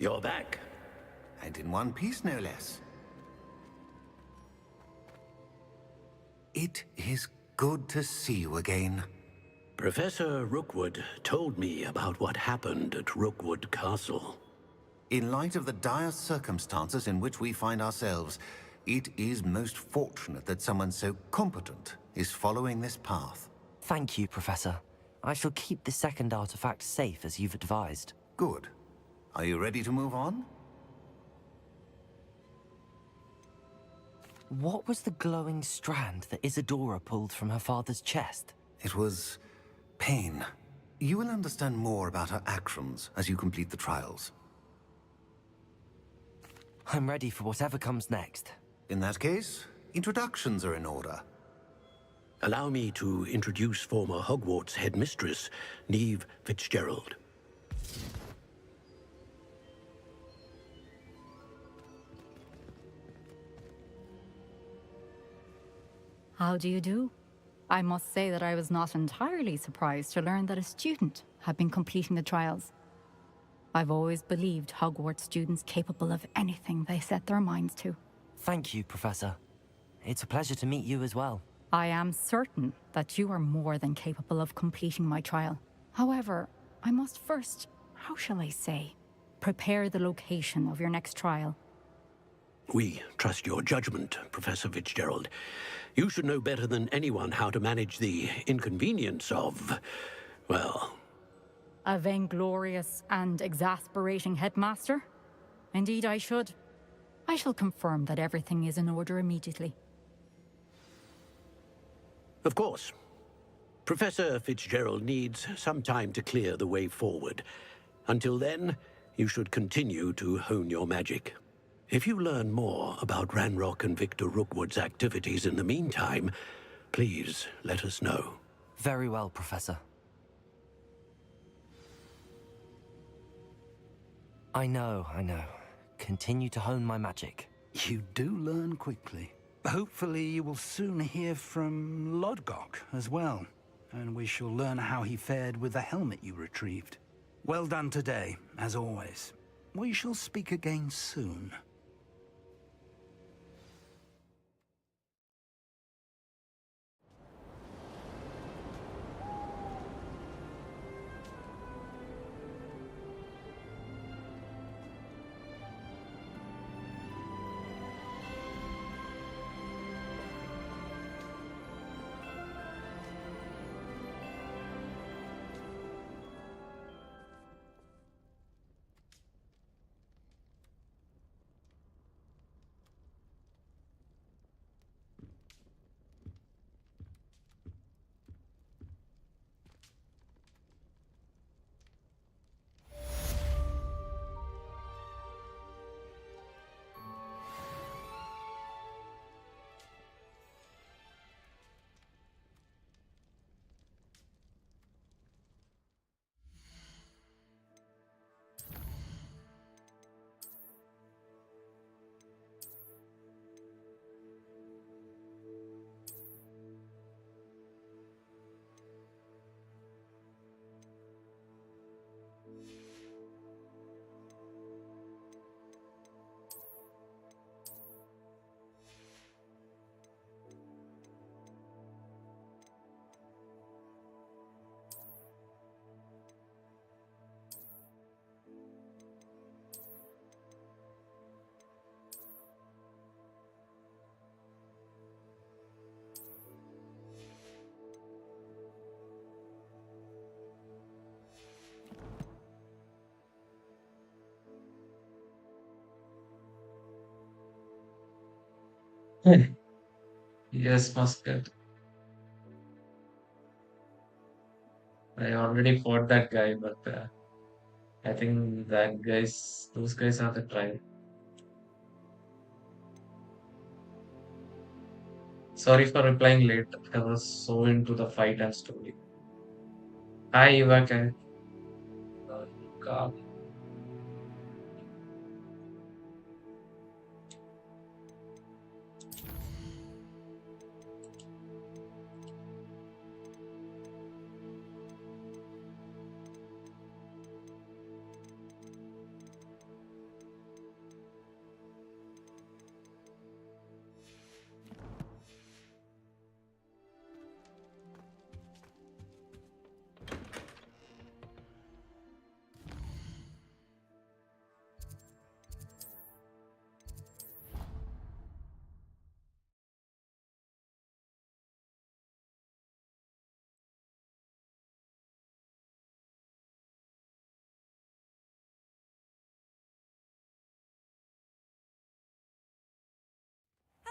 You're back. And in one piece, no less. It is good to see you again. Professor Rookwood told me about what happened at Rookwood Castle. In light of the dire circumstances in which we find ourselves, it is most fortunate that someone so competent is following this path. Thank you, Professor. I shall keep the second artifact safe as you've advised. Good. Are you ready to move on? What was the glowing strand that Isadora pulled from her father's chest? It was pain. You will understand more about her actions as you complete the trials. I'm ready for whatever comes next. In that case, introductions are in order. Allow me to introduce former Hogwarts headmistress, Neve Fitzgerald. How do you do? I must say that I was not entirely surprised to learn that a student had been completing the trials. I've always believed Hogwarts students capable of anything they set their minds to. Thank you, Professor. It's a pleasure to meet you as well. I am certain that you are more than capable of completing my trial. However, I must first, how shall I say, prepare the location of your next trial. We trust your judgment, Professor Fitzgerald. You should know better than anyone how to manage the inconvenience of, well... A vainglorious and exasperating headmaster? Indeed I should. I shall confirm that everything is in order immediately. Of course. Professor Fitzgerald needs some time to clear the way forward. Until then, you should continue to hone your magic. If you learn more about Ranrock and Victor Rookwood's activities in the meantime, please let us know. Very well, Professor. I know. Continue to hone my magic. You do learn quickly. Hopefully you will soon hear from Lodgok as well, and we shall learn how he fared with the helmet you retrieved. Well done today, as always. We shall speak again soon. Yes, Musket. I already fought that guy, but I think those guys are the trial. Sorry for replying late. I was so into the fight and story. Hi, Ivaka. God.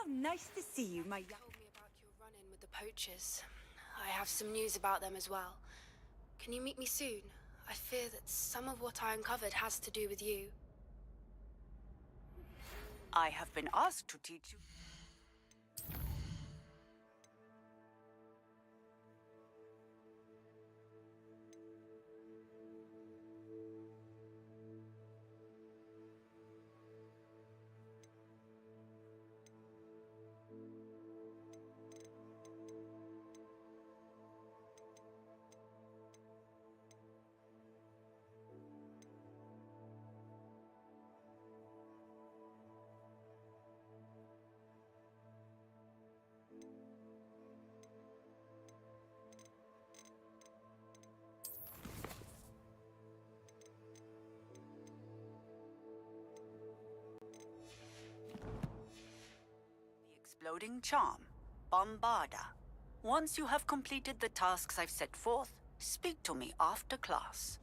How nice to see you, my young... Told me about your run-in with the poachers. I have some news about them as well. Can you meet me soon? I fear that some of what I uncovered has to do with you. I have been asked to teach you... Exploding charm, Bombarda. Once you have completed the tasks I've set forth, speak to me after class.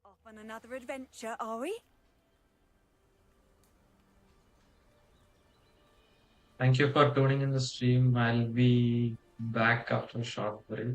Off on another adventure, are we? Thank you for tuning in the stream. I'll be back after a short break.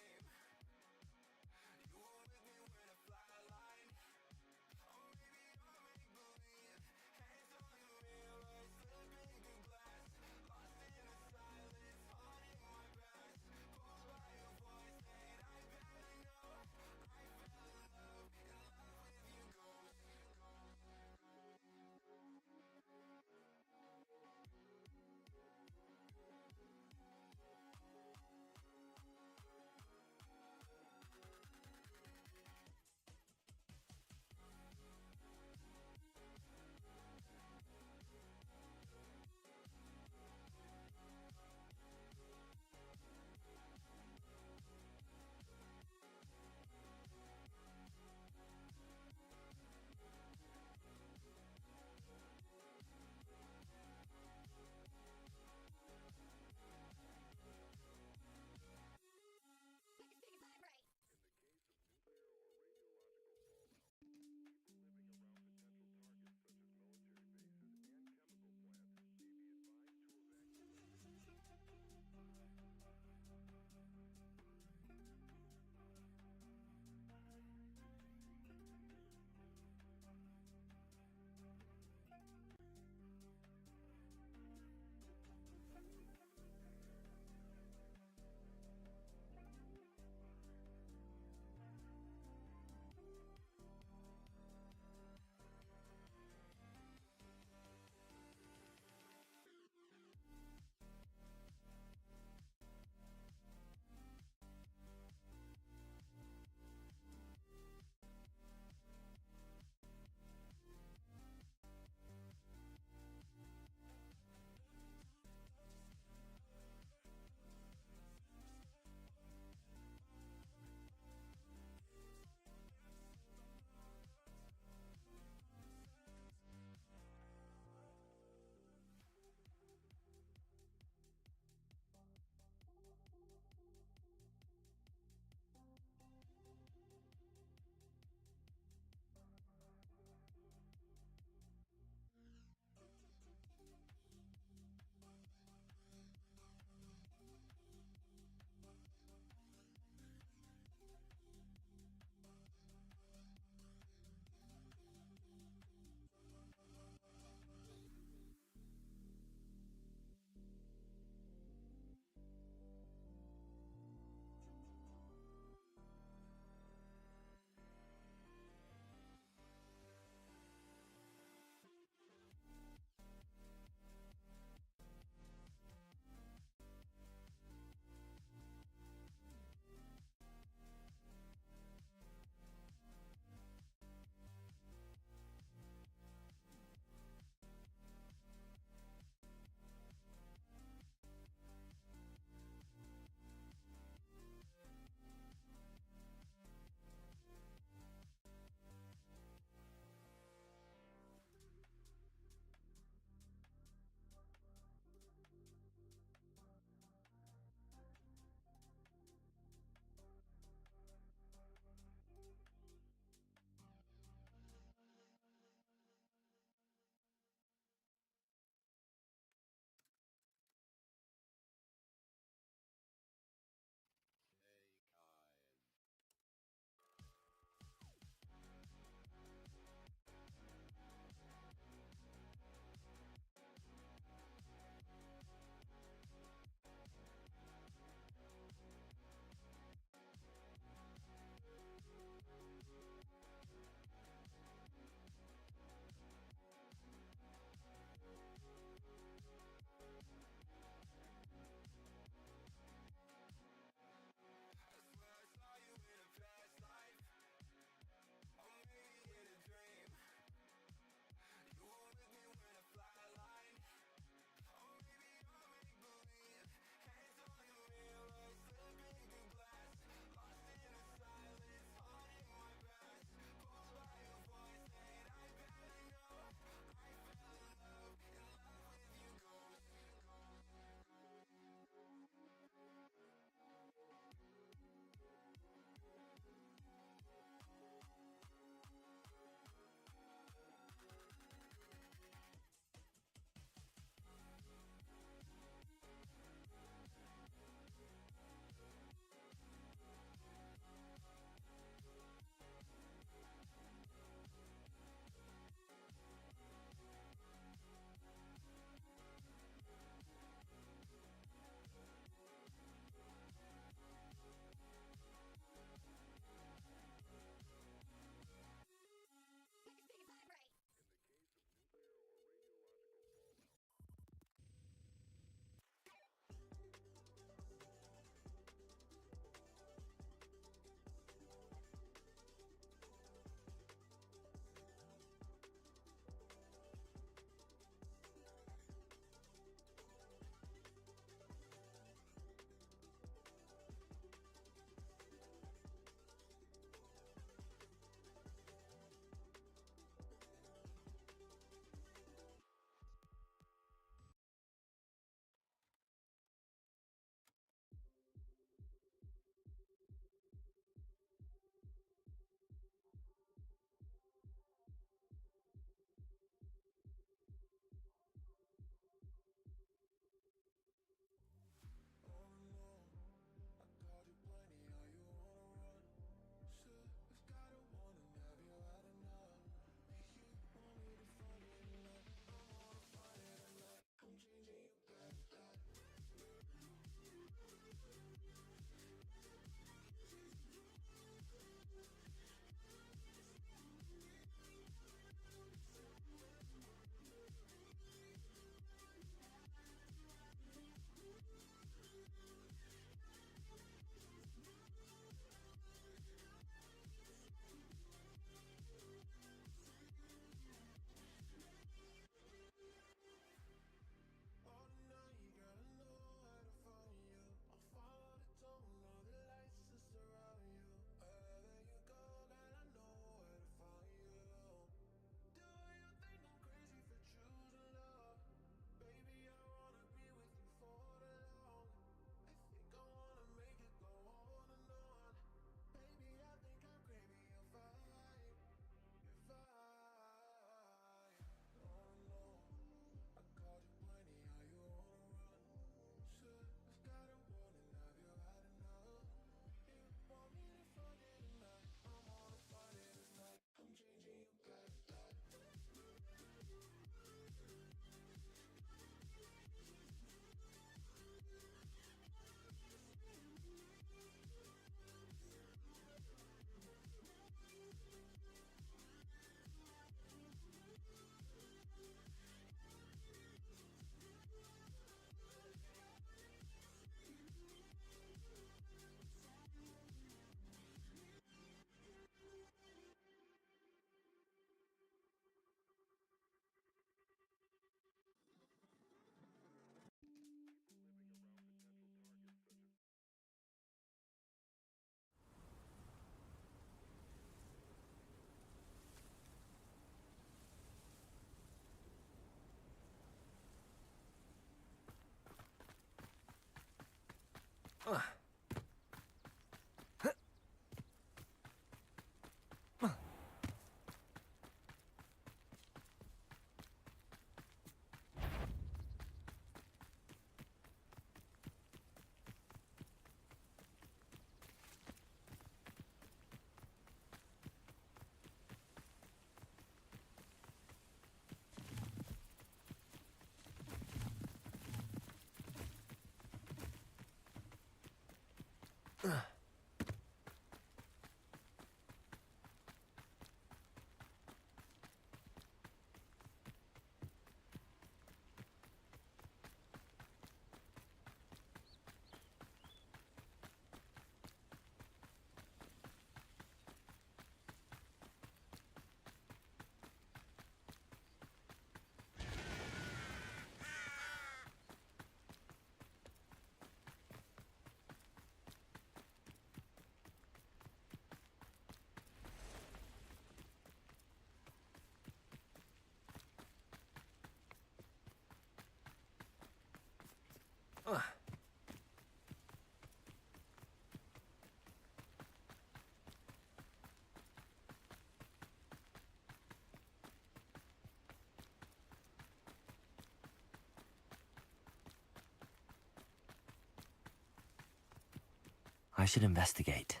I should investigate.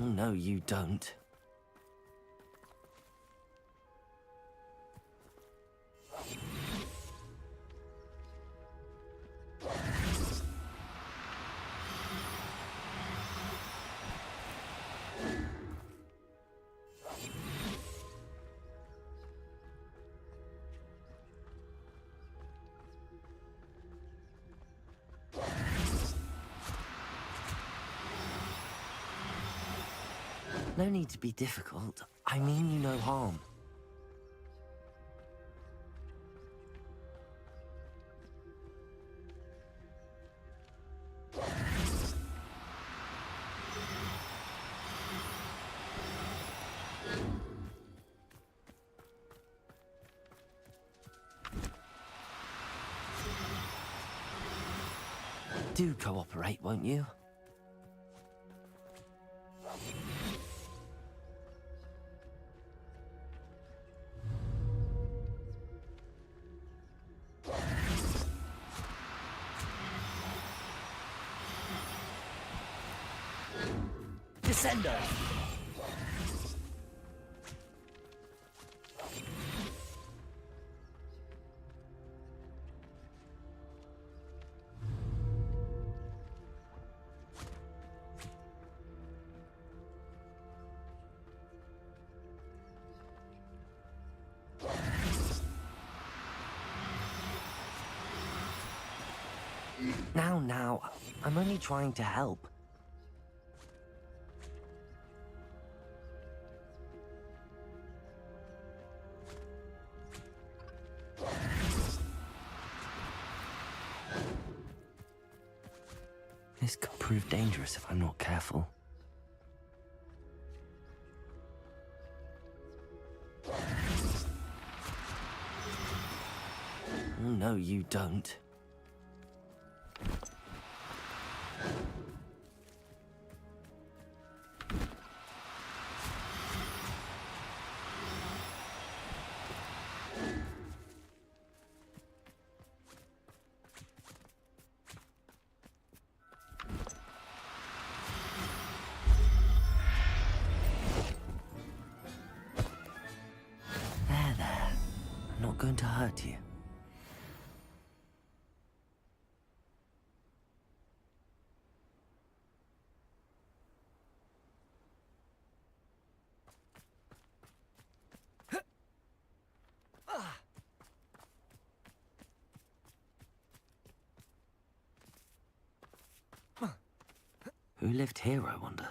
Oh, no, you don't. No need to be difficult. I mean you no harm. Do cooperate, won't you? Descender! Now, I'm only trying to help. This could prove dangerous if I'm not careful. Oh, no, you don't. There. I'm not going to hurt you. Who lived here, I wonder?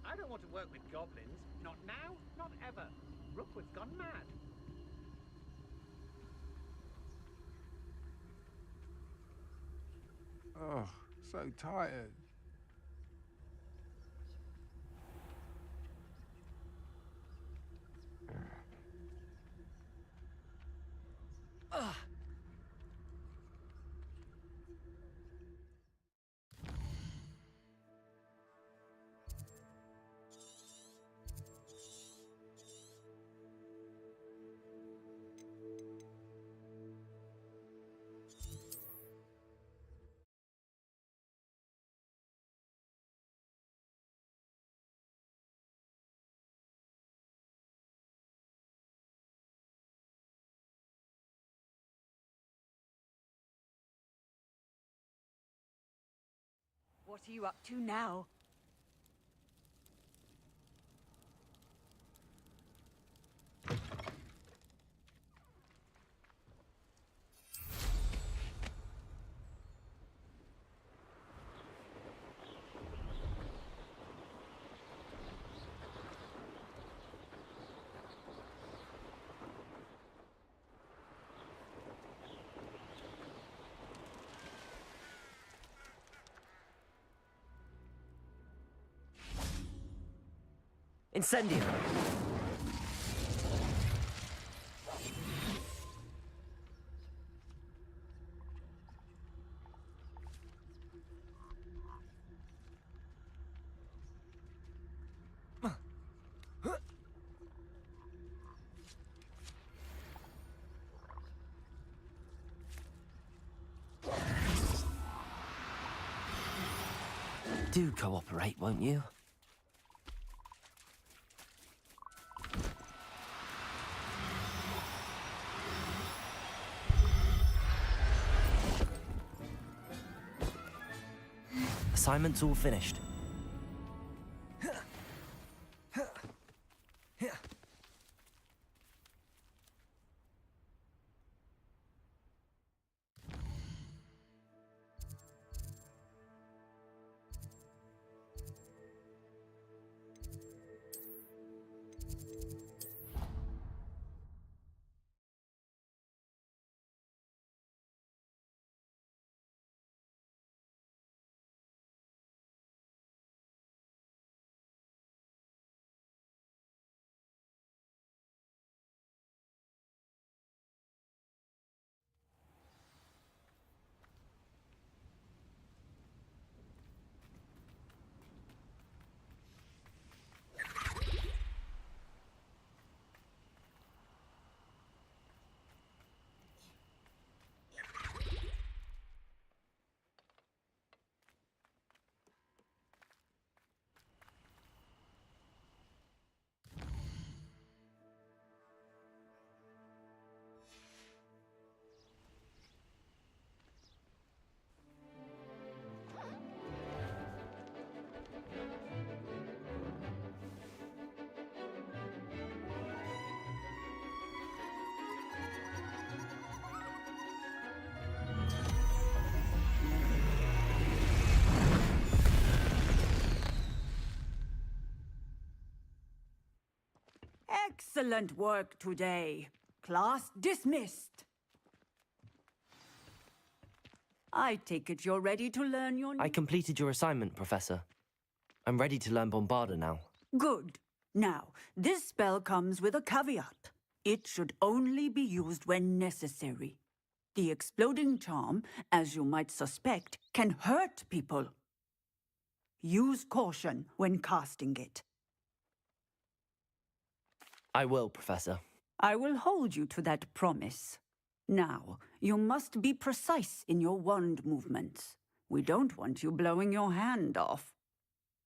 I don't want to work with goblins. Not now, not ever. Rookwood's gone mad. Oh, so tired. What are you up to now? Incendio! Do cooperate, won't you? Assignment's all finished. Excellent work today. Class dismissed. I take it you're ready to learn your... I completed your assignment, Professor. I'm ready to learn Bombarda now. Good. Now, this spell comes with a caveat. It should only be used when necessary. The exploding charm, as you might suspect, can hurt people. Use caution when casting it. I will, Professor. I will hold you to that promise. Now, you must be precise in your wand movements. We don't want you blowing your hand off.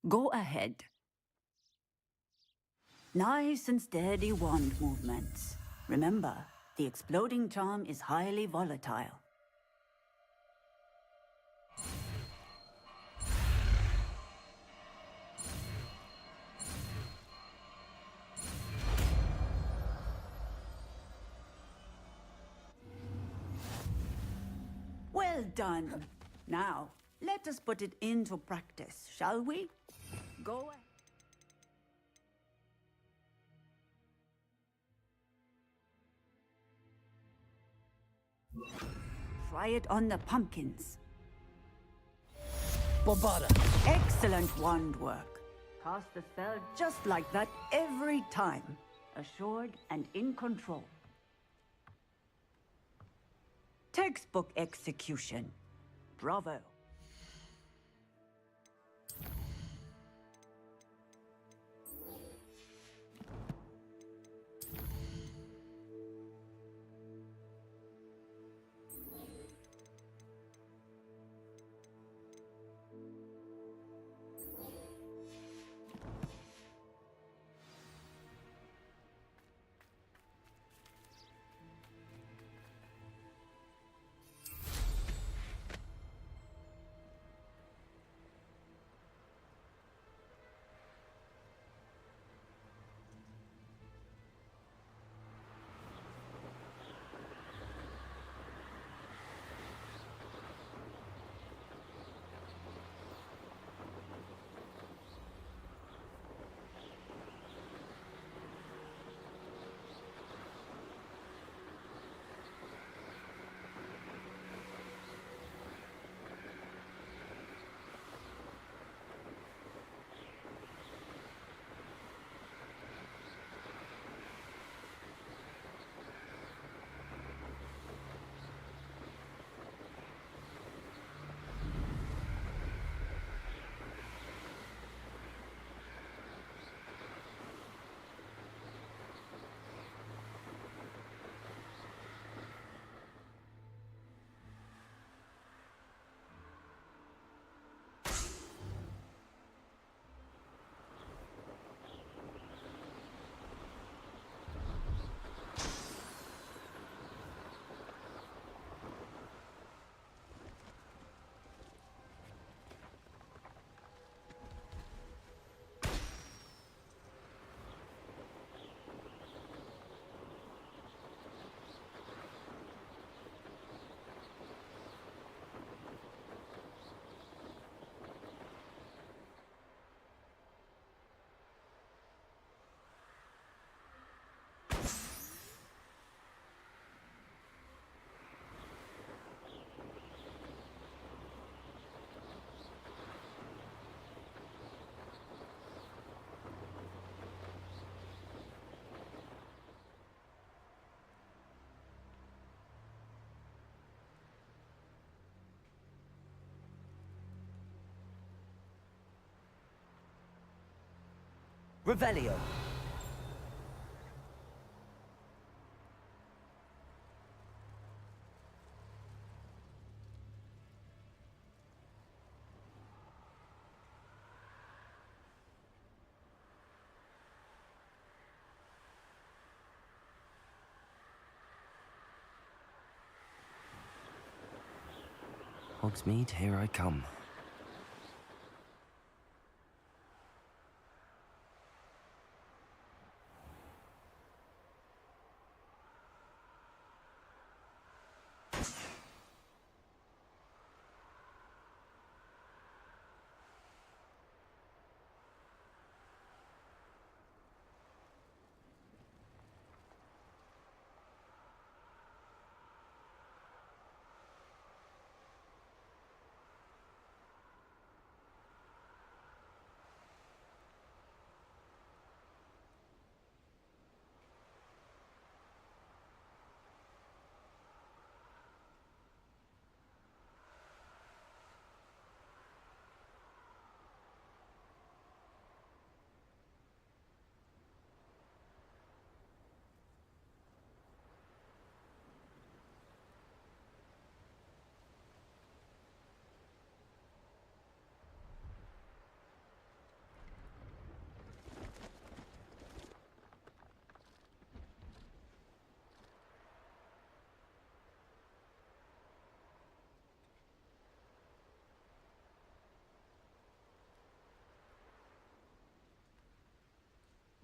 Go ahead. Nice and steady wand movements. Remember, the exploding charm is highly volatile. Well done. Now, let us put it into practice, shall we? Go ahead. Try it on the pumpkins. Bombarda! Excellent wand work. Cast the spell just like that every time. Assured and in control. Textbook execution. Bravo. Revelio. Hogsmeade, here I come.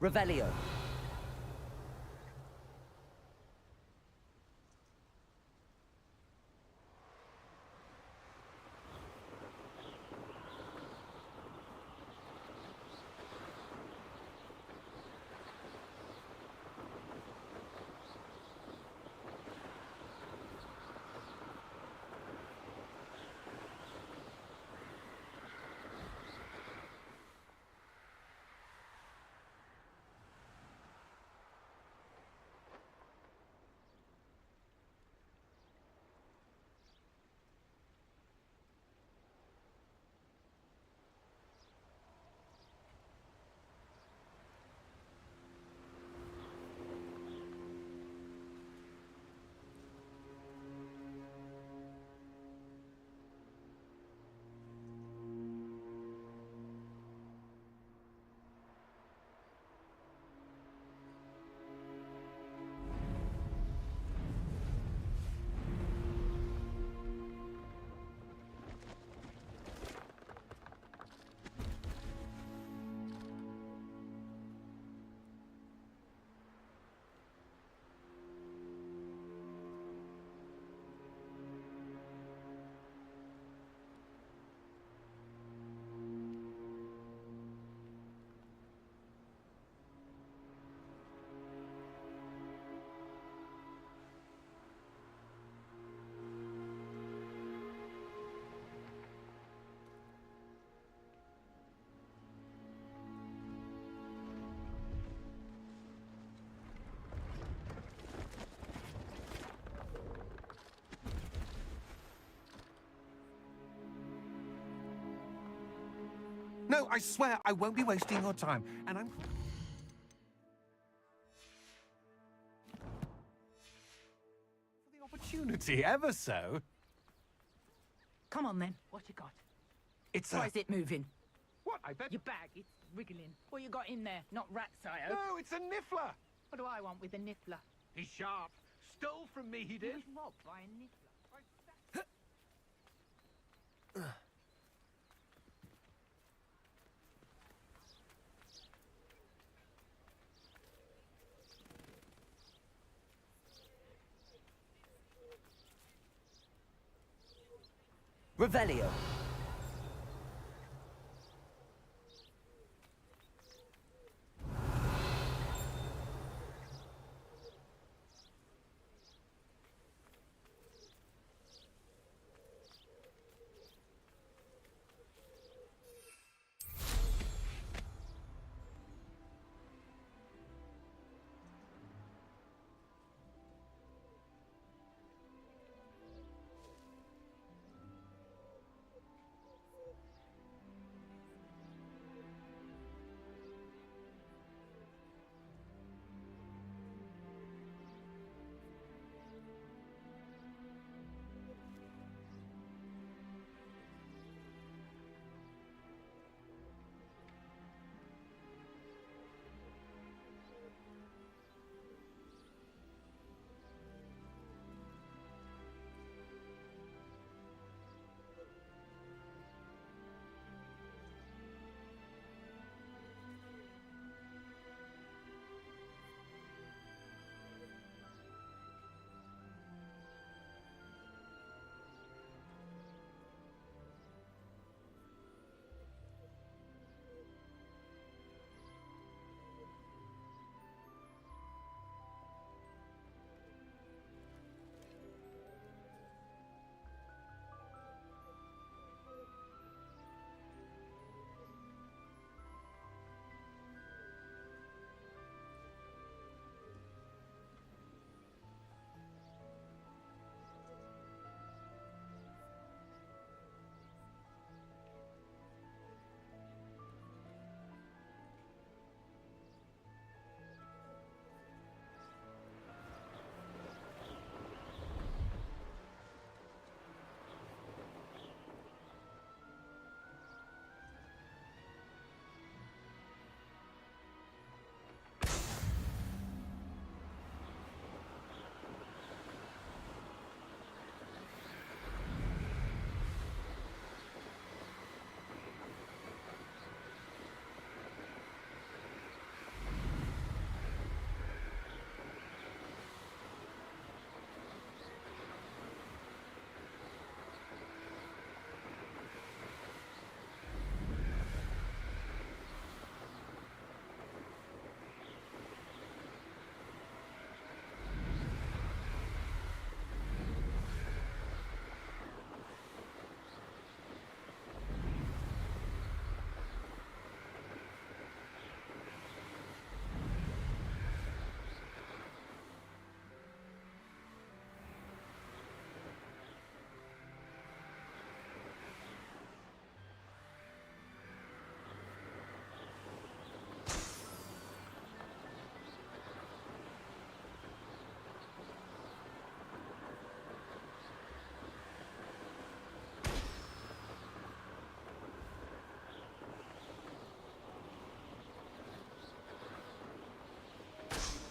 Revelio. No, I swear I won't be wasting your time, and I'm... for the opportunity, ever so. Come on then. What you got? It's Why is it moving? What? I bet... Your bag, it's wriggling. What you got in there? Not rat sire. No, it's a niffler. What do I want with a niffler? He's sharp. Stole from me, he did. He was robbed by a niffler. Revelio.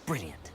Brilliant.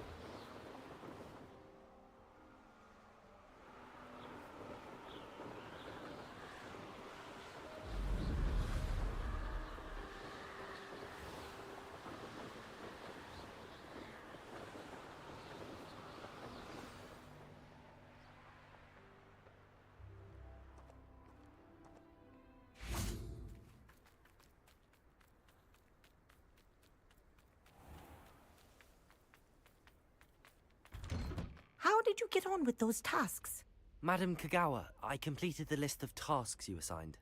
How did you get on with those tasks? Madam Kagawa, I completed the list of tasks you assigned.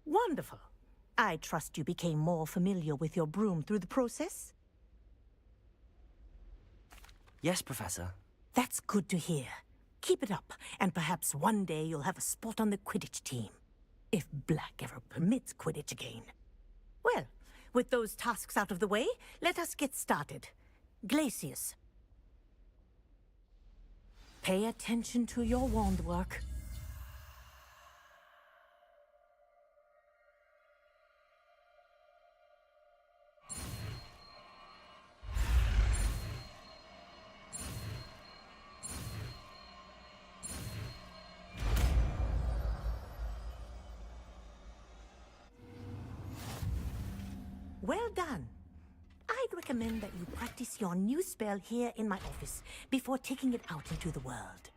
Wonderful. I trust you became more familiar with your broom through the process? Yes, Professor. That's good to hear. Keep it up, and perhaps one day you'll have a spot on the Quidditch team. If Black ever permits Quidditch again. Well, with those tasks out of the way, let us get started. Glacius. Pay attention to your wand work. Well done. I'd recommend that you practice your new spell here in my office before taking it out into the world.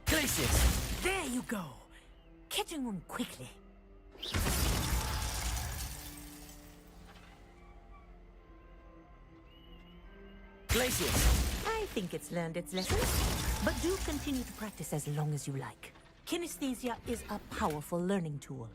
Glacius! There you go. Catching on quickly. Glacius! I think it's learned its lesson, but do continue to practice as long as you like. Kinesthesia is a powerful learning tool.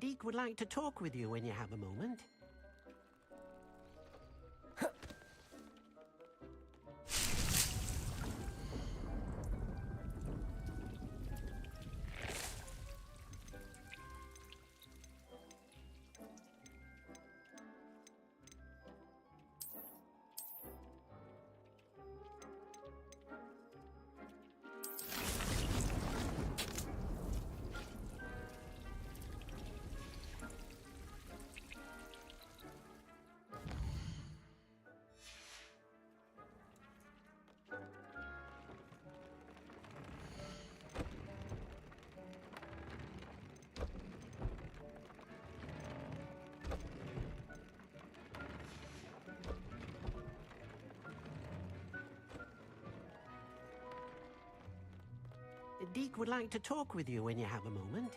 Deke would like to talk with you when you have a moment. Deke would like to talk with you when you have a moment.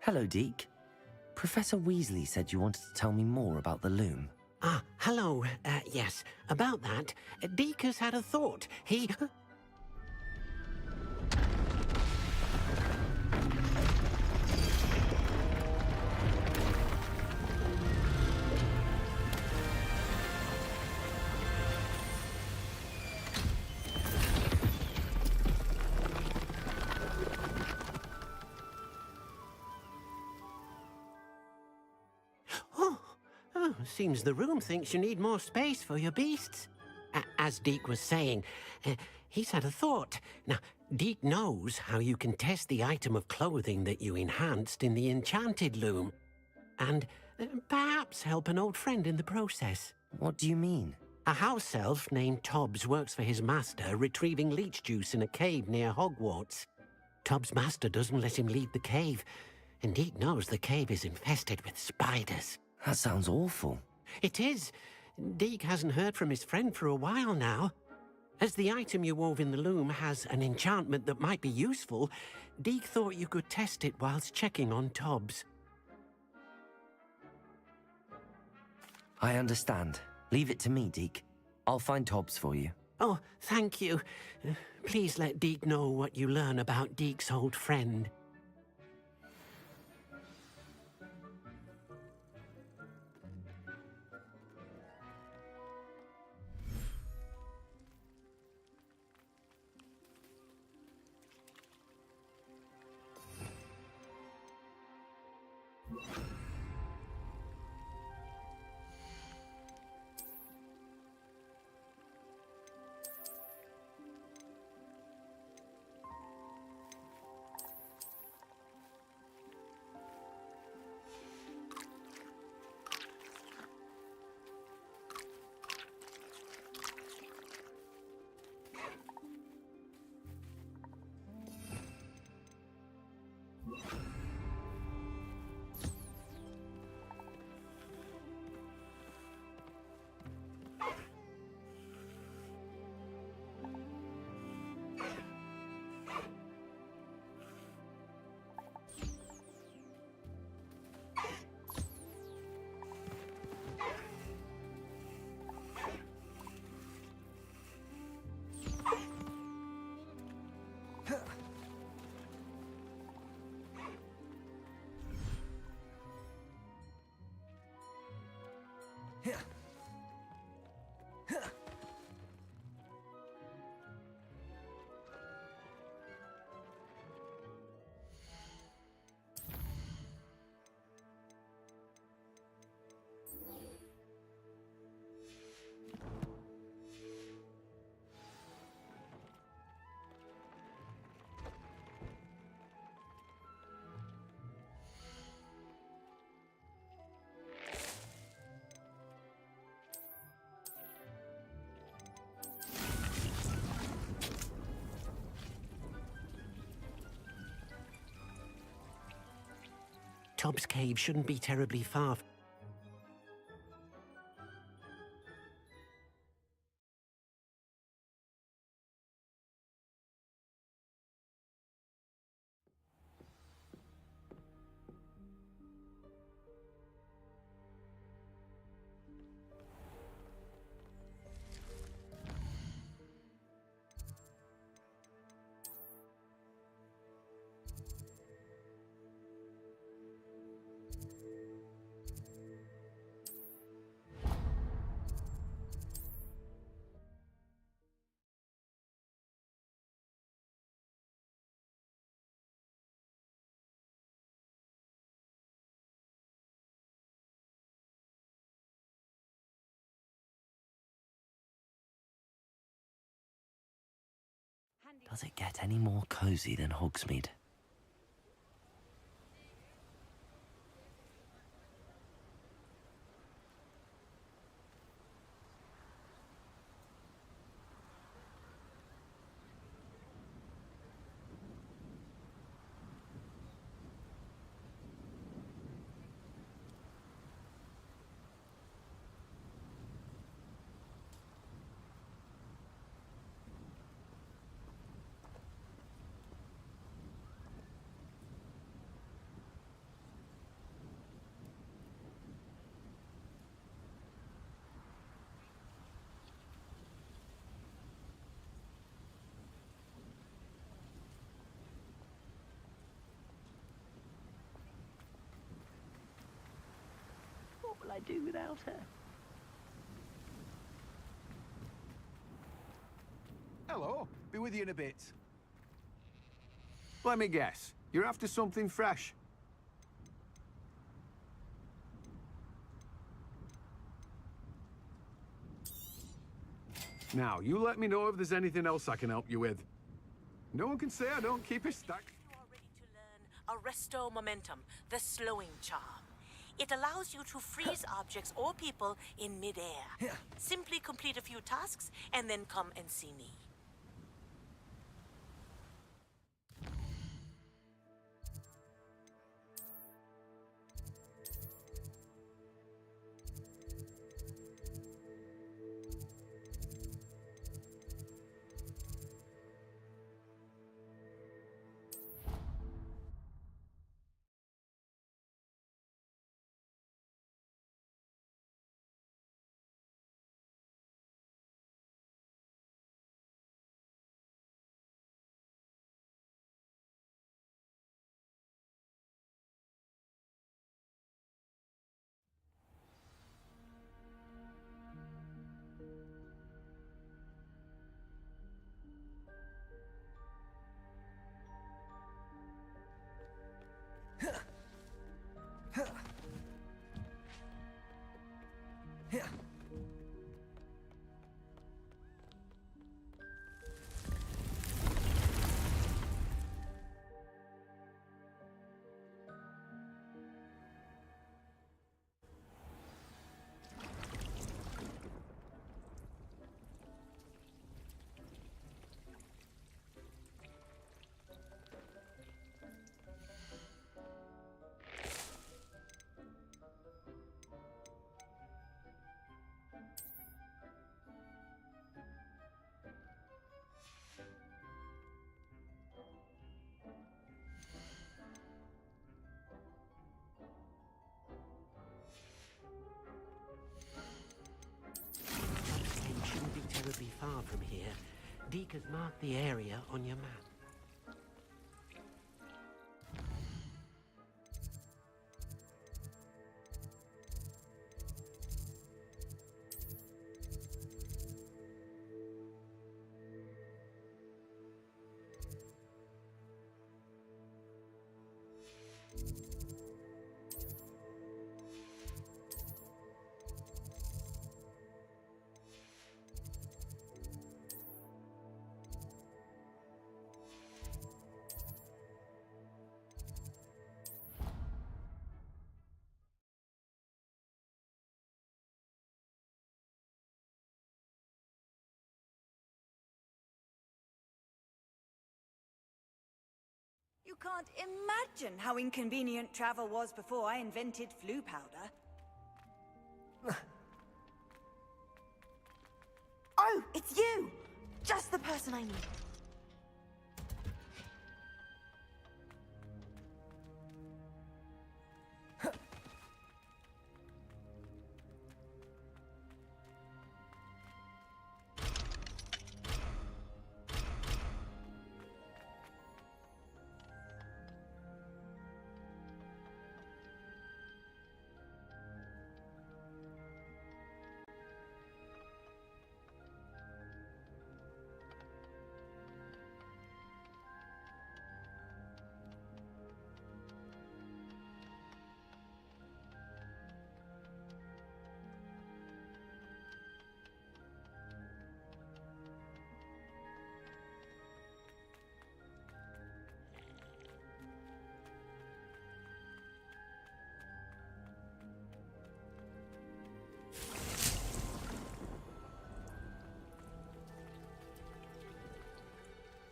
Hello, Deke. Professor Weasley said you wanted to tell me more about the loom. Ah, hello. Yes, about that. Deke has had a thought. He... Seems the room thinks you need more space for your beasts. As Deke was saying, he's had a thought. Now, Deke knows how you can test the item of clothing that you enhanced in the enchanted loom. And perhaps help an old friend in the process. What do you mean? A house elf named Tobbs works for his master, retrieving leech juice in a cave near Hogwarts. Tobbs' master doesn't let him leave the cave, and Deke knows the cave is infested with spiders. That sounds awful. It is. Deke hasn't heard from his friend for a while now. As the item you wove in the loom has an enchantment that might be useful, Deke thought you could test it whilst checking on Tobbs. I understand. Leave it to me, Deke. I'll find Tobbs for you. Oh, thank you. Please let Deke know what you learn about Deke's old friend. Tobb's cave shouldn't be terribly far. Does it get any more cozy than Hogsmeade? What will I do without her? Hello. Be with you in a bit. Let me guess. You're after something fresh. Now, you let me know if there's anything else I can help you with. No one can say I don't keep a stack. Arresto Momentum, the slowing charm. It allows you to freeze objects or people in midair. Simply complete a few tasks and then come and see me. Shouldn't be terribly far from here. Deke has marked the area on your map. You can't imagine how inconvenient travel was before I invented flu powder. Oh, it's you! Just the person I need.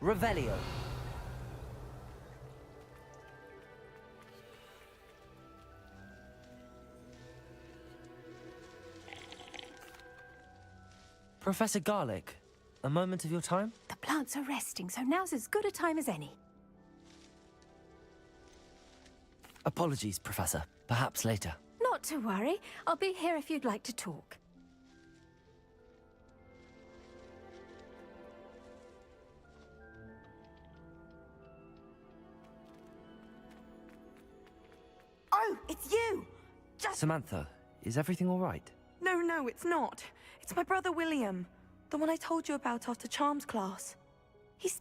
Revelio. Professor Garlic, a moment of your time? The plants are resting, so now's as good a time as any. Apologies, Professor. Perhaps later. Not to worry. I'll be here if you'd like to talk. Oh, it's you! Just... Samantha, is everything all right? No, it's not. It's my brother William. The one I told you about after Charms class. He's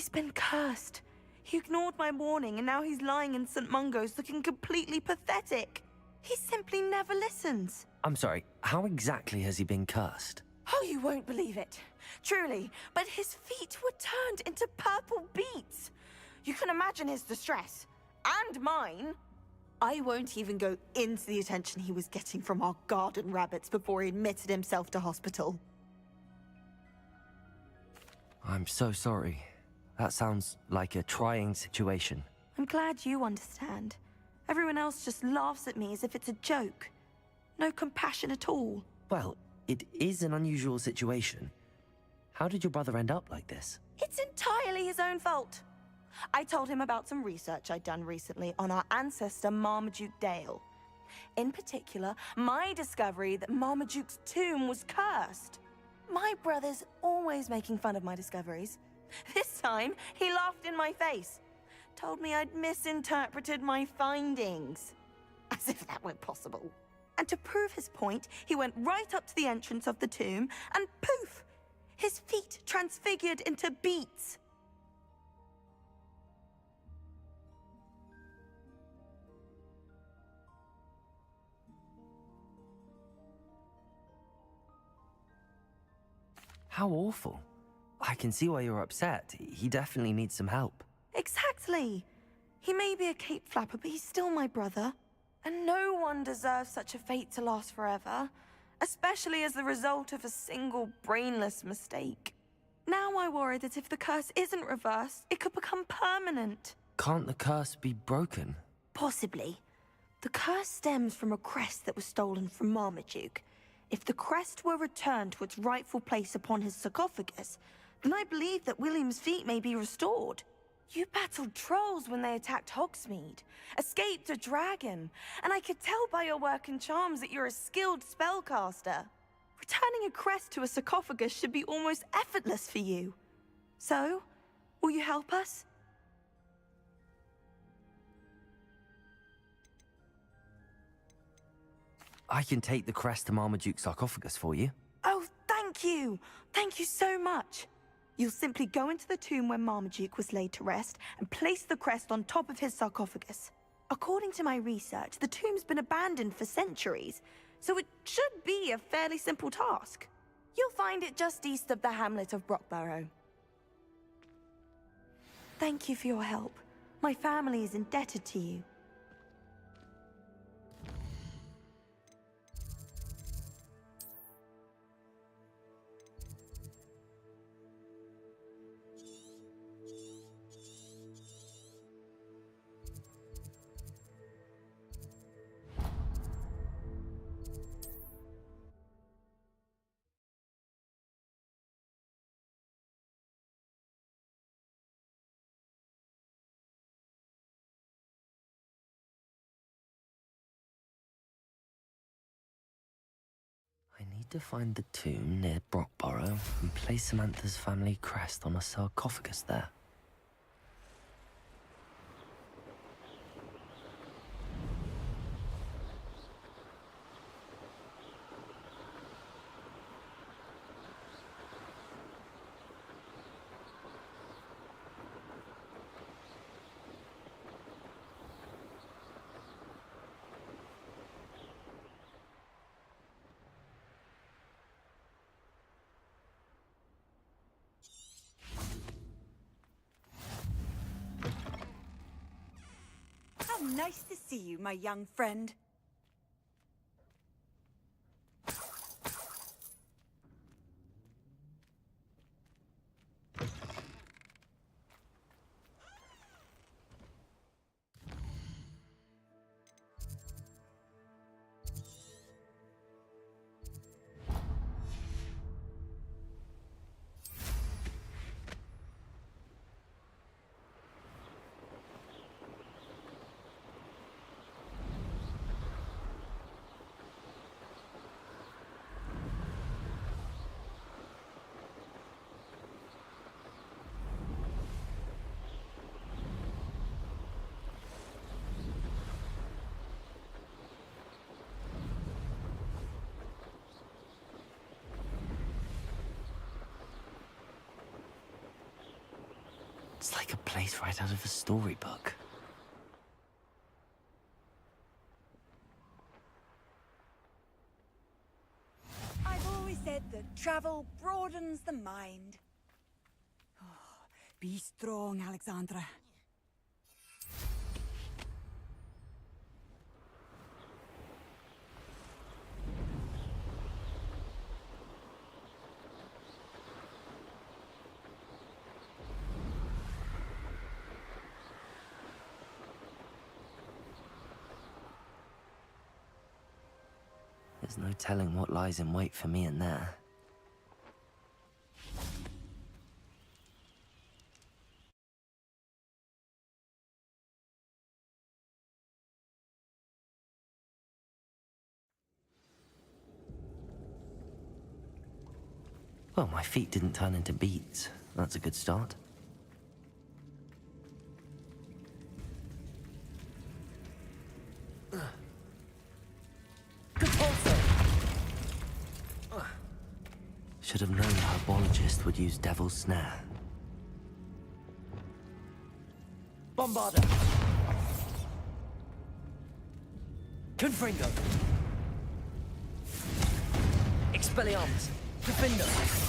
been cursed. He ignored my warning and now he's lying in St. Mungo's looking completely pathetic. He simply never listens. I'm sorry, how exactly has he been cursed? Oh, you won't believe it. Truly, but his feet were turned into purple beets. You can imagine his distress. And mine. I won't even go into the attention he was getting from our garden rabbits before he admitted himself to hospital. I'm so sorry. That sounds like a trying situation. I'm glad you understand. Everyone else just laughs at me as if it's a joke. No compassion at all. Well, it is an unusual situation. How did your brother end up like this? It's entirely his own fault. I told him about some research I'd done recently on our ancestor Marmaduke Dale. In particular, my discovery that Marmaduke's tomb was cursed. My brother's always making fun of my discoveries. This time, he laughed in my face. Told me I'd misinterpreted my findings. As if that weren't possible. And to prove his point, he went right up to the entrance of the tomb and poof! His feet transfigured into beets. How awful. I can see why you're upset. He definitely needs some help. Exactly. He may be a cape flapper, but he's still my brother. And no one deserves such a fate to last forever, especially as the result of a single brainless mistake. Now I worry that if the curse isn't reversed, it could become permanent. Can't the curse be broken? Possibly. The curse stems from a crest that was stolen from Marmaduke. If the crest were returned to its rightful place upon his sarcophagus, then I believe that William's feet may be restored. You battled trolls when they attacked Hogsmeade, escaped a dragon, and I could tell by your work and charms that you're a skilled spellcaster. Returning a crest to a sarcophagus should be almost effortless for you. So, will you help us? I can take the crest to Marmaduke's sarcophagus for you. Oh, thank you! Thank you so much! You'll simply go into the tomb where Marmaduke was laid to rest and place the crest on top of his sarcophagus. According to my research, the tomb's been abandoned for centuries, so it should be a fairly simple task. You'll find it just east of the hamlet of Brockborough. Thank you for your help. My family is indebted to you. need to find the tomb near Brockborough and place Samantha's family crest on a sarcophagus there. How nice to see you, my young friend. It's like a place right out of a storybook. I've always said that travel broadens the mind. Oh, be strong, Alexandra. There's no telling what lies in wait for me in there. Well, my feet didn't turn into beets. That's a good start. Should have known the herbologist would use Devil's Snare. Bombarda. Confringo. Expelliarmus. Gryffindor.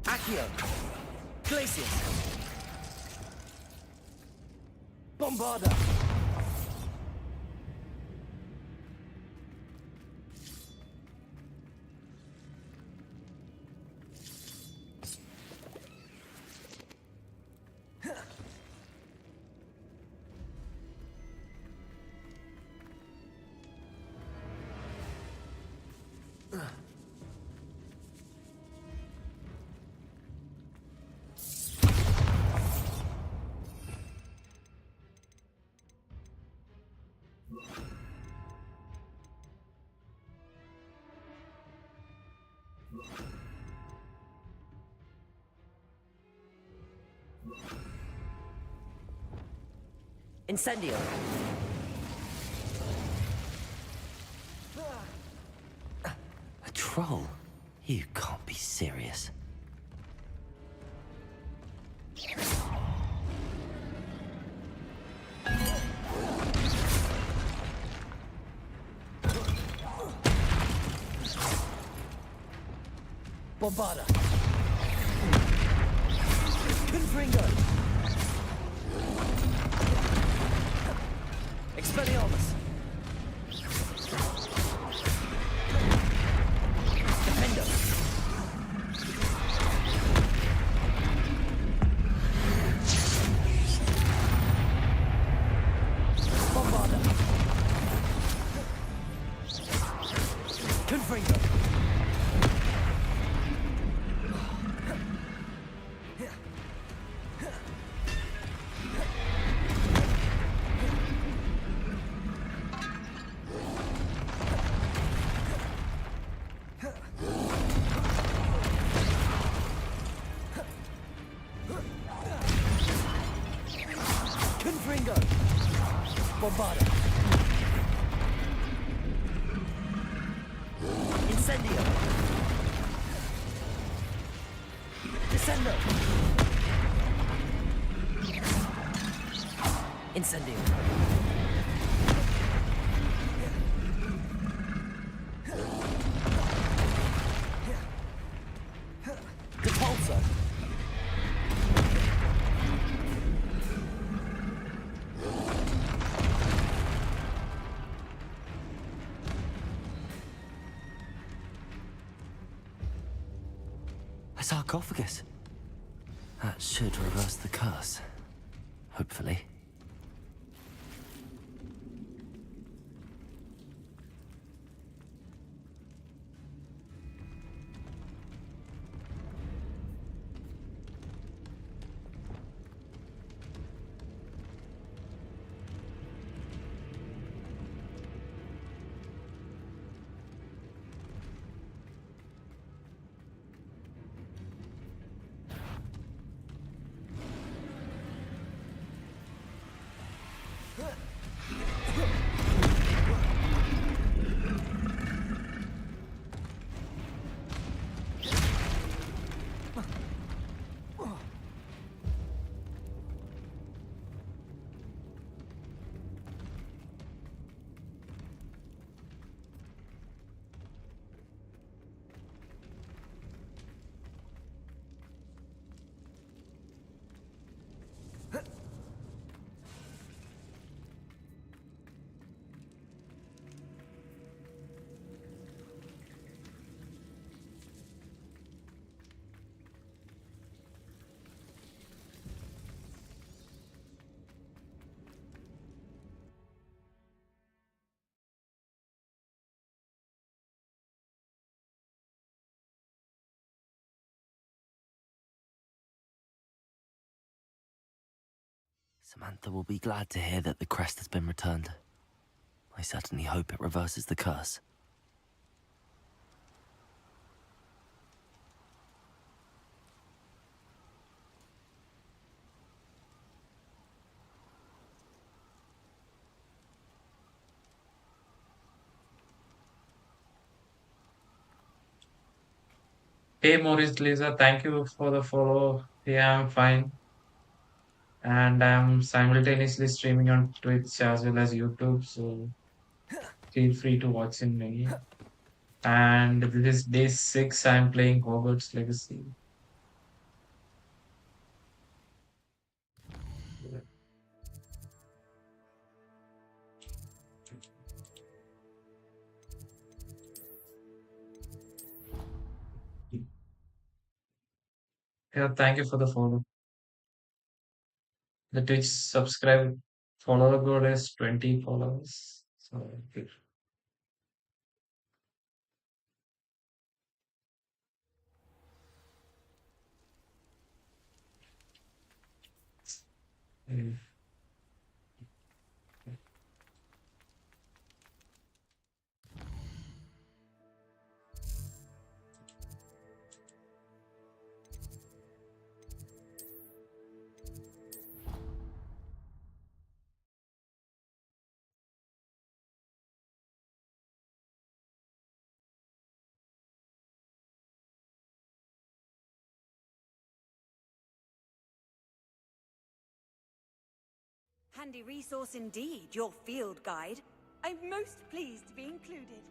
Accio. Glacius. Bombarda. Incendio. A troll? You can't be serious. Bombarda. Confringo. Expelliarmus. Defendo. Bombarda. Confringo. Confringo. Bombarda. Incendio. Descendo. Incendio. Repulsor. A sarcophagus. That should reverse the curse. Hopefully. Samantha will be glad to hear that the crest has been returned. I certainly hope it reverses the curse. Hey Maurice Lisa, thank you for the follow. Yeah, I'm fine. And I'm simultaneously streaming on Twitch as well as YouTube, so feel free to watch in me. And this is day 6. I'm playing Hogwarts Legacy. Yeah, thank you for the follow. The Twitch subscribe follower goal is 20 followers. So mm. Handy resource indeed, your field guide. I'm most pleased to be included.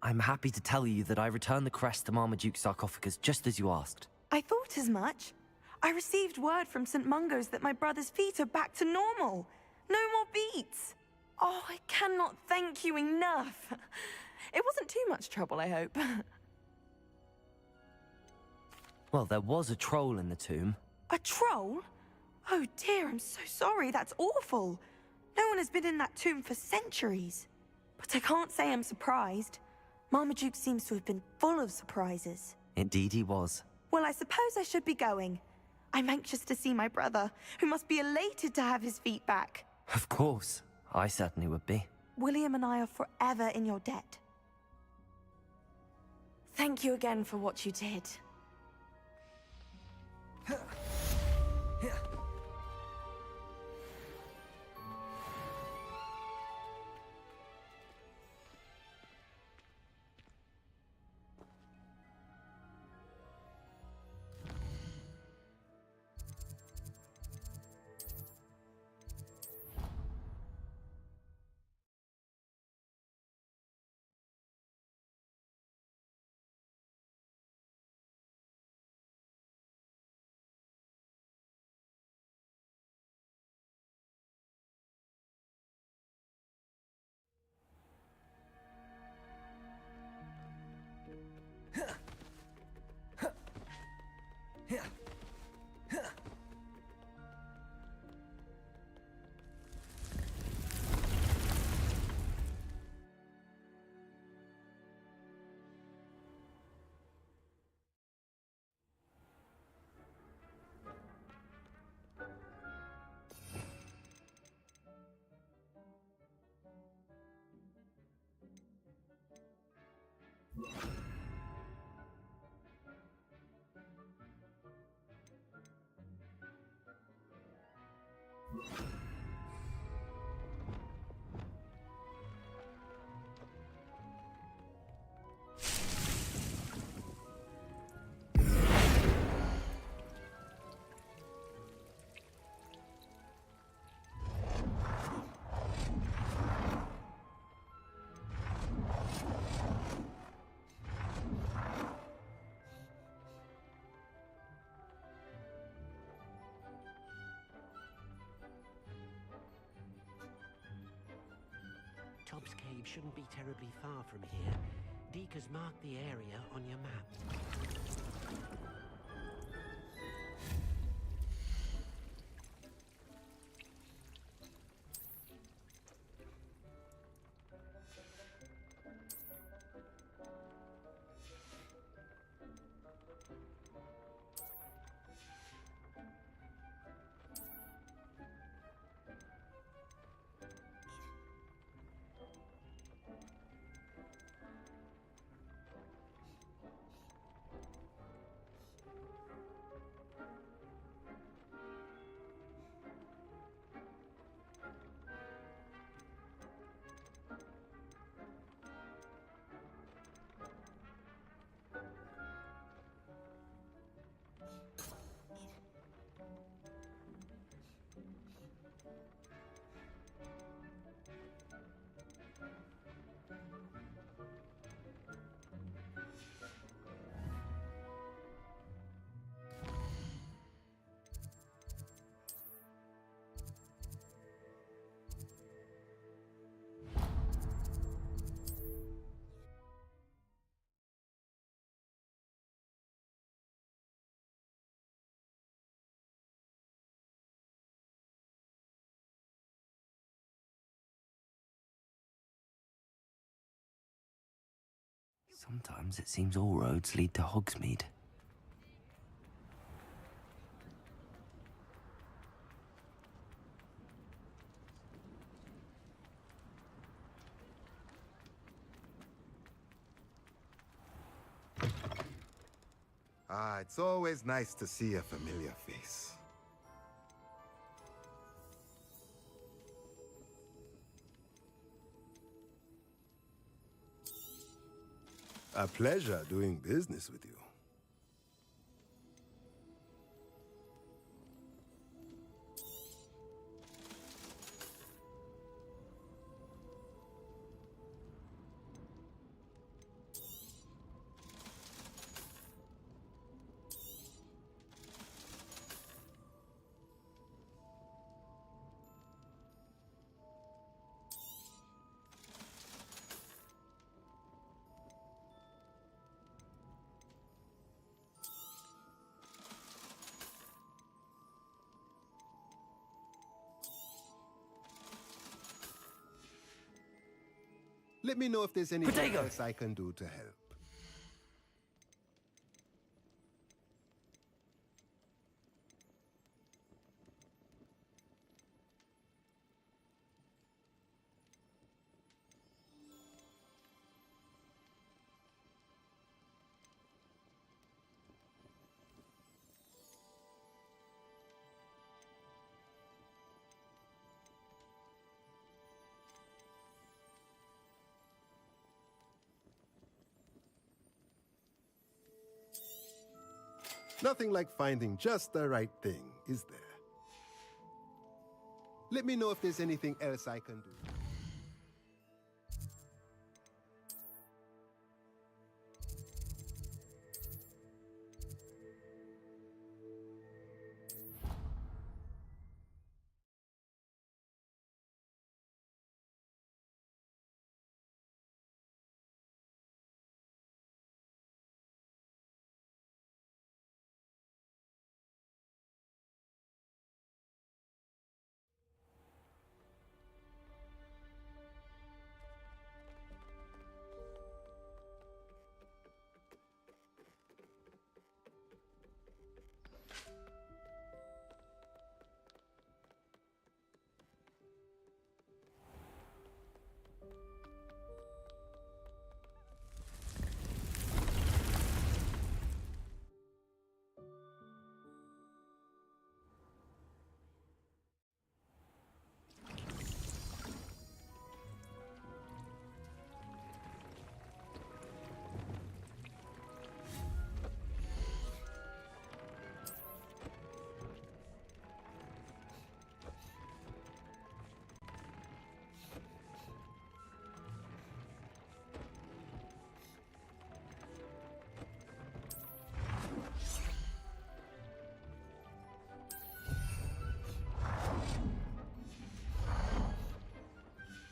I'm happy to tell you that I returned the crest to Marmaduke's sarcophagus just as you asked. I thought as much. I received word from St. Mungo's that my brother's feet are back to normal. No more beats. Oh, I cannot thank you enough. It wasn't too much trouble, I hope. Well, there was a troll in the tomb. A troll? Oh dear, I'm so sorry. That's awful. No one has been in that tomb for centuries. But I can't say I'm surprised. Marmaduke seems to have been full of surprises. Indeed he was. Well, I suppose I should be going. I'm anxious to see my brother, who must be elated to have his feet back. Of course. I certainly would be. William and I are forever in your debt. Thank you again for what you did. Tobbs Cave shouldn't be terribly far from here. Deke has marked the area on your map. Sometimes it seems all roads lead to Hogsmeade. Ah, it's always nice to see a familiar face. A pleasure doing business with you. Let me know if there's anything Potato. else I can do to help. Nothing like finding just the right thing, is there? Let me know if there's anything else I can do.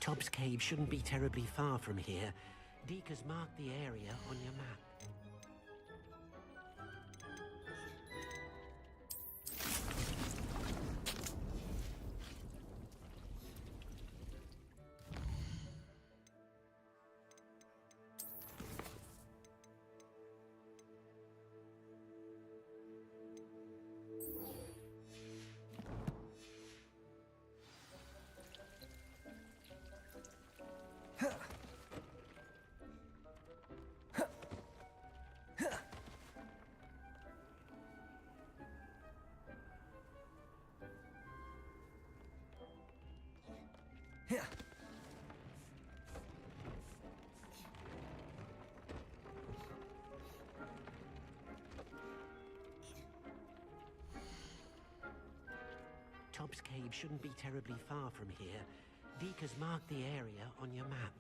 Tobbs Cave shouldn't be terribly far from here. Deke has marked the area on your map. Tobbs Cave shouldn't be terribly far from here. Deke has marked the area on your map.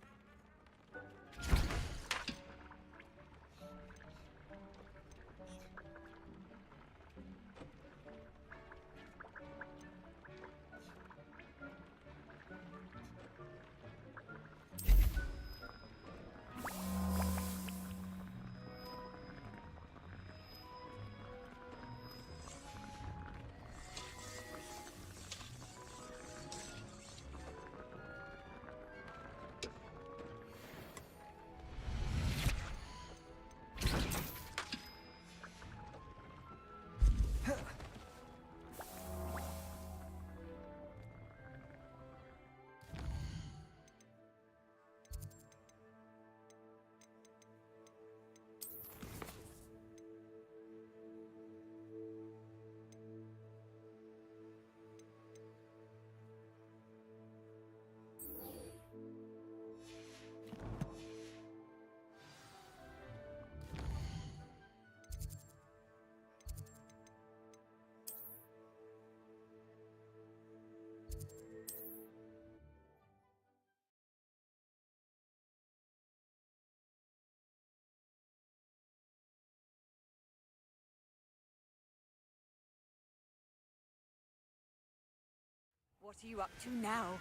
What are you up to now?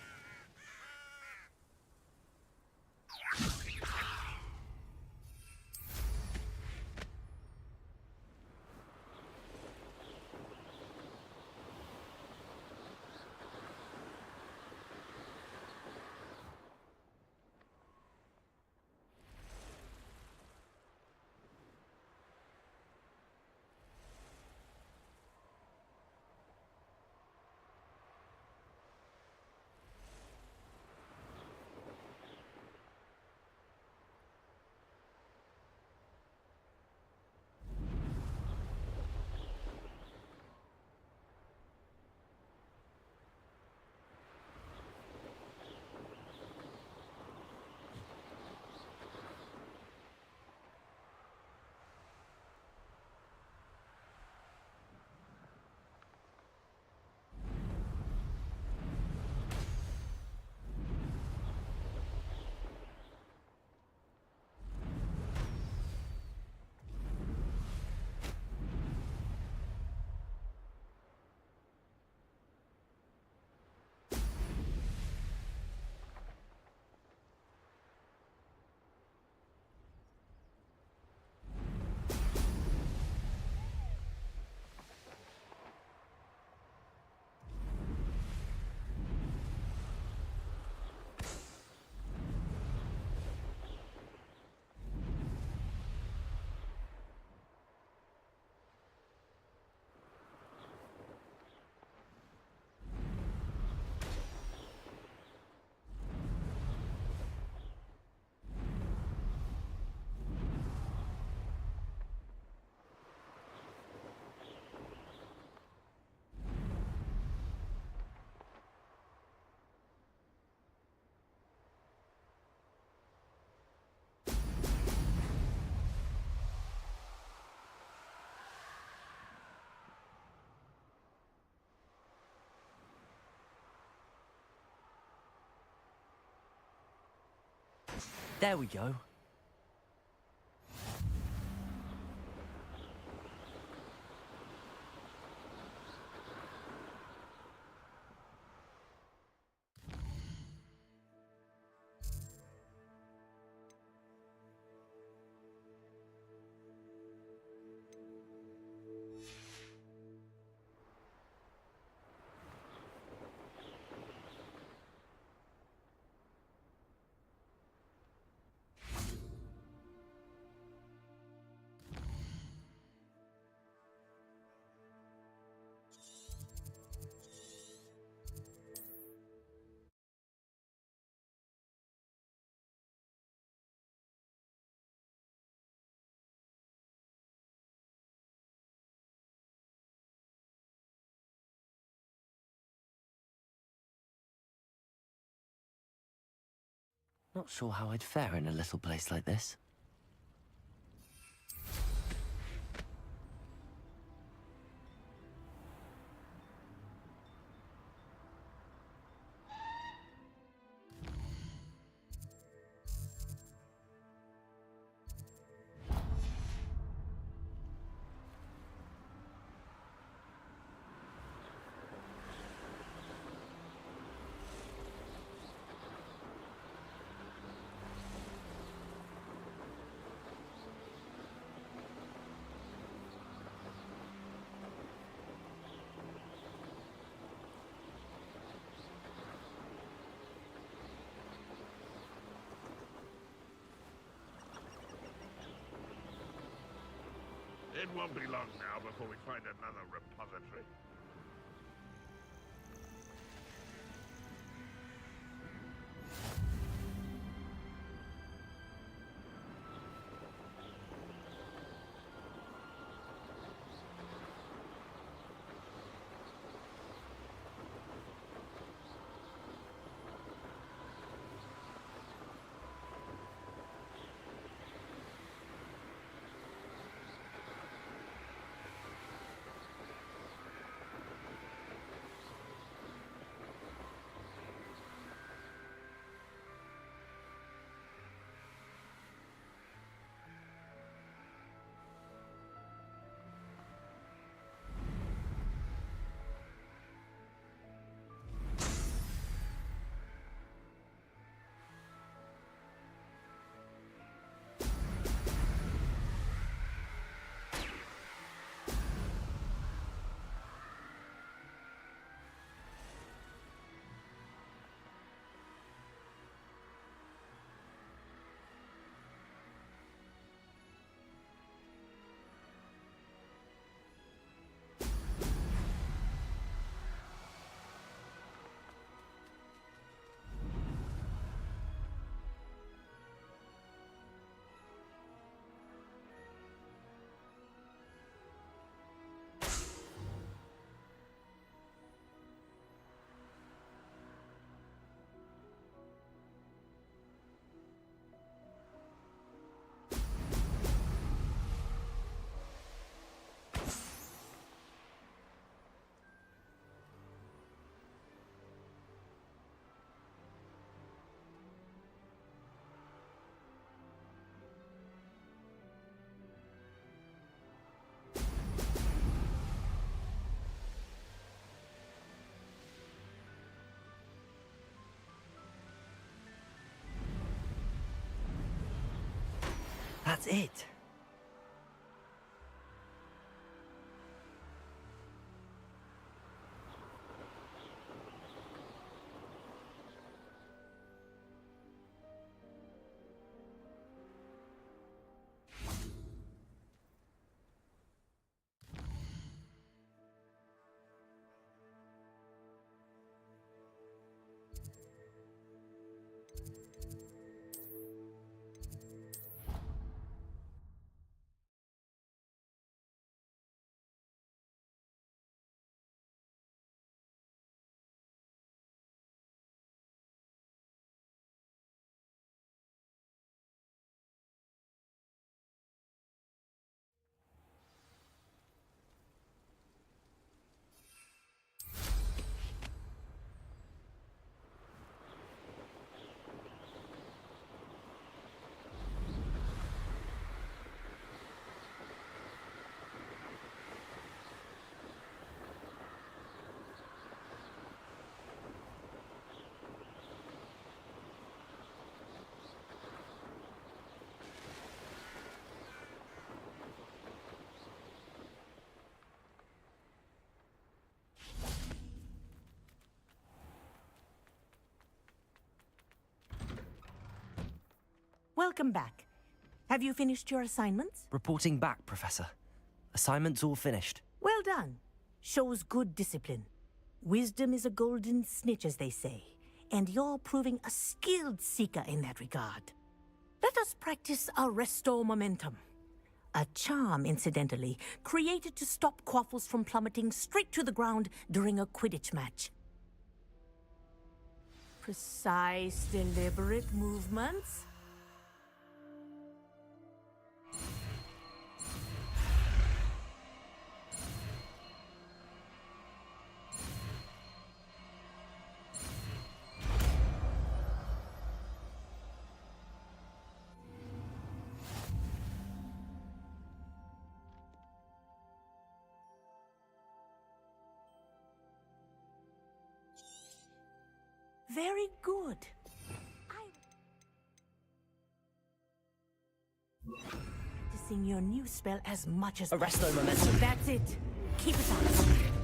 There we go. Not sure how I'd fare in a little place like this. It won't be long now before we find another repository. That's it. Welcome back. Have you finished your assignments? Reporting back, Professor. Assignment's all finished. Well done. Shows good discipline. Wisdom is a golden snitch, as they say, and you're proving a skilled seeker in that regard. Let us practice Arresto Momentum. A charm, incidentally, created to stop quaffles from plummeting straight to the ground during a Quidditch match. Precise, deliberate movements. Very good. Practicing your new spell as much as Arresto Momentum. That's it. Keep it up.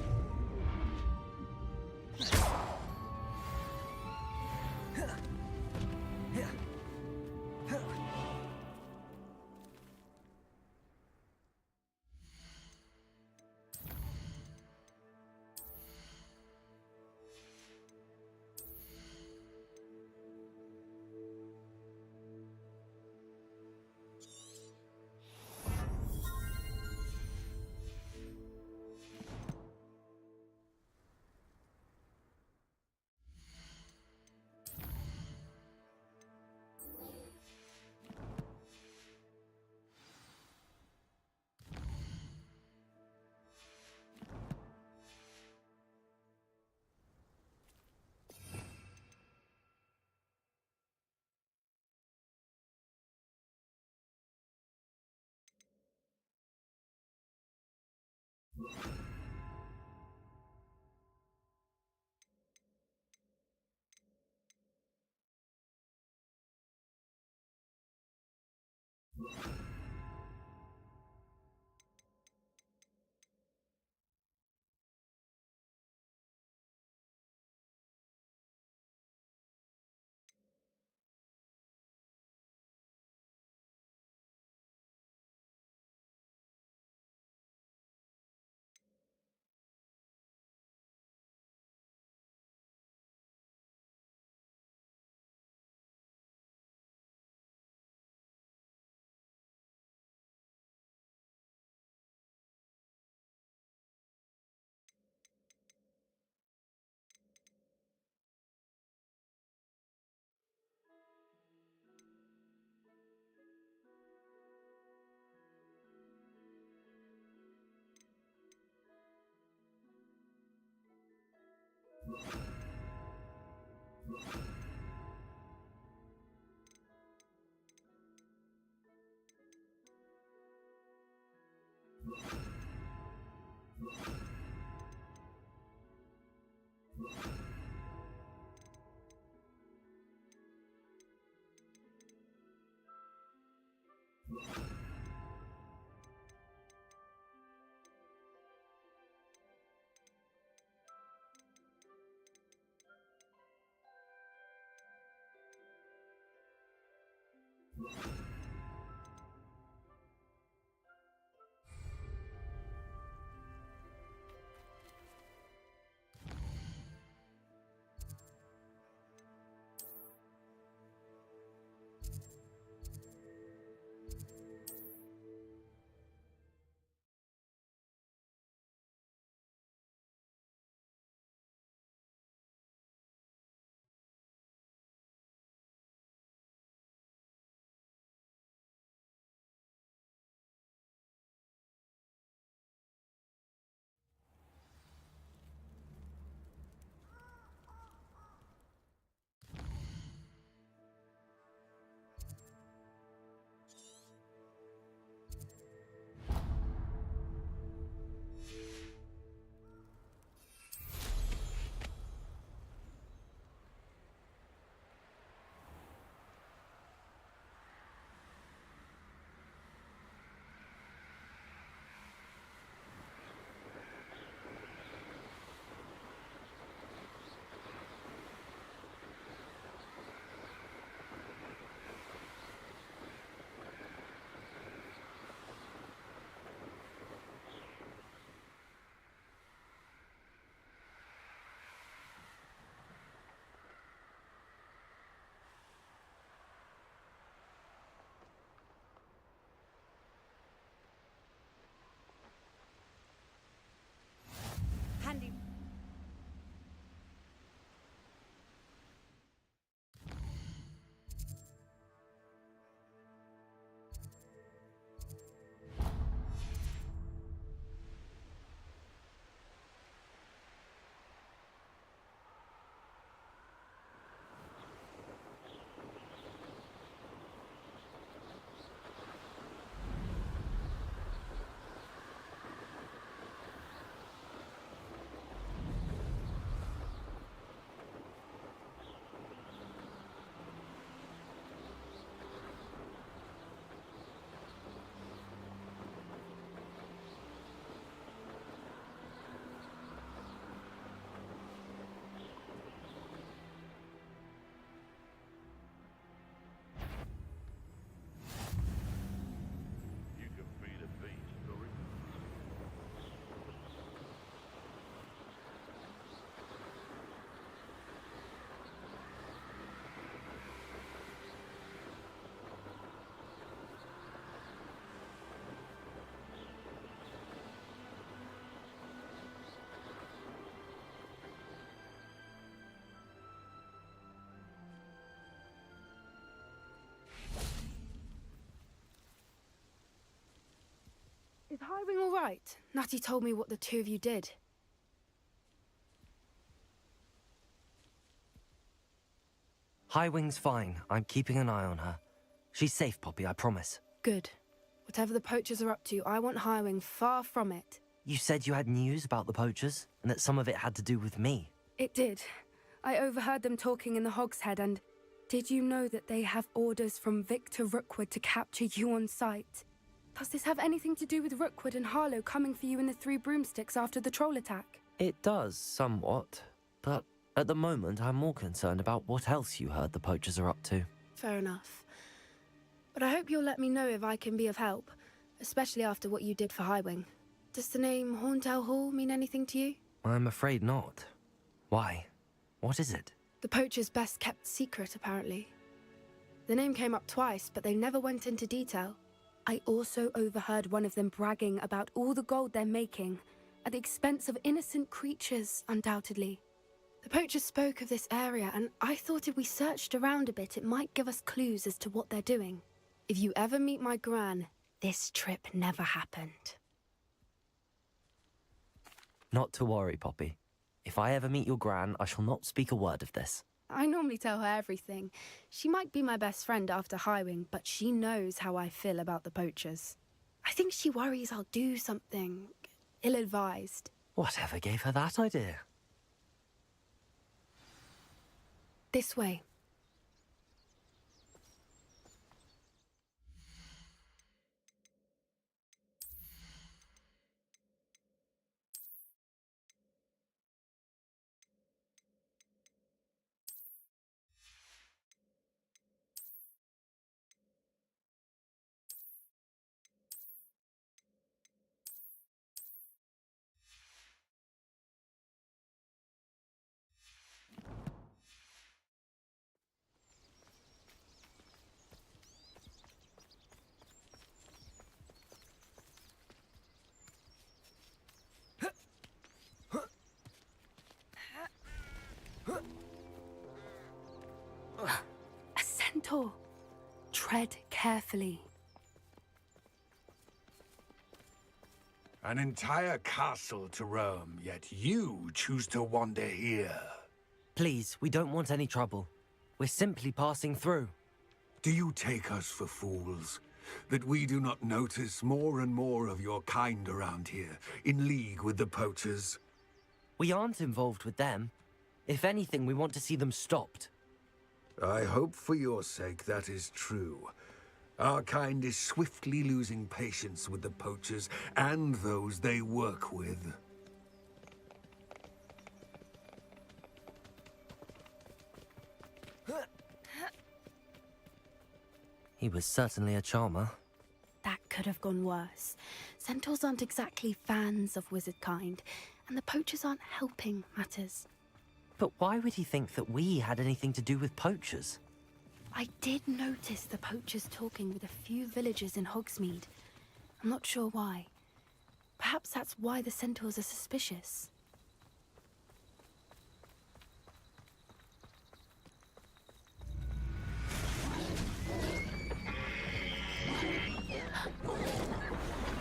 Highwing all right? Natty told me what the two of you did. Highwing's fine. I'm keeping an eye on her. She's safe, Poppy, I promise. Good. Whatever the poachers are up to, I want Highwing far from it. You said you had news about the poachers, and that some of it had to do with me. It did. I overheard them talking in the Hogshead, and did you know that they have orders from Victor Rookwood to capture you on sight? Does this have anything to do with Rookwood and Harlow coming for you in the Three Broomsticks after the troll attack? It does, somewhat. But at the moment, I'm more concerned about what else you heard the poachers are up to. Fair enough. But I hope you'll let me know if I can be of help, especially after what you did for Highwing. Does the name Horntail Hall mean anything to you? I'm afraid not. Why? What is it? The poachers' best kept secret, apparently. The name came up twice, but they never went into detail. I also overheard one of them bragging about all the gold they're making, at the expense of innocent creatures, undoubtedly. The poachers spoke of this area, and I thought if we searched around a bit, it might give us clues as to what they're doing. If you ever meet my gran, this trip never happened. Not to worry, Poppy. If I ever meet your gran, I shall not speak a word of this. I normally tell her everything. She might be my best friend after Highwing, but she knows how I feel about the poachers. I think she worries I'll do something ill-advised. Whatever gave her that idea? This way. A centaur. Tread carefully. An entire castle to roam, yet you choose to wander here. Please, we don't want any trouble. We're simply passing through. Do you take us for fools? That we do not notice more and more of your kind around here, in league with the poachers? We aren't involved with them. If anything, we want to see them stopped. I hope for your sake that is true. Our kind is swiftly losing patience with the poachers and those they work with. He was certainly a charmer. That could have gone worse. Centaurs aren't exactly fans of wizard kind, and the poachers aren't helping matters. But why would he think that we had anything to do with poachers? I did notice the poachers talking with a few villagers in Hogsmeade. I'm not sure why. Perhaps that's why the centaurs are suspicious.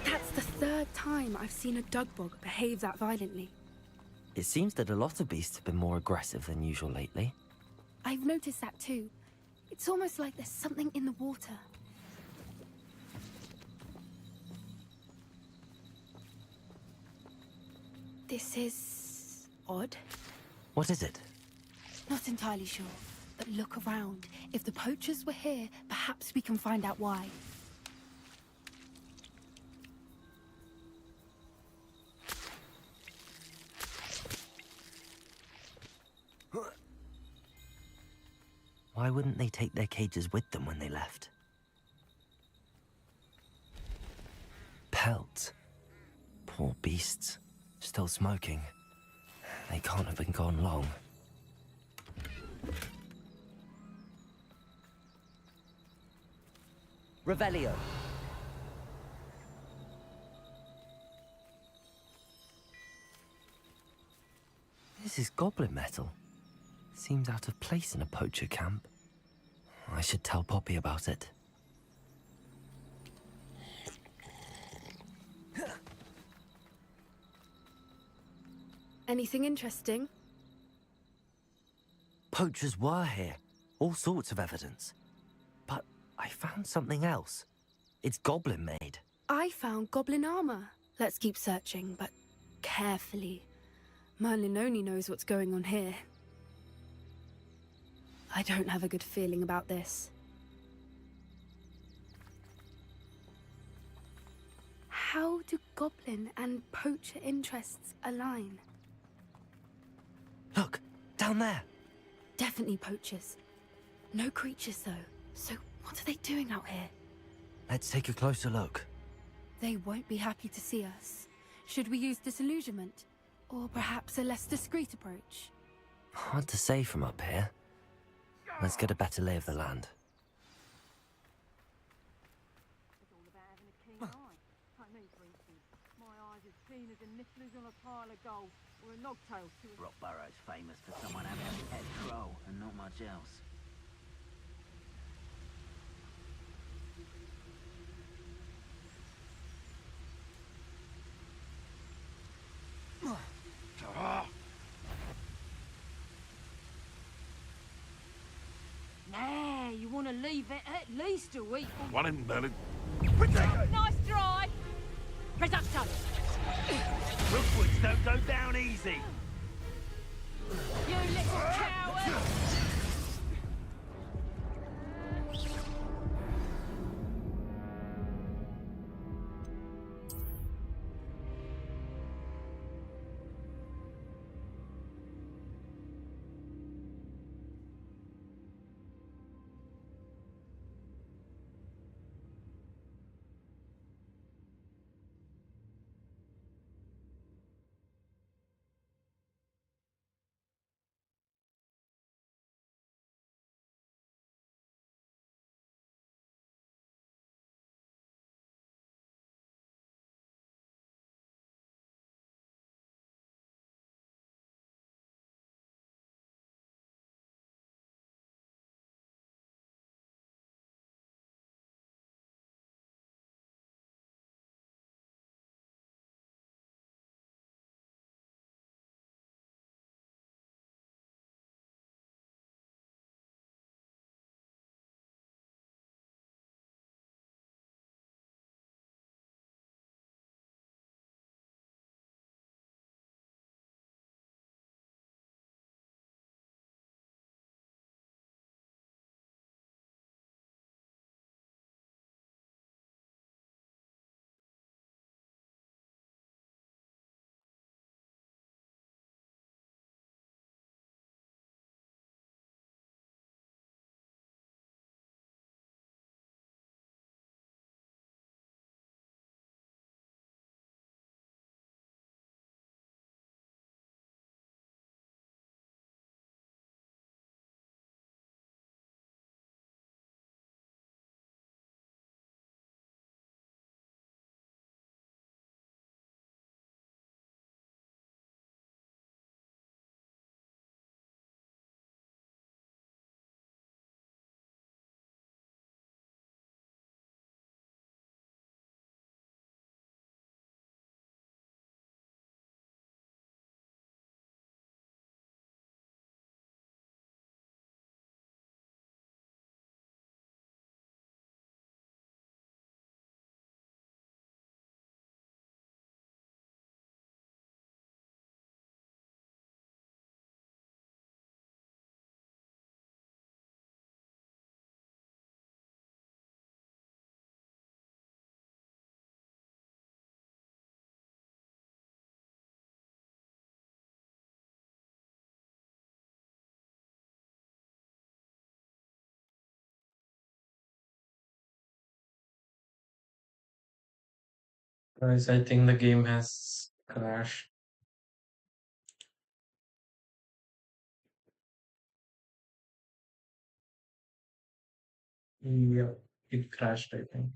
That's the third time I've seen a dugbog behave that violently. It seems that a lot of beasts have been more aggressive than usual lately. I've noticed that too. It's almost like there's something in the water. This is odd. What is it? Not entirely sure, but look around. If the poachers were here, perhaps we can find out why. Why wouldn't they take their cages with them when they left? Pelts. Poor beasts. Still smoking. They can't have been gone long. Revelio. This is goblin metal. Seems out of place in a poacher camp. I should tell Poppy about it. Anything interesting? Poachers were here. All sorts of evidence. But I found something else. It's goblin made. I found goblin armor. Let's keep searching, but carefully. Merlin only knows what's going on here. I don't have a good feeling about this. How do goblin and poacher interests align? Look, down there. Definitely poachers. No creatures, though. So what are they doing out here? Let's take a closer look. They won't be happy to see us. Should we use disillusionment? Or perhaps a less discreet approach? Hard to say from up here. Let's get a better lay of the land. It's all about having a keen eye. Take me, for instance. My eyes as keen as a nifflers on a pile of gold, or a nogtail to a... Rockborough's famous for someone having a pet troll and not much else. Nah, you want to leave it at least a week. One in Merlin. Nice try! Presumpto! Roofwoods don't go down easy. You little coward! Guys, I think the game has crashed. Yeah, it crashed, I think.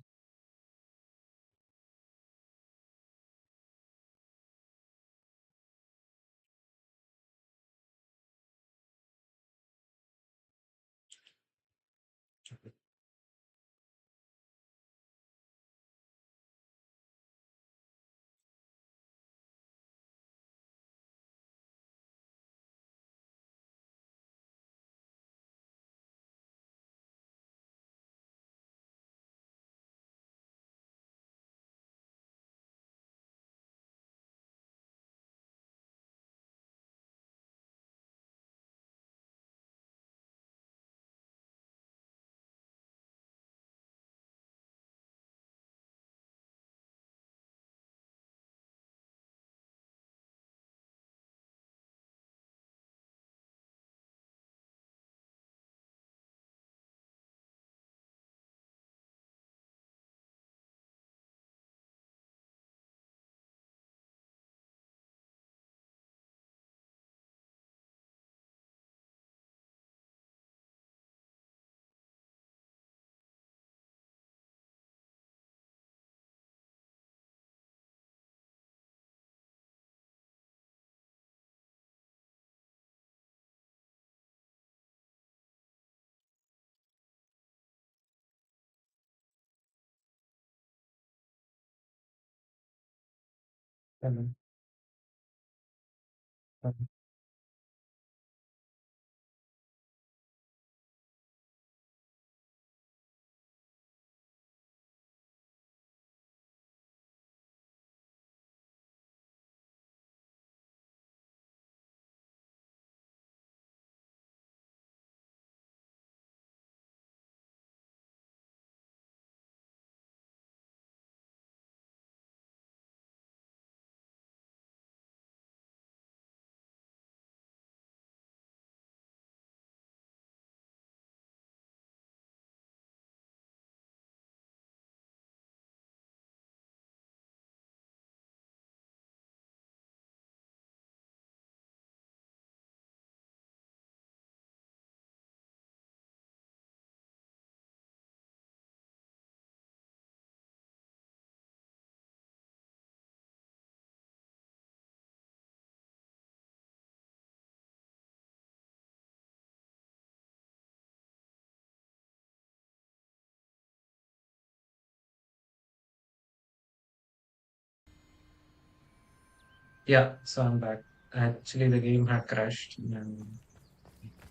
Hello. Hello. Yeah, so I'm back. Actually, the game had crashed, and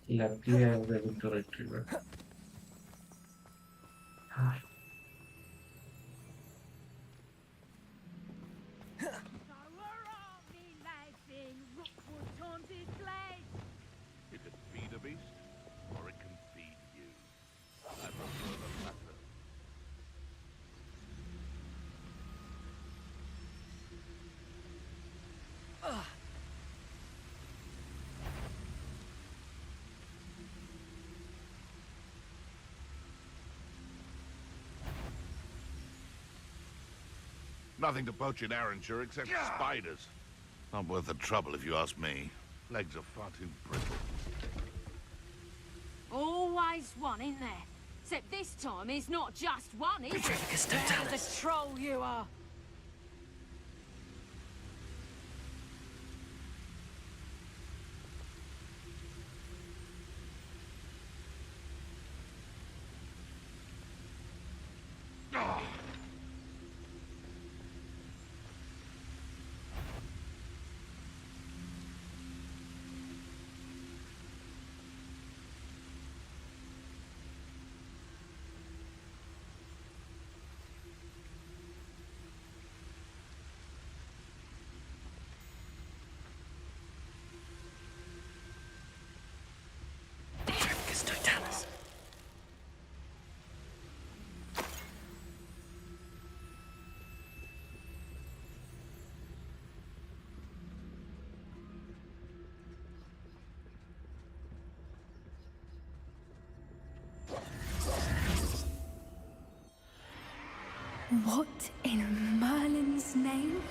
luckily I was able to retrieve it. Ah, It can feed a beast, or it can feed you. I prefer the latter. Nothing to poach in Arranshire except spiders. Not worth the trouble if you ask me. Legs are far too brittle. Always one in there. Except this time it's not just one, is it? There's a troll you are. What in Merlin's name?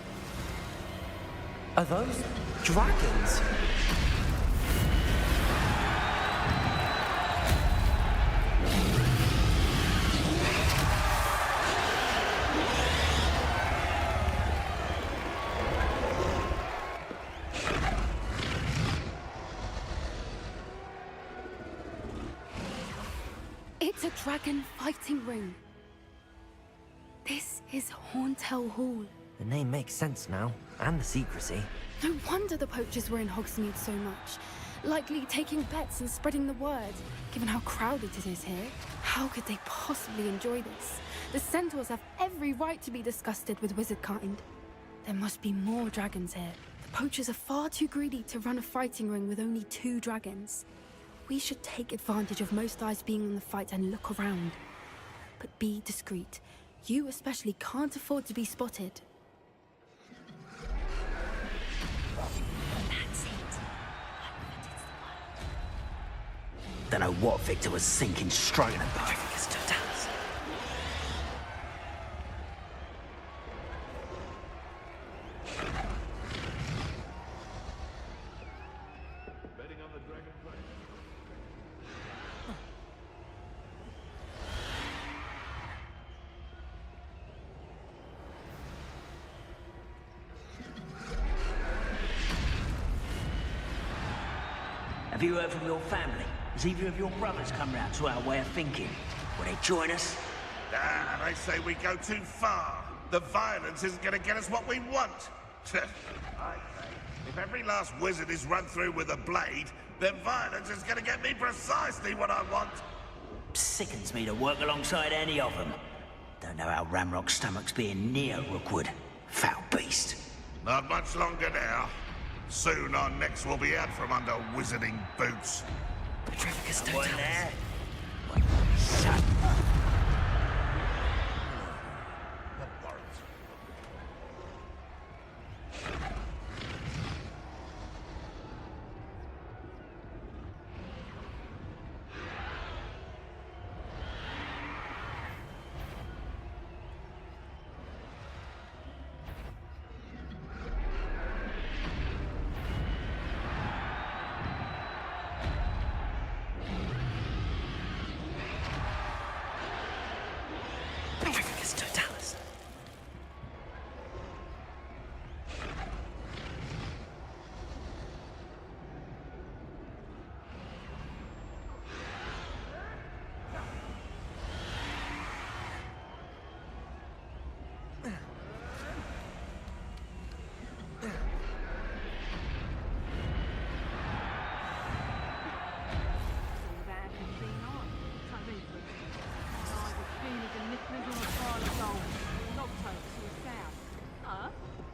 Are those dragons? It's a dragon fighting ring. This is Hauntel Hall. The name makes sense now, and the secrecy. No wonder the poachers were in Hogsmeade so much. Likely taking bets and spreading the word, given how crowded it is here. How could they possibly enjoy this? The centaurs have every right to be disgusted with wizard kind. There must be more dragons here. The poachers are far too greedy to run a fighting ring with only 2 dragons. We should take advantage of most eyes being on the fight and look around. But be discreet. You especially can't afford to be spotted. That's it. Don't know what Victor was thinking, stroking a bow. Betting on the dragonfly. Have you heard from your family? Has either of your brothers come round to our way of thinking? Will they join us? Ah, they say we go too far. The violence isn't going to get us what we want. If every last wizard is run through with a blade, then violence is gonna get me precisely what I want. Sickens me to work alongside any of them. Don't know how Ramrock's stomach's being near Rookwood. Foul beast. Not much longer now. Soon our necks will be out from under wizarding boots. Petrificus Totalis.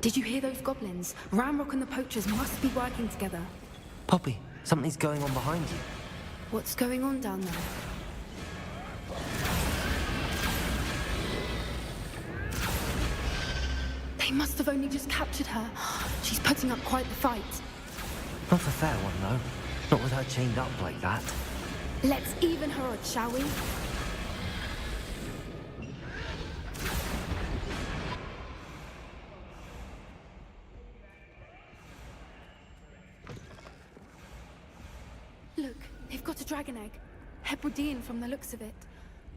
Did you hear those goblins? Ramrock and the poachers must be working together. Poppy, something's going on behind you. What's going on down there? They must have only just captured her. She's putting up quite the fight. Not a fair one, though. Not with her chained up like that. Let's even her odds, shall we? Look, they've got a dragon egg. Hebridean from the looks of it.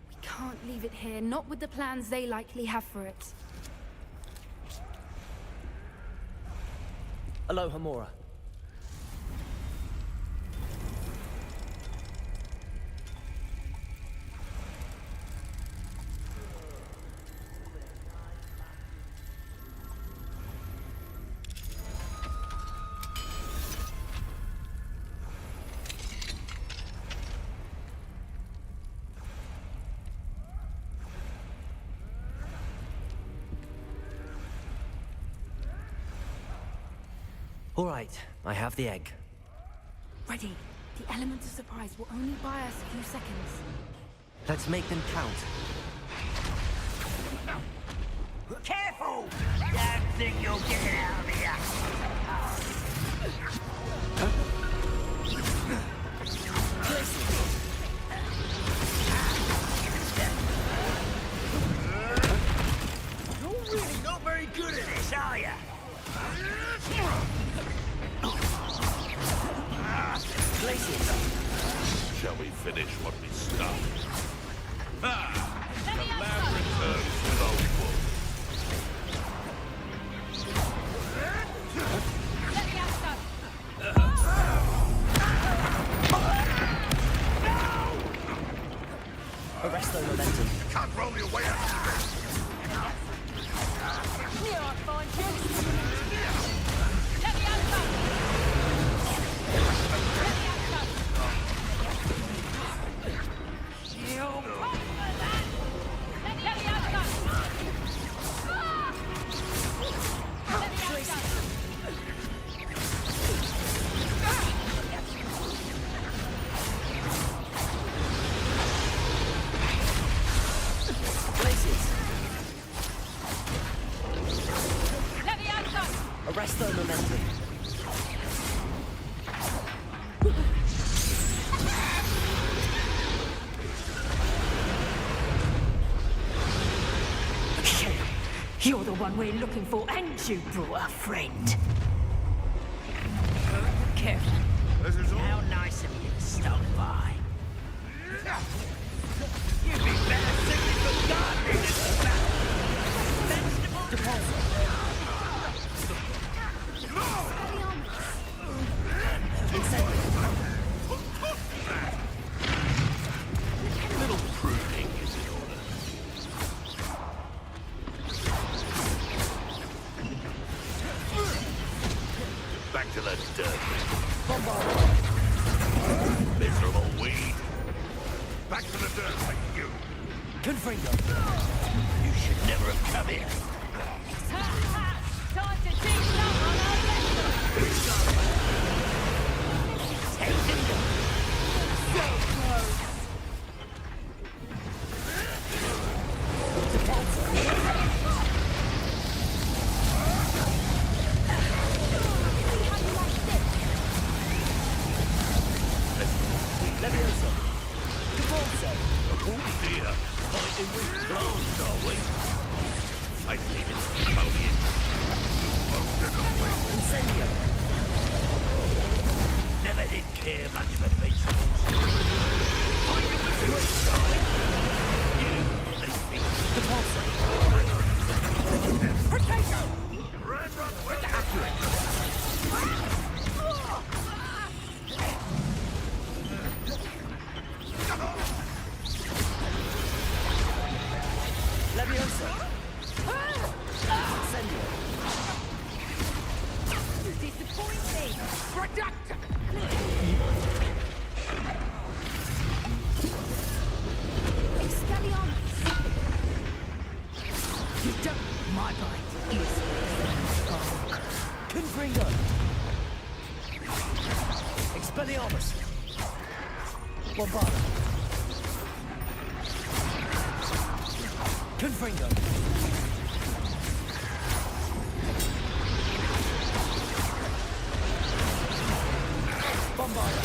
We can't leave it here, not with the plans they likely have for it. Aloha, Mora. All right, I have the egg. Ready. The element of surprise will only buy us a few seconds. Let's make them count. Careful! Don't think you'll get it out of here. You're really not very good at this, are you? Shall we finish what we started? Ah! The lab returns with old wolf. Arrest the momentum. You can't roll your way out of this. Here I find you. Let me out. Arrest the momentum. You're the one we're looking for, and you brought a friend. Careful. How nice of you to stop by. You'd be better suited for gardening than vegetable. Little pruning is in order. to the dirt. Miserable weed. Back to the dirt, you. Confringo. You should never have come here. Time to teach someone our lesson! So close! Levioso. Cavolso. Oh dear. Fighting with clowns, are we? I believe it's Cambodian. Incendio. Never did care much for vegetables. Fighting with switch, darling. You, lazy. Cavolso. Potato. Accurate. Levioso. Incendio. Disappointing! Reductor. Expelliarmus! You don't. My bite is Confringo. Expelliarmus. Bombarda. Confringo. Bombarda.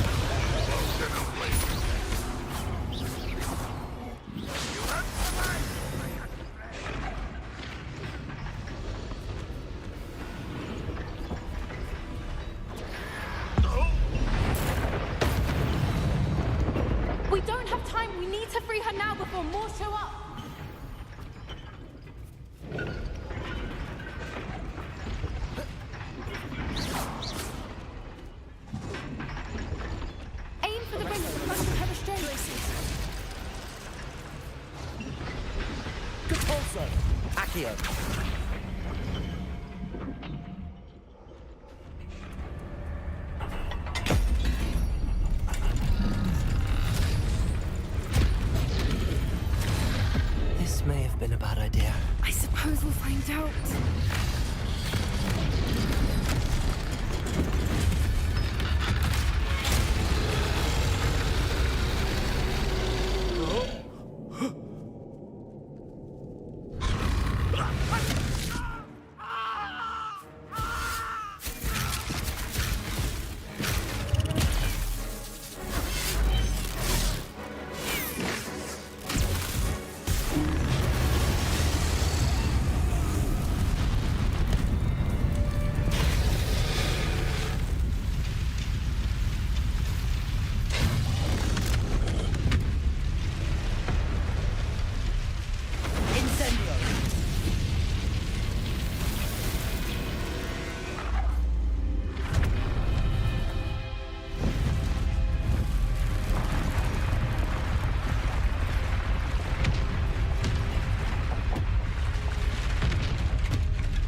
We don't have time. We need to free her now before more show up. Aim for the ring at the front of her restraints. Capulso. Accio. This may have been a bad idea. I suppose we'll find out.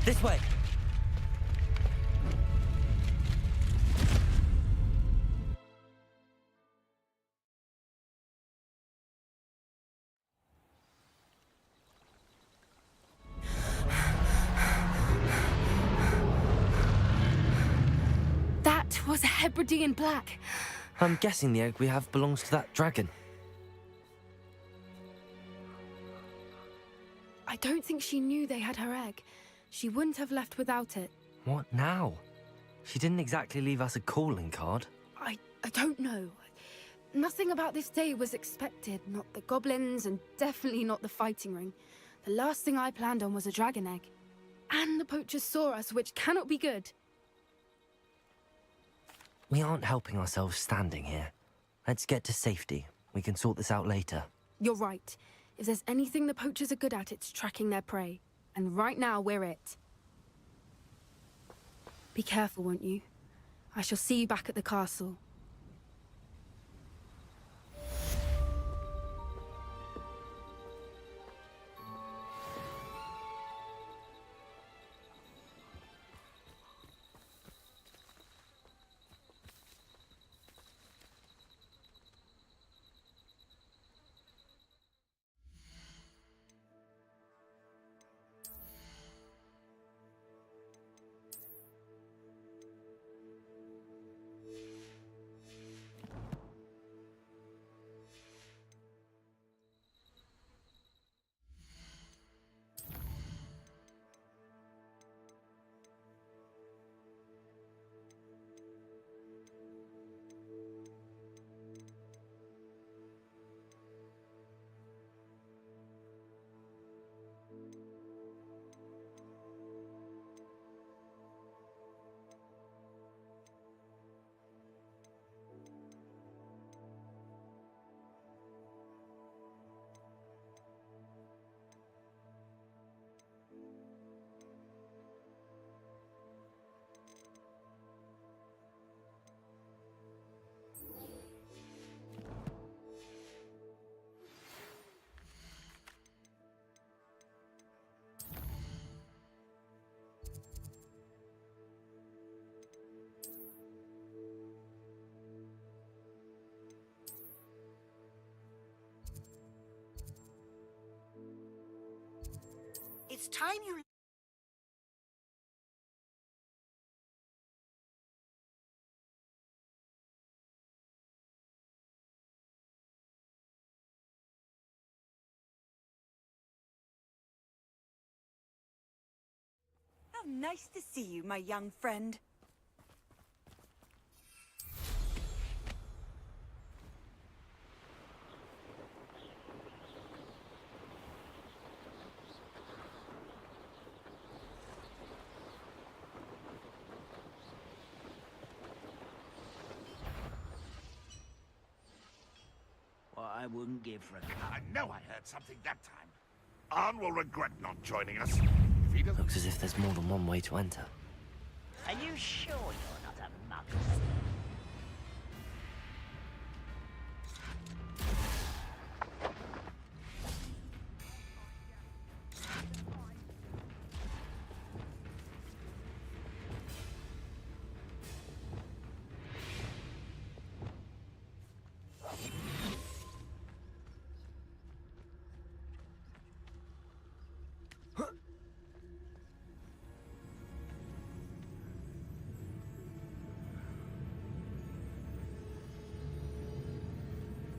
This way. That was a Hebridean black. I'm guessing the egg we have belongs to that dragon. I don't think she knew they had her egg. She wouldn't have left without it. What now? She didn't exactly leave us a calling card. I don't know. Nothing about this day was expected. Not the goblins, and definitely not the fighting ring. The last thing I planned on was a dragon egg. And the poachers saw us, which cannot be good. We aren't helping ourselves standing here. Let's get to safety. We can sort this out later. You're right. If there's anything the poachers are good at, it's tracking their prey. And right now, we're it. Be careful, won't you? I shall see you back at the castle. It's time you... How nice to see you, my young friend. What I wouldn't give for a... I know I heard something that time. Arn will regret not joining us. If he doesn't... Looks as if there's more than one way to enter. Are you sure you're not a muggle?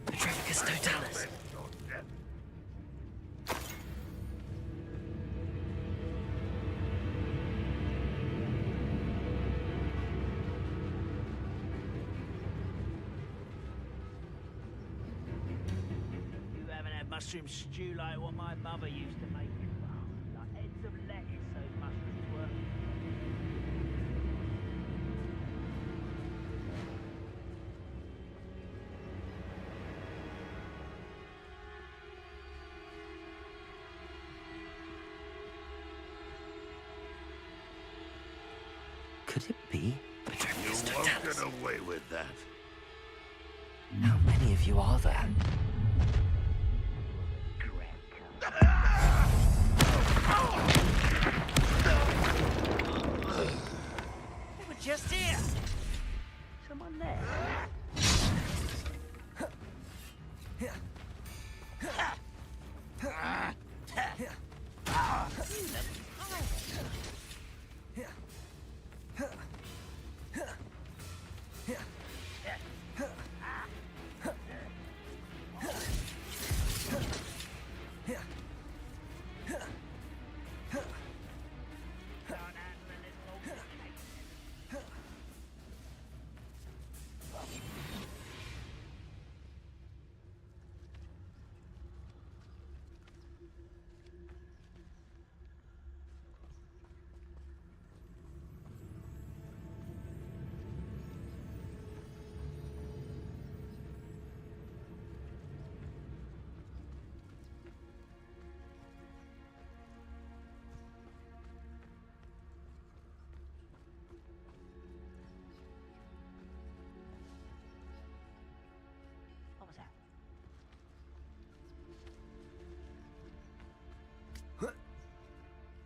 Petrificus Totalis. You haven't had mushroom stew like what my mother used to make. Like heads of lettuce, those mushrooms were. Could it be You Petrificus won't Totalis? get away with that. How many of you are there? They were just here. Someone there. What was that?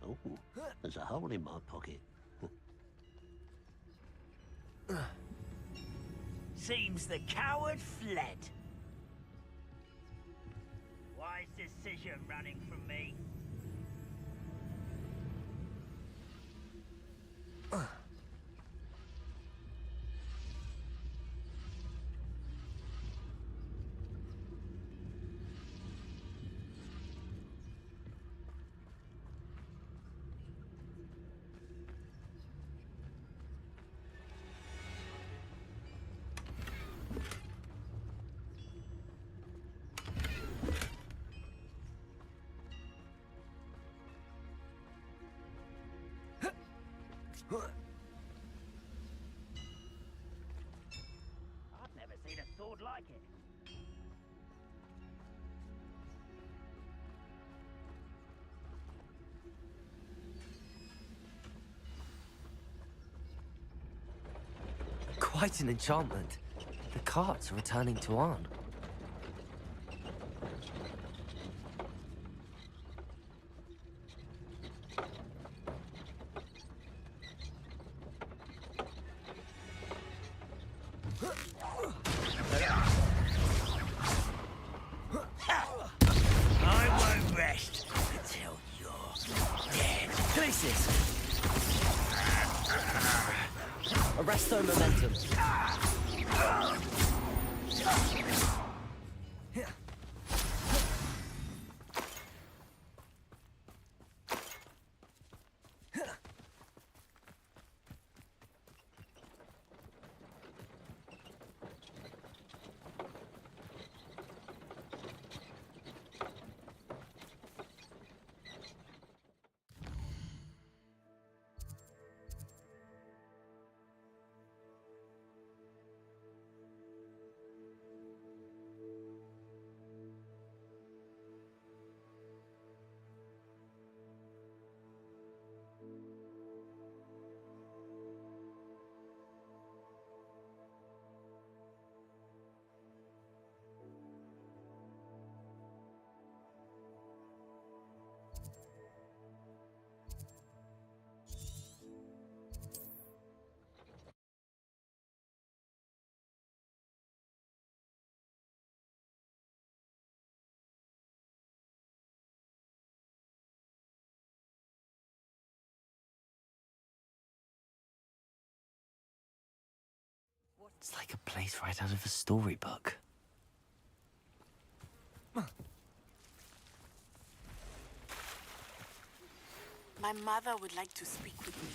Oh, there's a hole in my pocket. Seems the coward fled. Wise decision running from me. I've never seen a sword like it. Quite an enchantment. The carts are returning to Arn. I won't rest until you're Arrest their momentum. It's like a place right out of a storybook. My mother would like to speak with me.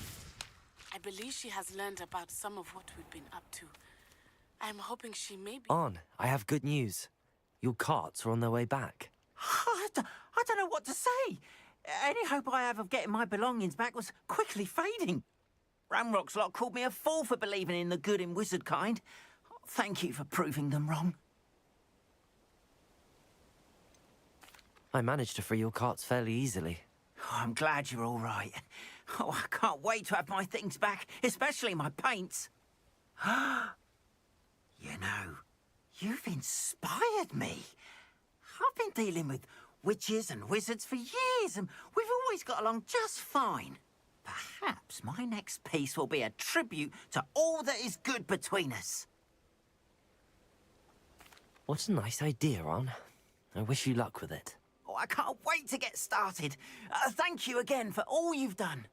I believe she has learned about some of what we've been up to. I'm hoping she may be... On, I have good news. Your carts are on their way back. I don't know what to say. Any hope I have of getting my belongings back was quickly fading. Ramrock's lot called me a fool for believing in the good in wizard kind. Thank you for proving them wrong. I managed to free your carts fairly easily. Oh, I'm glad you're all right. Oh, I can't wait to have my things back, especially my paints. You know, you've inspired me. I've been dealing with witches and wizards for years, and we've always got along just fine. Perhaps my next piece will be a tribute to all that is good between us. What a nice idea, Ron. I wish you luck with it. Oh, I can't wait to get started. Thank you again for all you've done.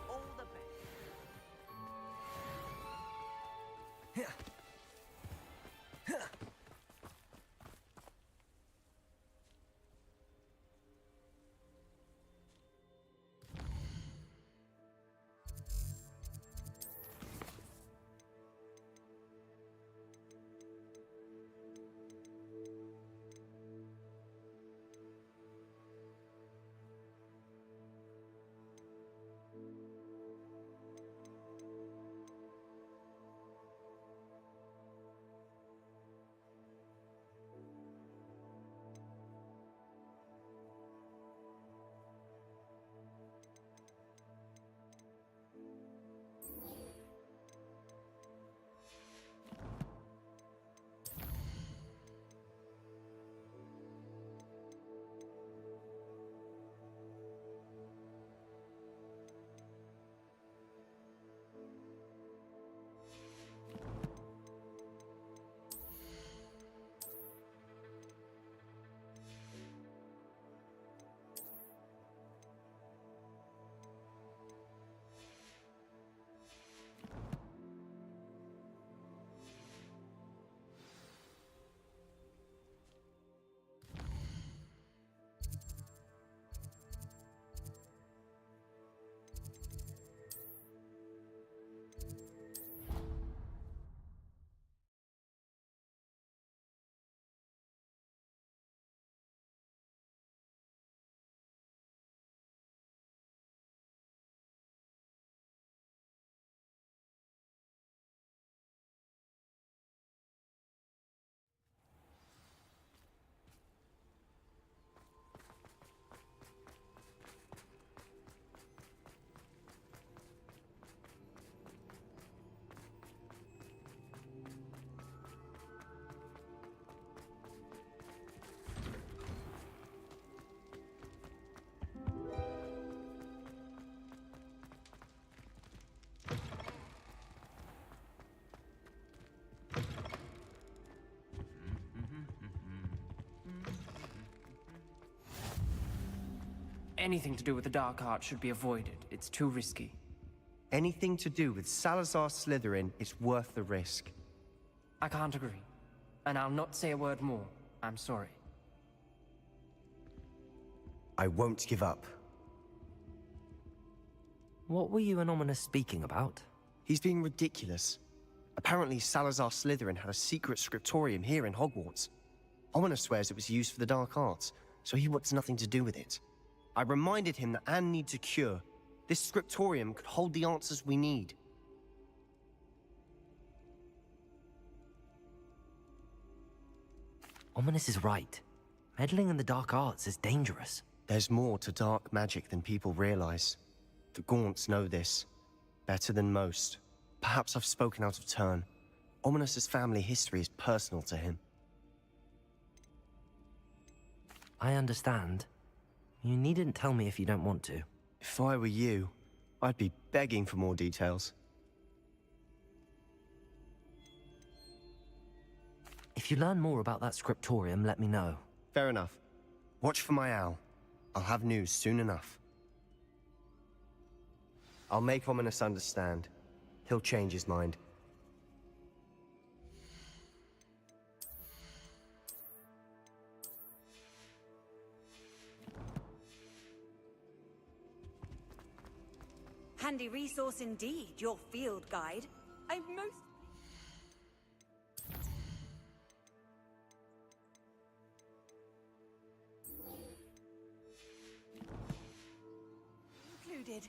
All the best. anything to do with the dark art should be avoided. It's too risky. Anything to do with Salazar Slytherin is worth the risk. I can't agree. And I'll not say a word more. I'm sorry. I won't give up. What were you and Ominous speaking about? He's being ridiculous. Apparently Salazar Slytherin had a secret scriptorium here in Hogwarts. Ominous swears it was used for the dark arts, so he wants nothing to do with it. I reminded him that Anne needs a cure. This scriptorium could hold the answers we need. Ominous is right. Meddling in the dark arts is dangerous. There's more to dark magic than people realize. The Gaunts know this. Better than most. Perhaps I've spoken out of turn. Ominous's family history is personal to him. I understand. You needn't tell me if you don't want to. If I were you, I'd be begging for more details. If you learn more about that scriptorium, let me know. Fair enough. Watch for my owl. I'll have news soon enough. I'll make Ominous understand. He'll change his mind. Handy resource indeed, your field guide. I'm most... included.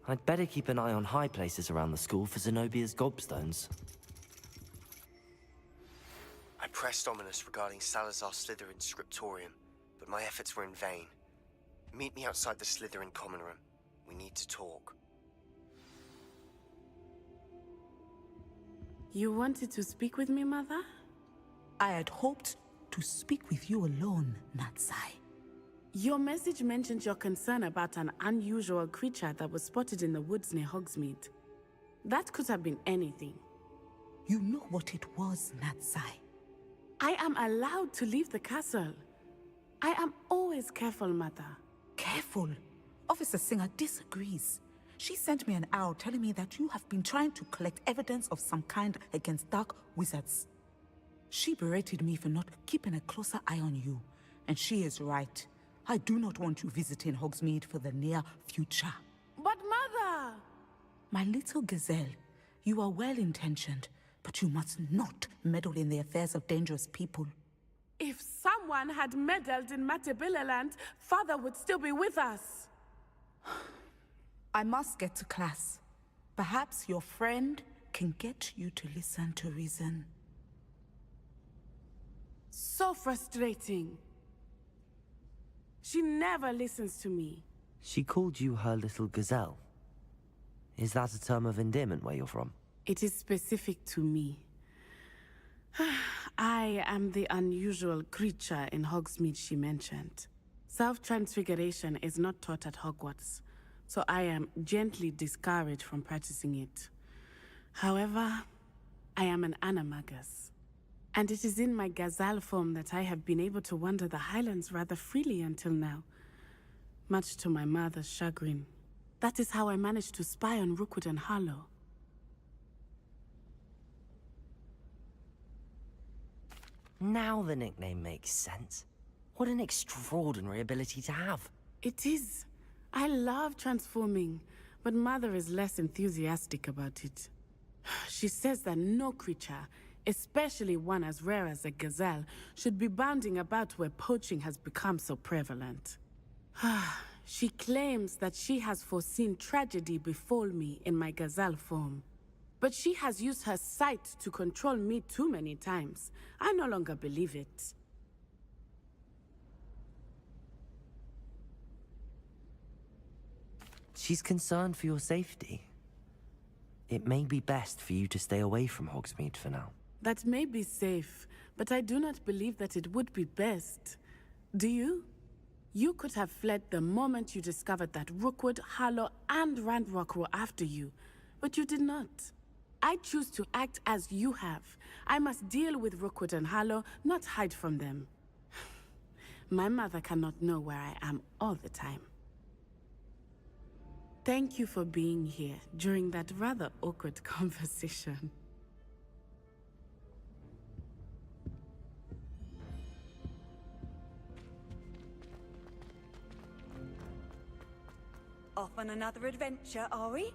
I'd better keep an eye on high places around the school for Zenobia's gobstones. I pressed Ominous regarding Salazar Slytherin's scriptorium, but my efforts were in vain. Meet me outside the Slytherin common room. We need to talk. You wanted to speak with me, Mother? I had hoped to speak with you alone, Natsai. Your message mentioned your concern about an unusual creature that was spotted in the woods near Hogsmeade. That could have been anything. You know what it was, Natsai. I am allowed to leave the castle. I am always careful, Mother. Careful? Officer Singer disagrees. She sent me an owl telling me that you have been trying to collect evidence of some kind against dark wizards. She berated me for not keeping a closer eye on you, and she is right. I do not want you visiting Hogsmeade for the near future. But Mother! My little gazelle, you are well-intentioned, but you must not meddle in the affairs of dangerous people. If someone had meddled in Matabeleland, Father would still be with us. I must get to class. Perhaps your friend can get you to listen to reason. So frustrating. She never listens to me. She called you her little gazelle. Is that a term of endearment where you're from? It is specific to me. I am the unusual creature in Hogsmeade she mentioned. Self-transfiguration is not taught at Hogwarts, so I am gently discouraged from practicing it. However, I am an animagus, and it is in my gazelle form that I have been able to wander the Highlands rather freely until now, much to my mother's chagrin. That is how I managed to spy on Rookwood and Harlow. Now the nickname makes sense. What an extraordinary ability to have. It is. I love transforming, but Mother is less enthusiastic about it. She says that no creature, especially one as rare as a gazelle, should be bounding about where poaching has become so prevalent. She claims that she has foreseen tragedy befall me in my gazelle form. But she has used her sight to control me too many times. I no longer believe it. She's concerned for your safety. It may be best for you to stay away from Hogsmeade for now. That may be safe, but I do not believe that it would be best. Do you? You could have fled the moment you discovered that Rookwood, Harlow, and Ranrock were after you, but you did not. I choose to act as you have. I must deal with Rookwood and Harlow, not hide from them. My mother cannot know where I am all the time. Thank you for being here during that rather awkward conversation. Off on another adventure, are we?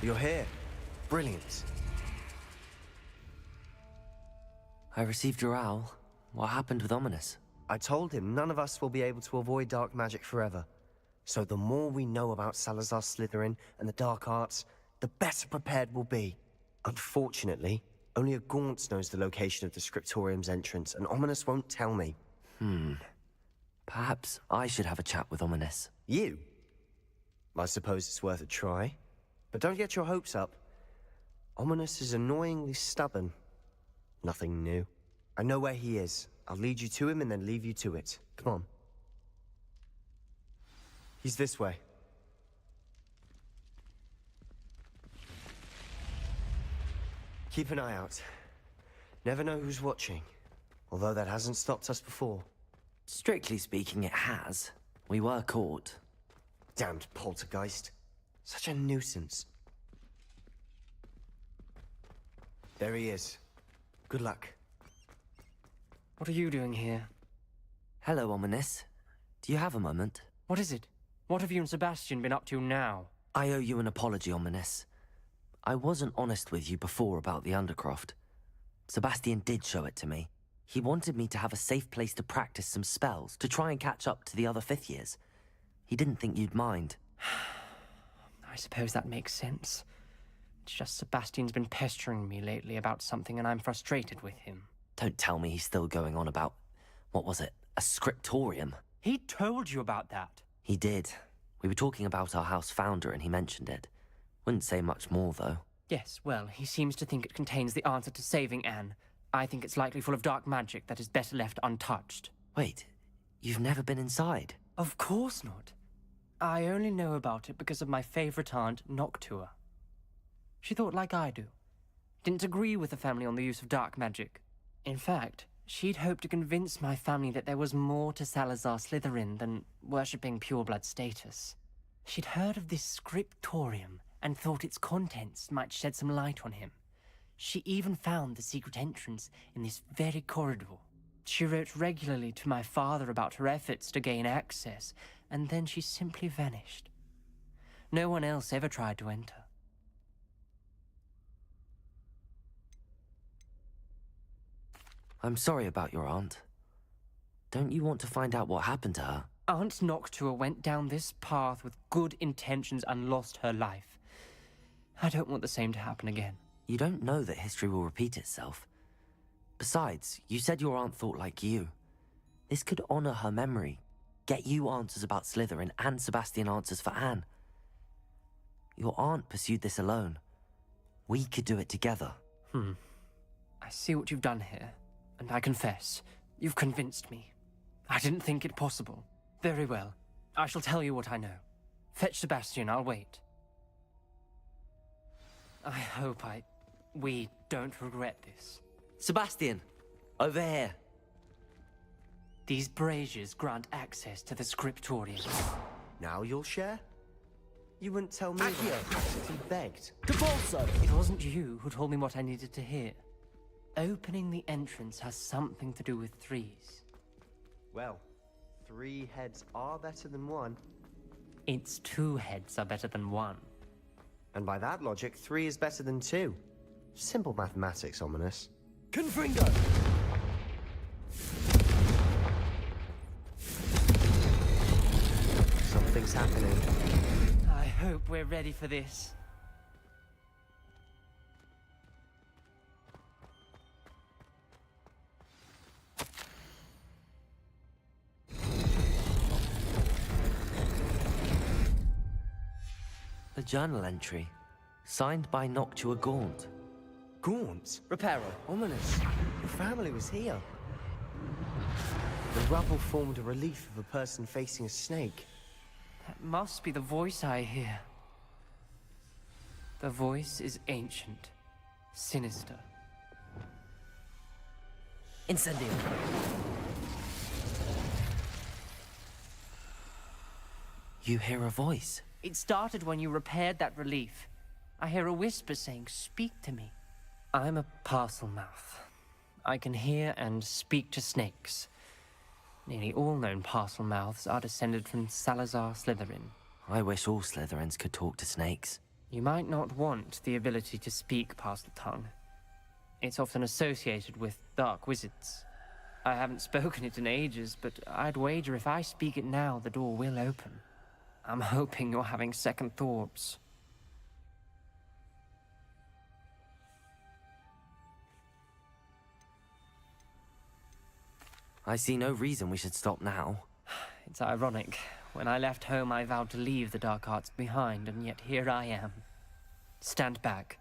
You're here. Brilliant. I received your owl. What happened with Ominous? I told him none of us will be able to avoid dark magic forever. So the more we know about Salazar Slytherin and the dark arts, the better prepared we'll be. Unfortunately, only a Gaunt knows the location of the Scriptorium's entrance, and Ominous won't tell me. Perhaps I should have a chat with Ominous. You? I suppose it's worth a try. But don't get your hopes up. Ominous is annoyingly stubborn. Nothing new. I know where he is. I'll lead you to him and then leave you to it. Come on. He's this way. Keep an eye out. Never know who's watching. Although that hasn't stopped us before. Strictly speaking, it has. We were caught. Damned poltergeist. Such a nuisance. There he is. Good luck. What are you doing here? Hello, Ominous. Do you have a moment? What is it? What have you and Sebastian been up to now? I owe you an apology, Ominous. I wasn't honest with you before about the Undercroft. Sebastian did show it to me. He wanted me to have a safe place to practice some spells, to try and catch up to the other fifth years. He didn't think you'd mind. I suppose that makes sense. It's just Sebastian's been pestering me lately about something and I'm frustrated with him. Don't tell me he's still going on about, what was it, a scriptorium? He told you about that? He did. We were talking about our house founder and he mentioned it. Wouldn't say much more, though. Yes, well, he seems to think it contains the answer to saving Anne. I think it's likely full of dark magic that is better left untouched. Wait, you've never been inside? Of course not. I only know about it because of my favorite aunt, Noctua. She thought like I do. Didn't agree with the family on the use of dark magic. In fact, she'd hoped to convince my family that there was more to Salazar Slytherin than worshipping pureblood status. She'd heard of this scriptorium and thought its contents might shed some light on him. She even found the secret entrance in this very corridor. She wrote regularly to my father about her efforts to gain access, and then she simply vanished. No one else ever tried to enter. I'm sorry about your aunt. Don't you want to find out what happened to her? Aunt Noctua went down this path with good intentions and lost her life. I don't want the same to happen again. You don't know that history will repeat itself. Besides, you said your aunt thought like you. This could honor her memory, get you answers about Slytherin, and Sebastian answers for Anne. Your aunt pursued this alone. We could do it together. I see what you've done here, and I confess, you've convinced me. I didn't think it possible. Very well. I shall tell you what I know. Fetch Sebastian, I'll wait. I hope we don't regret this. Sebastian, over here. These braziers grant access to the scriptorium. Now you'll share? You wouldn't tell me that. You begged. It wasn't you who told me what I needed to hear. Opening the entrance has something to do with threes. Well, 3 heads are better than 1. It's 2 heads are better than 1. And by that logic, 3 is better than 2. Simple mathematics, Ominous. Confringo! Something's happening. I hope we're ready for this. The journal entry, signed by Noctua Gaunt. Gaunt? Reparo. Ominous. Your family was here. The rubble formed a relief of a person facing a snake. That must be the voice I hear. The voice is ancient, sinister. Incendio. You hear a voice. It started when you repaired that relief. I hear a whisper saying, "Speak to me." I'm a parcel mouth. I can hear and speak to snakes. Nearly all known parcel mouths are descended from Salazar Slytherin. I wish all Slytherins could talk to snakes. You might not want the ability to speak parcel tongue. It's often associated with dark wizards. I haven't spoken it in ages, but I'd wager if I speak it now, the door will open. I'm hoping you're having second thoughts. I see no reason we should stop now. It's ironic. When I left home, I vowed to leave the dark arts behind, and yet here I am. Stand back.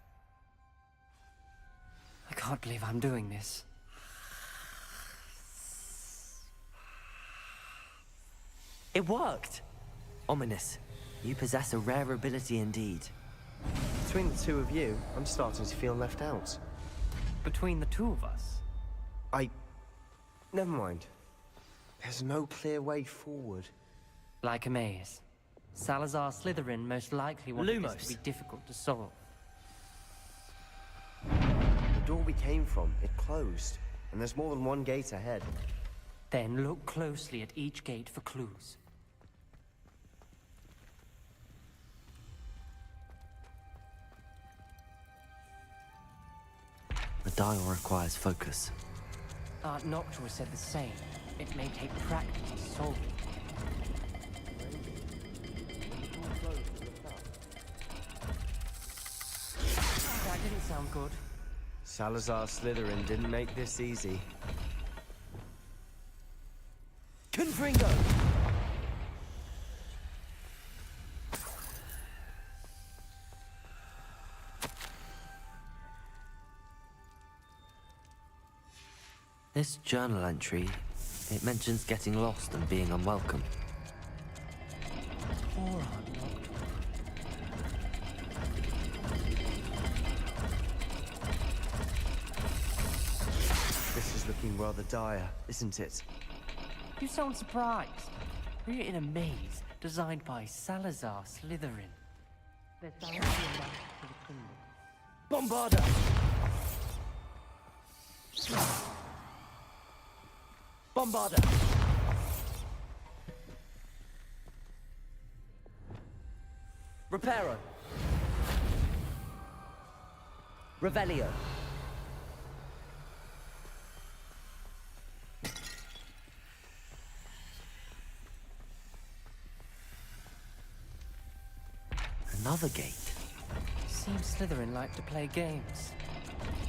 I can't believe I'm doing this. It worked! Ominous, you possess a rare ability indeed. Between the 2 of you, I'm starting to feel left out. Between the 2 of us? Never mind. There's no clear way forward. Like a maze. Salazar Slytherin most likely wanted this to be difficult to solve. The door we came from, it closed. And there's more than 1 gate ahead. Then look closely at each gate for clues. The dial requires focus. Aunt Noctua said the same. It may take practice to solve it. That didn't sound good. Salazar Slytherin didn't make this easy. Confringo! This journal entry, it mentions getting lost and being unwelcome. Poor Aunt Noctua. This is looking rather dire, isn't it? You sound surprised. We're in a maze designed by Salazar Slytherin. There's directly a map to the kingdom. Bombarda! Bombarda! Reparo! Revelio! Another gate. Seems Slytherin like to play games.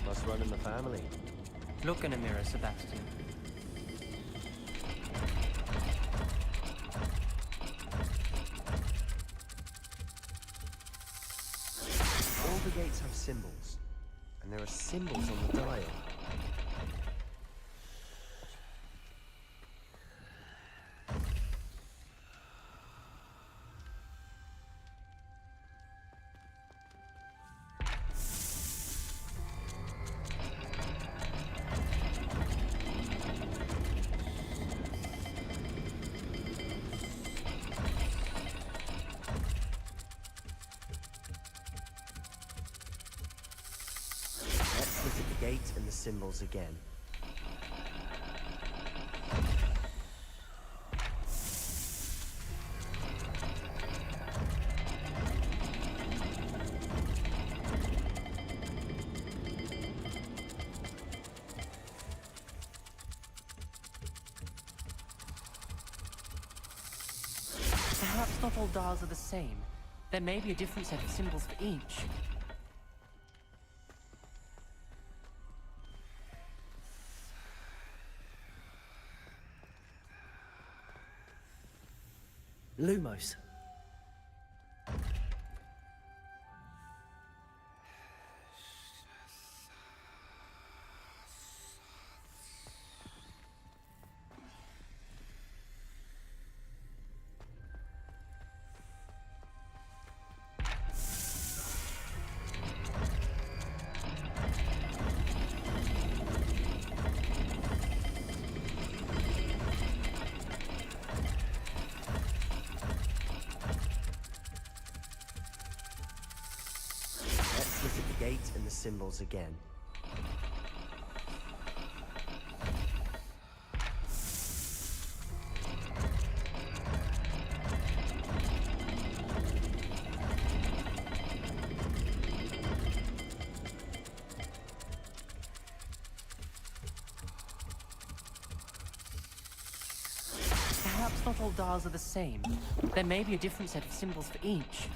Must run in the family. Look in a mirror, Sebastian. All the gates have symbols, and there are symbols on the dial. Let's look at the gate and the symbols again. Perhaps not all dials are the same. There may be a different set of symbols for each. Lumos. Let's look at the gate and the symbols again. Perhaps not all dials are the same. There may be a different set of symbols for each.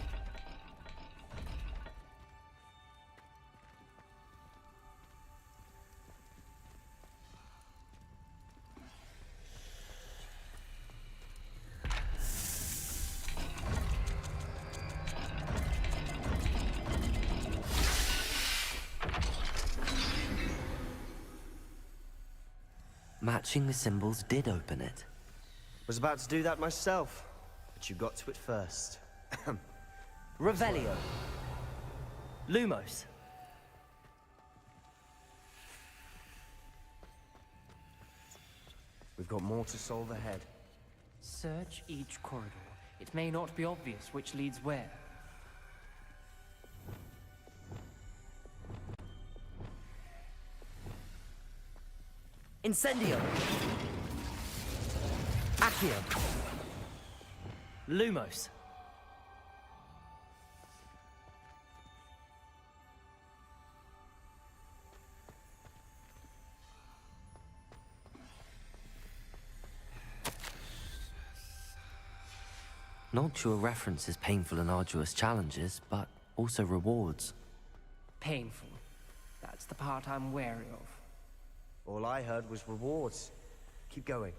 Matching the symbols did open it. Was about to do that myself, but you got to it first. Revelio. Lumos. We've got more to solve ahead. Search each corridor. It may not be obvious which leads where. Incendio. Accio. Lumos. Noctua references painful and arduous challenges, but also rewards. Painful. That's the part I'm wary of. All I heard was rewards. Keep going.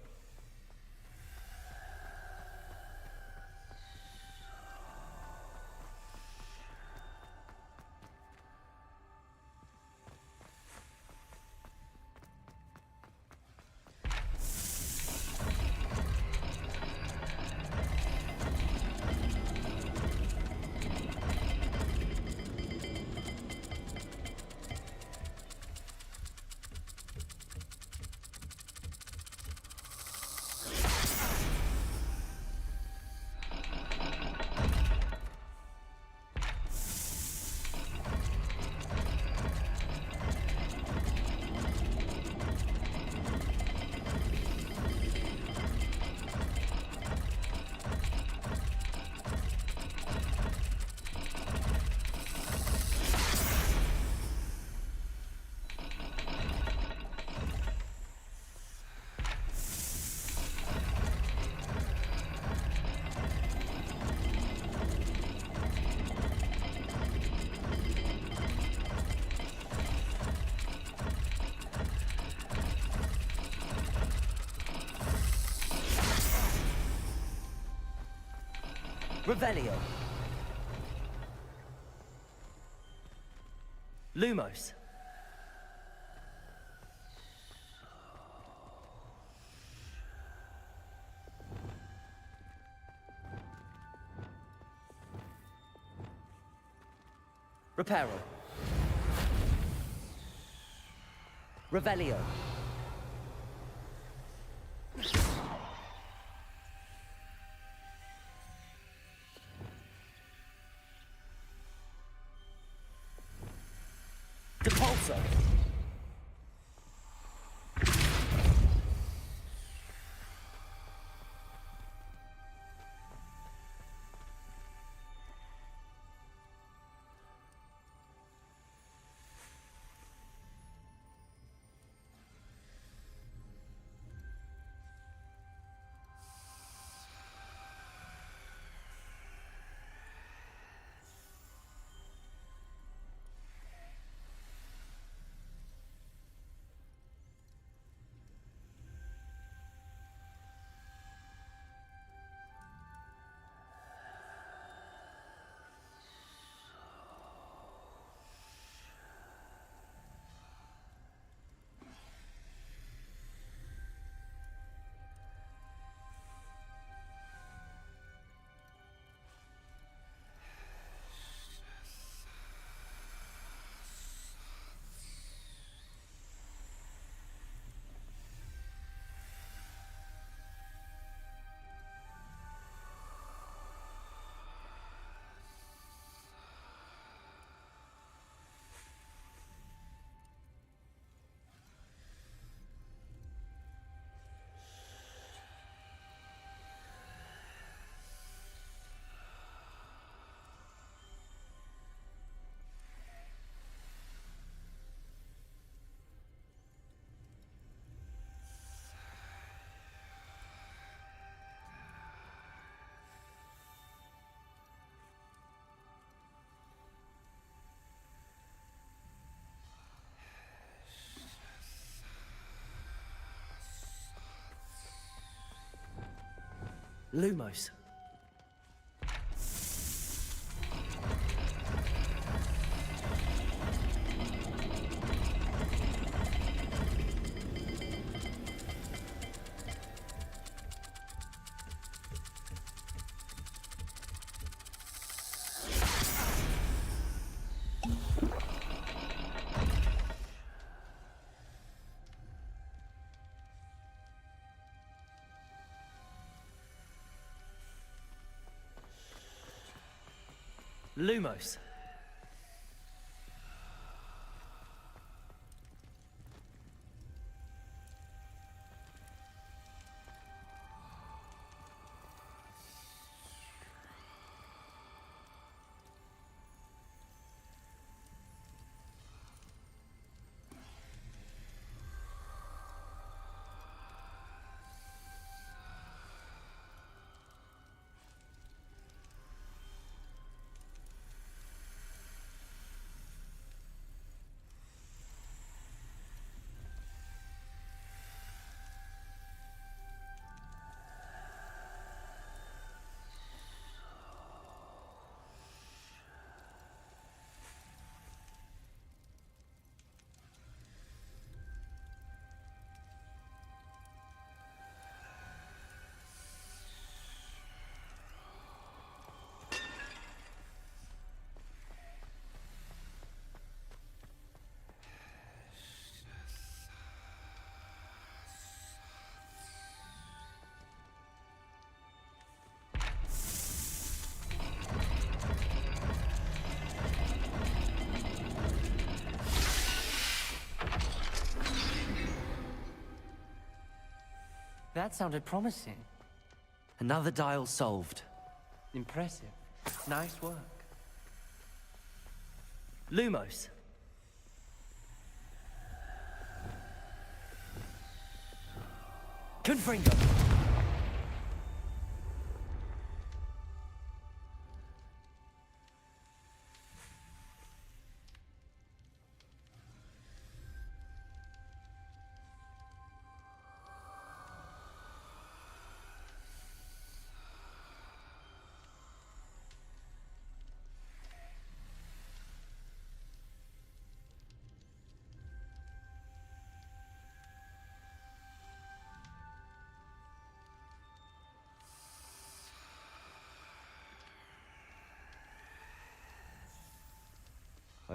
Revelio. Lumos. Reparo. Revelio. Depulso. Lumos. Lumos. That sounded promising. Another dial solved. Impressive. Nice work. Lumos. Confringo.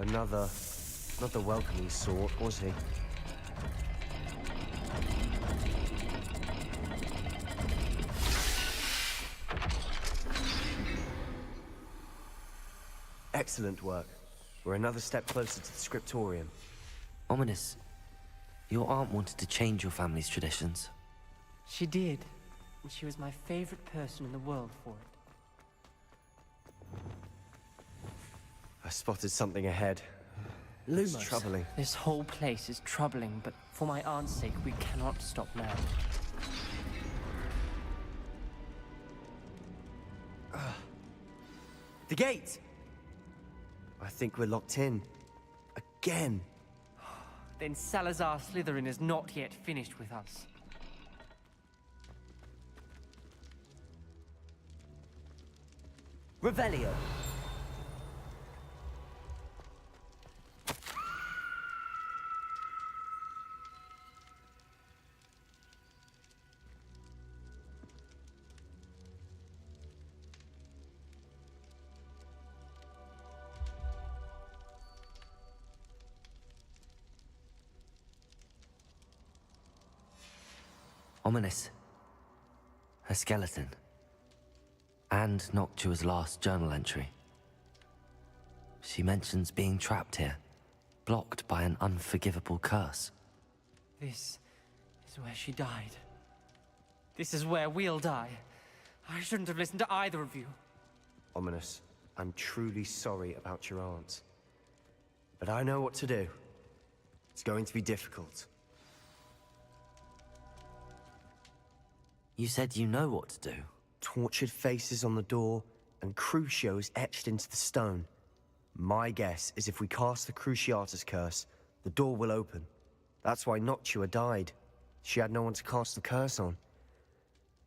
Another... not the welcoming sort, was he? Excellent work. We're another step closer to the scriptorium. Ominous, your aunt wanted to change your family's traditions. She did. And she was my favorite person in the world for it. I spotted something ahead. Lumos. It's troubling. This whole place is troubling, but for my aunt's sake, we cannot stop now. The gate! I think we're locked in. Again. Then Salazar Slytherin is not yet finished with us. Revelio. Ominous. A skeleton. And Noctua's last journal entry. She mentions being trapped here, blocked by an unforgivable curse. This is where she died. This is where we'll die. I shouldn't have listened to either of you. Ominous, I'm truly sorry about your aunt. But I know what to do. It's going to be difficult. You said you know what to do. Tortured faces on the door, and Crucios etched into the stone. My guess is if we cast the Cruciatus curse, the door will open. That's why Noctua died. She had no one to cast the curse on.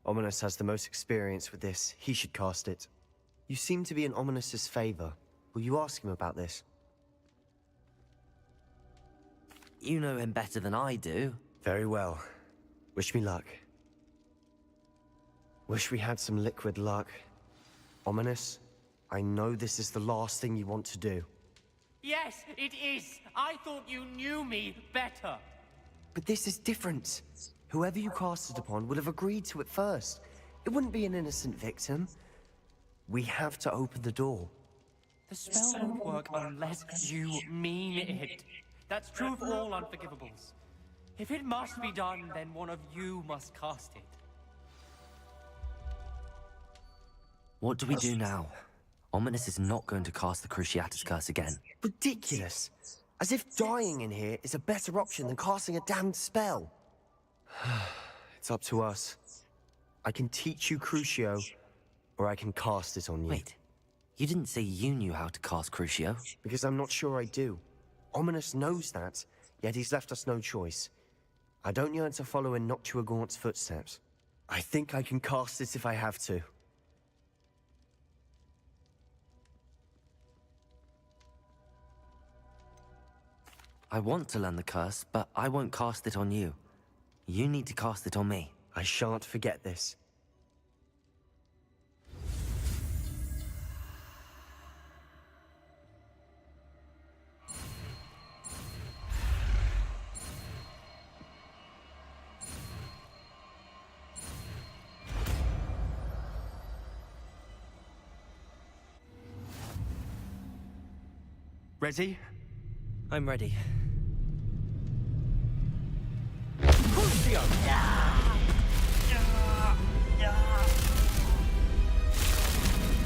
Ominous has the most experience with this. He should cast it. You seem to be in Ominous's favor. Will you ask him about this? You know him better than I do. Very well. Wish me luck. Wish we had some liquid luck. Ominous, I know this is the last thing you want to do. Yes, it is. I thought you knew me better. But this is different. Whoever you cast it upon would have agreed to it first. It wouldn't be an innocent victim. We have to open the door. The spell won't work unless you mean it. That's true of all unforgivables. If it must be done, then one of you must cast it. What do we do now? Ominous is not going to cast the Cruciatus curse again. Ridiculous. As if dying in here is a better option than casting a damned spell. It's up to us. I can teach you Crucio, or I can cast it on you. Wait, you didn't say you knew how to cast Crucio? Because I'm not sure I do. Ominous knows that, yet he's left us no choice. I don't yearn to follow in Noctua Gaunt's footsteps. I think I can cast it if I have to. I want to learn the curse, but I won't cast it on you. You need to cast it on me. I shan't forget this. Ready? I'm ready. Crucio!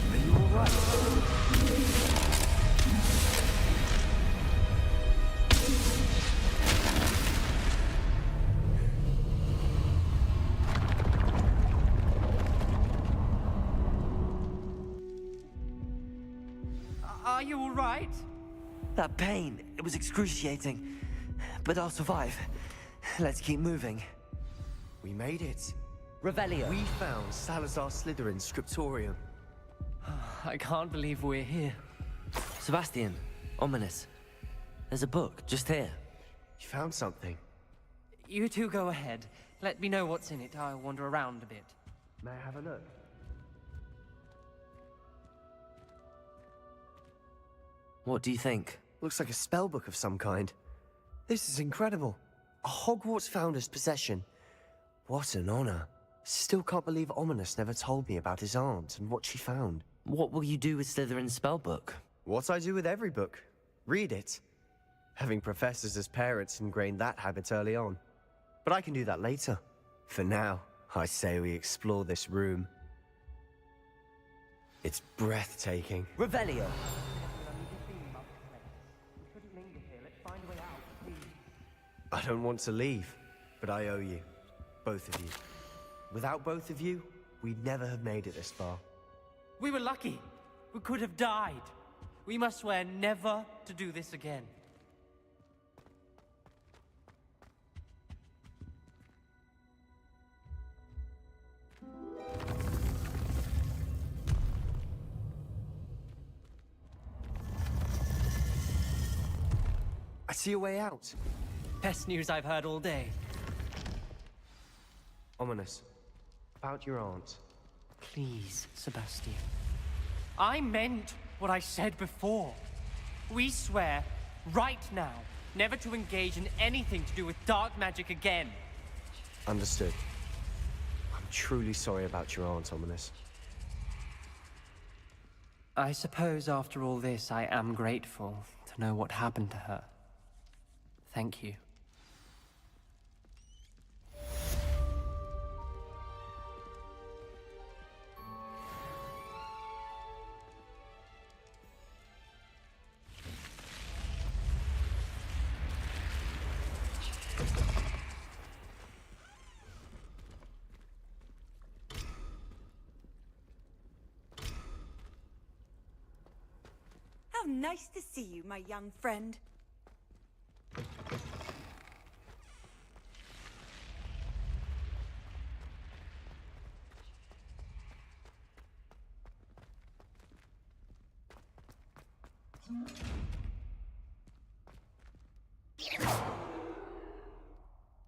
Are you alright? Are you alright? That pain, it was excruciating. But I'll survive. Let's keep moving. We made it. Revelio. We found Salazar Slytherin's scriptorium. I can't believe we're here. Sebastian, Ominous. There's a book just here. You found something. You two go ahead. Let me know what's in it. I'll wander around a bit. May I have a look? What do you think? Looks like a spellbook of some kind. This is incredible. A Hogwarts founder's possession. What an honor. Still can't believe Ominous never told me about his aunt and what she found. What will you do with Slytherin's spellbook? What I do with every book. Read it. Having professors as parents ingrained that habit early on. But I can do that later. For now, I say we explore this room. It's breathtaking. Revelio. I don't want to leave, but I owe you. Both of you. Without both of you, we'd never have made it this far. We were lucky. We could have died. We must swear never to do this again. I see a way out. Best news I've heard all day. Ominous. About your aunt. Please, Sebastian. I meant what I said before. We swear, right now, never to engage in anything to do with dark magic again. Understood. I'm truly sorry about your aunt, Ominous. I suppose after all this, I am grateful to know what happened to her. Thank you. How nice to see you, my young friend.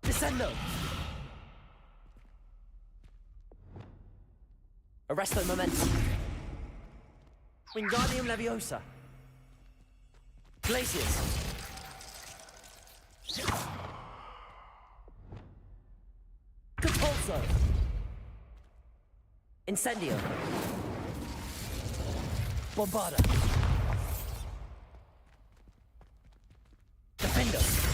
Descendo! Arresto momentum. Wingardium Leviosa. Glacius. Compulso. Incendio. Bombarda. Defendo.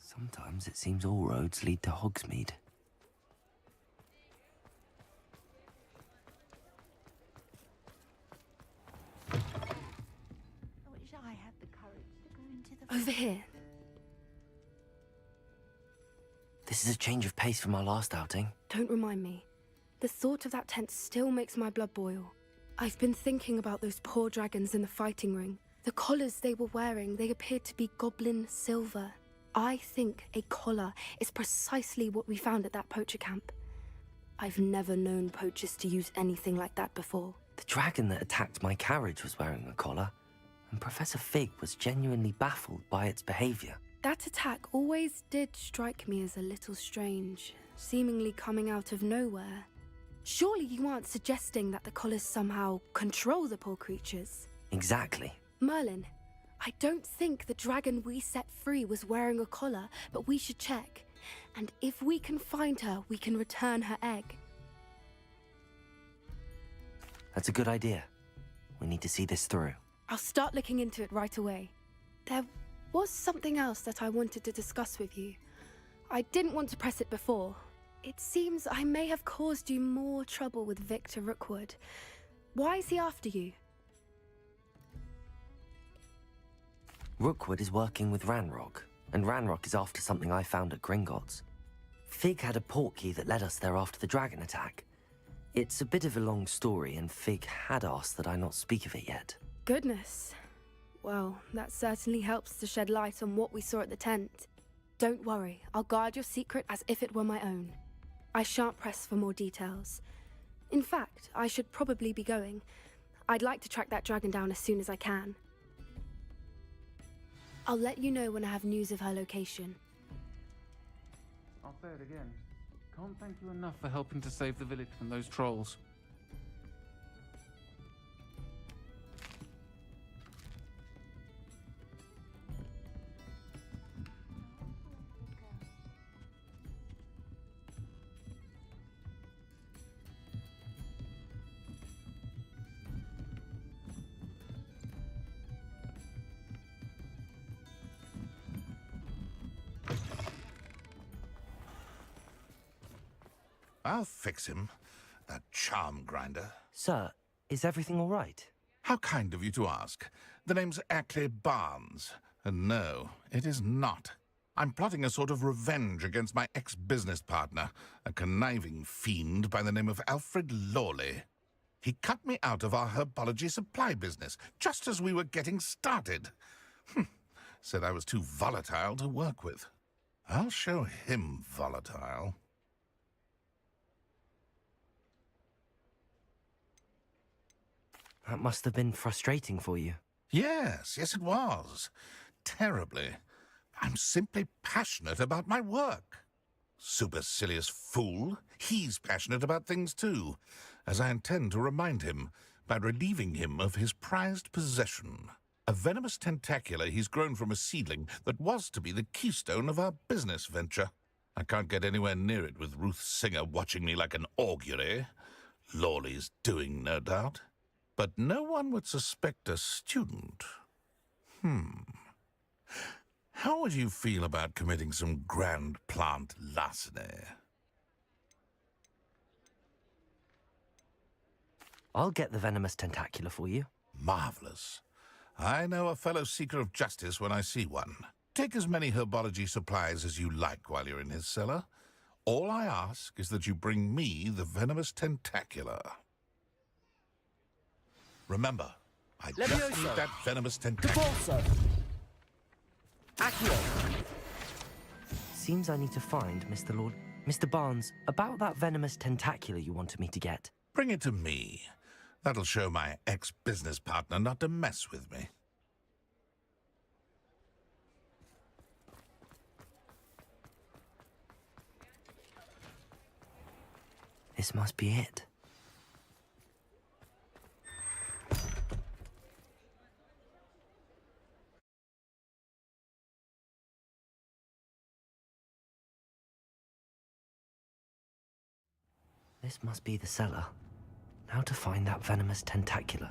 Sometimes it seems all roads lead to Hogsmeade. Over here. This is a change of pace from our last outing. Don't remind me. The thought of that tent still makes my blood boil. I've been thinking about those poor dragons in the fighting ring. The collars they were wearing, they appeared to be goblin silver. I think a collar is precisely what we found at that poacher camp. I've never known poachers to use anything like that before. The dragon that attacked my carriage was wearing a collar, and Professor Fig was genuinely baffled by its behavior. That attack always did strike me as a little strange, seemingly coming out of nowhere. Surely you aren't suggesting that the collars somehow control the poor creatures? Exactly. Merlin, I don't think the dragon we set free was wearing a collar, but we should check. And if we can find her, we can return her egg. That's a good idea. We need to see this through. I'll start looking into it right away. There was something else that I wanted to discuss with you. I didn't want to press it before. It seems I may have caused you more trouble with Victor Rookwood. Why is he after you? Rookwood is working with Ranrock, and Ranrock is after something I found at Gringotts. Fig had a portkey that led us there after the dragon attack. It's a bit of a long story, and Fig had asked that I not speak of it yet. Goodness. Well, that certainly helps to shed light on what we saw at the tent. Don't worry, I'll guard your secret as if it were my own. I shan't press for more details. In fact, I should probably be going. I'd like to track that dragon down as soon as I can. I'll let you know when I have news of her location. I'll say it again. Can't thank you enough for helping to save the village from those trolls. I'll fix him, that charm grinder. Sir, is everything all right? How kind of you to ask. The name's Ackley Barnes, and no, it is not. I'm plotting a sort of revenge against my ex-business partner, a conniving fiend by the name of Alfred Lawley. He cut me out of our herbology supply business, just as we were getting started. Said I was too volatile to work with. I'll show him volatile. That must have been frustrating for you. Yes, it was. Terribly. I'm simply passionate about my work. Supercilious fool. He's passionate about things too, as I intend to remind him by relieving him of his prized possession. A venomous tentacula he's grown from a seedling that was to be the keystone of our business venture. I can't get anywhere near it with Ruth Singer watching me like an augury. Lawley's doing, no doubt. But no one would suspect a student. How would you feel about committing some grand plant larceny? I'll get the venomous tentacula for you. Marvelous. I know a fellow seeker of justice when I see one. Take as many herbology supplies as you like while you're in his cellar. All I ask is that you bring me the venomous tentacula. Remember, I just need that venomous tentacula. Accio! Seems I need to find Mr. Barnes, about that venomous tentacula you wanted me to get. Bring it to me. That'll show my ex-business partner not to mess with me. This must be it. This must be the cellar. Now to find that venomous tentacula.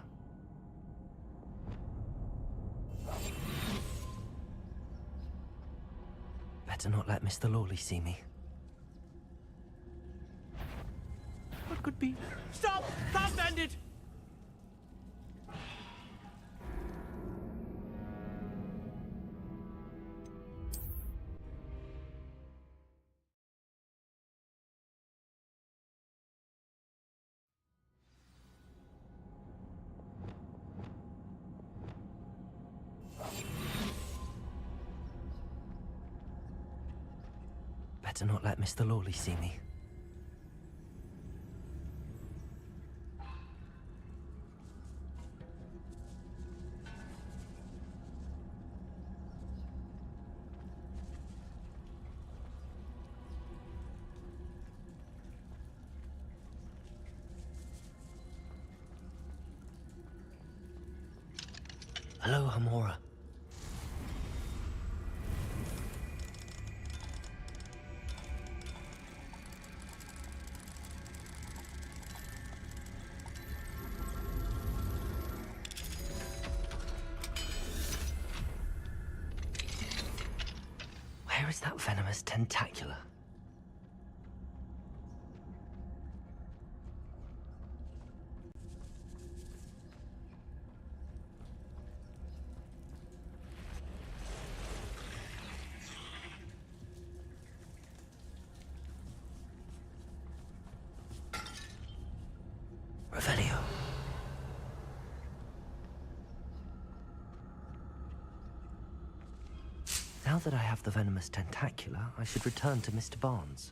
Better not let Mr. Lawley see me. What could be? Stop! Stop, bandit! Better not let Mr. Lawley see me. Hello, Hamora. Where is that venomous tentacula? Revelio. Now that I have the venomous tentacula, I should return to Mr. Barnes.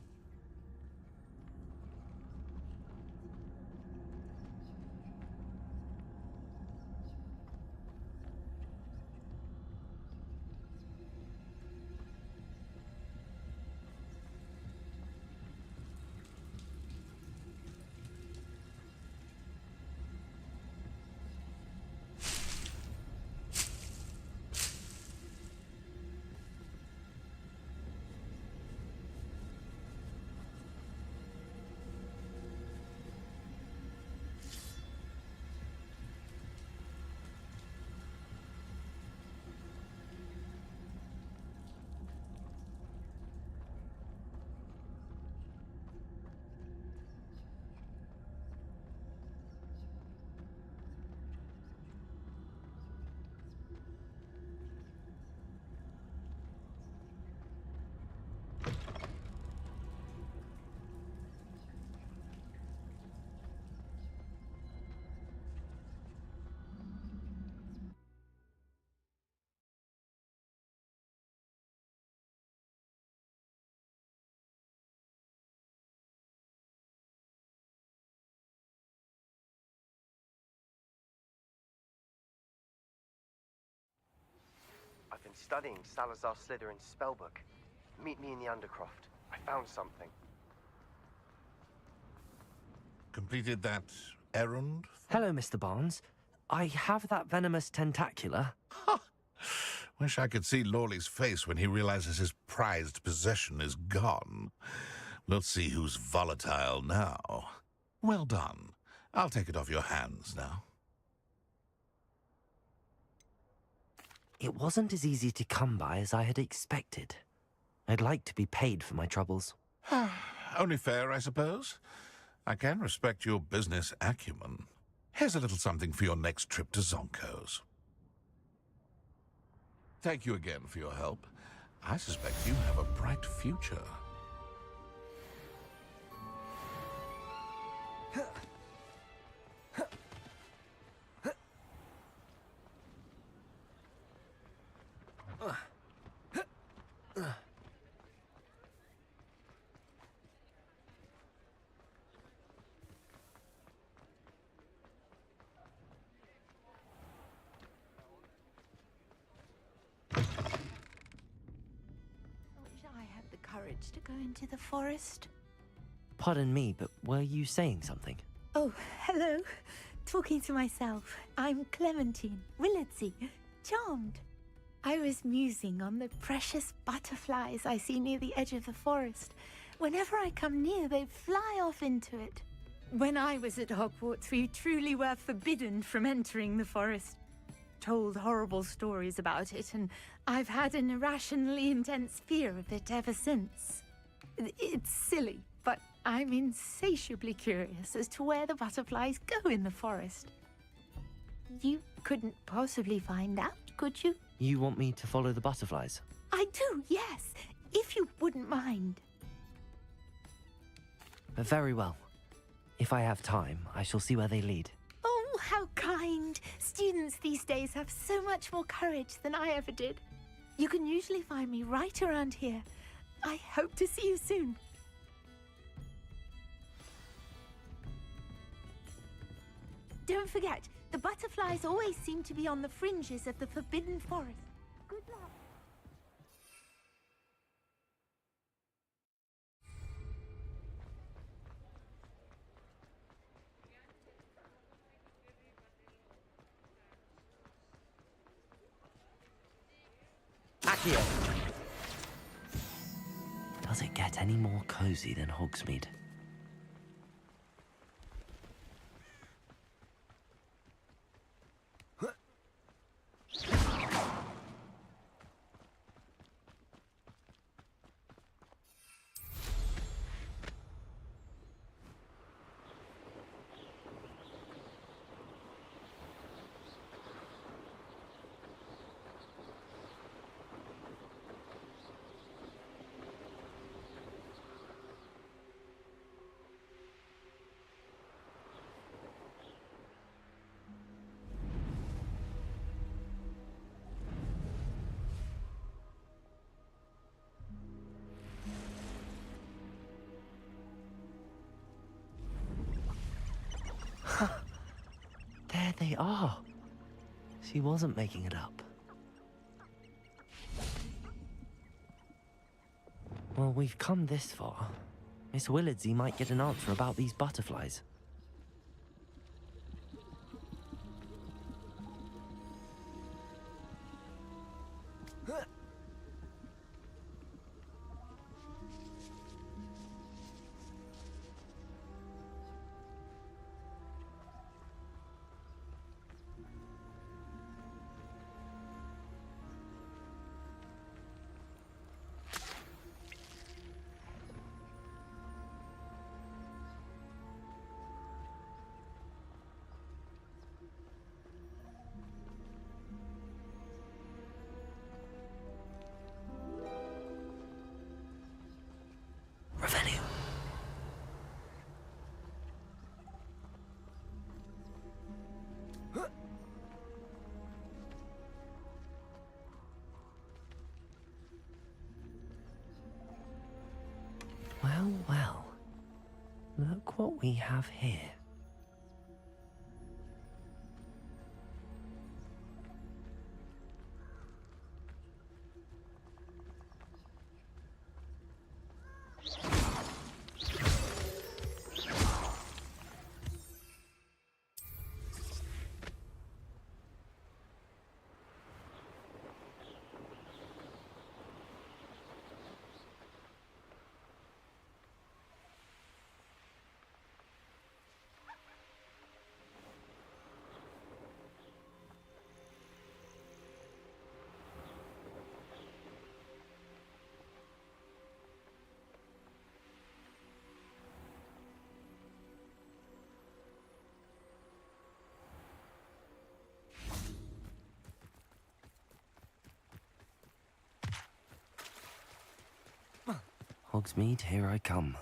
I've been studying Salazar Slytherin's spellbook. Meet me in the Undercroft. I found something. Completed that errand? Hello, Mr. Barnes. I have that venomous tentacula. Wish I could see Lawley's face when he realizes his prized possession is gone. Let's see who's volatile now. Well done. I'll take it off your hands now. It wasn't as easy to come by as I had expected. I'd like to be paid for my troubles. Only fair, I suppose. I can respect your business acumen. Here's a little something for your next trip to Zonko's. Thank you again for your help. I suspect you have a bright future. To go into the forest. Pardon me, but were you saying something? Oh, hello. Talking to myself. I'm Clementine, Willardsey, charmed. I was musing on the precious butterflies I see near the edge of the forest. Whenever I come near, they fly off into it. When I was at Hogwarts, we truly were forbidden from entering the forest. Told horrible stories about it, and I've had an irrationally intense fear of it ever since. It's silly, but I'm insatiably curious as to where the butterflies go in the forest. You couldn't possibly find out, could you? You want me to follow the butterflies? I do, yes, if you wouldn't mind. Very well. If I have time, I shall see where they lead. Oh, how kind! Students these days have so much more courage than I ever did. You can usually find me right around here. I hope to see you soon. Don't forget, the butterflies always seem to be on the fringes of the Forbidden Forest. Good luck. Accio! Does it get any more cozy than Hogsmeade? they are. She wasn't making it up. Well, we've come this far. Miss Willardsey might get an answer about these butterflies. Well, well. Look what we have here. Hogsmeade, here I come.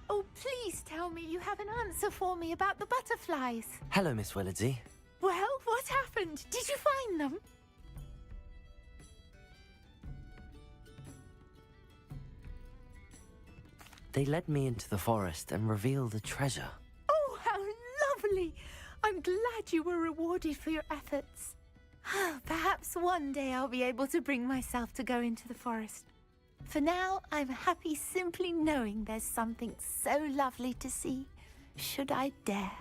Oh, please tell me you have an answer for me about the butterflies. Hello, Miss Willardsey. Well, what happened? Did you find them? They led me into the forest and revealed a treasure. Oh, how lovely! I'm glad you were rewarded for your efforts. Perhaps one day I'll be able to bring myself to go into the forest. For now, I'm happy simply knowing there's something so lovely to see, should I dare.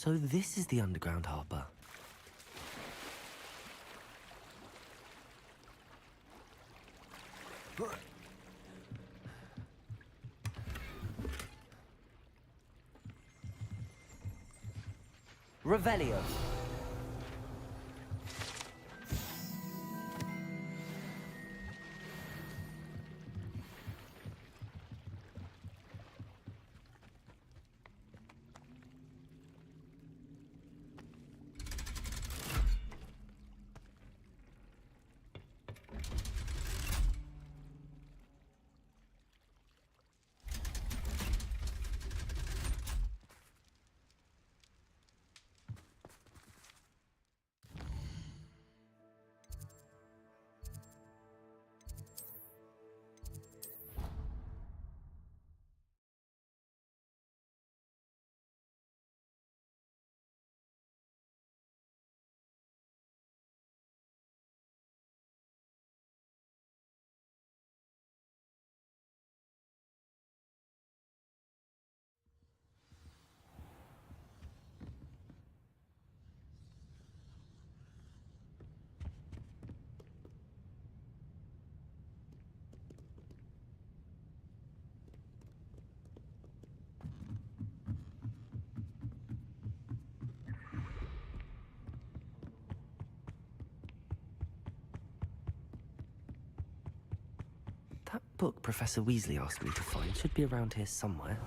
So this is the underground harbour. Revelio. That book Professor Weasley asked me to find should be around here somewhere.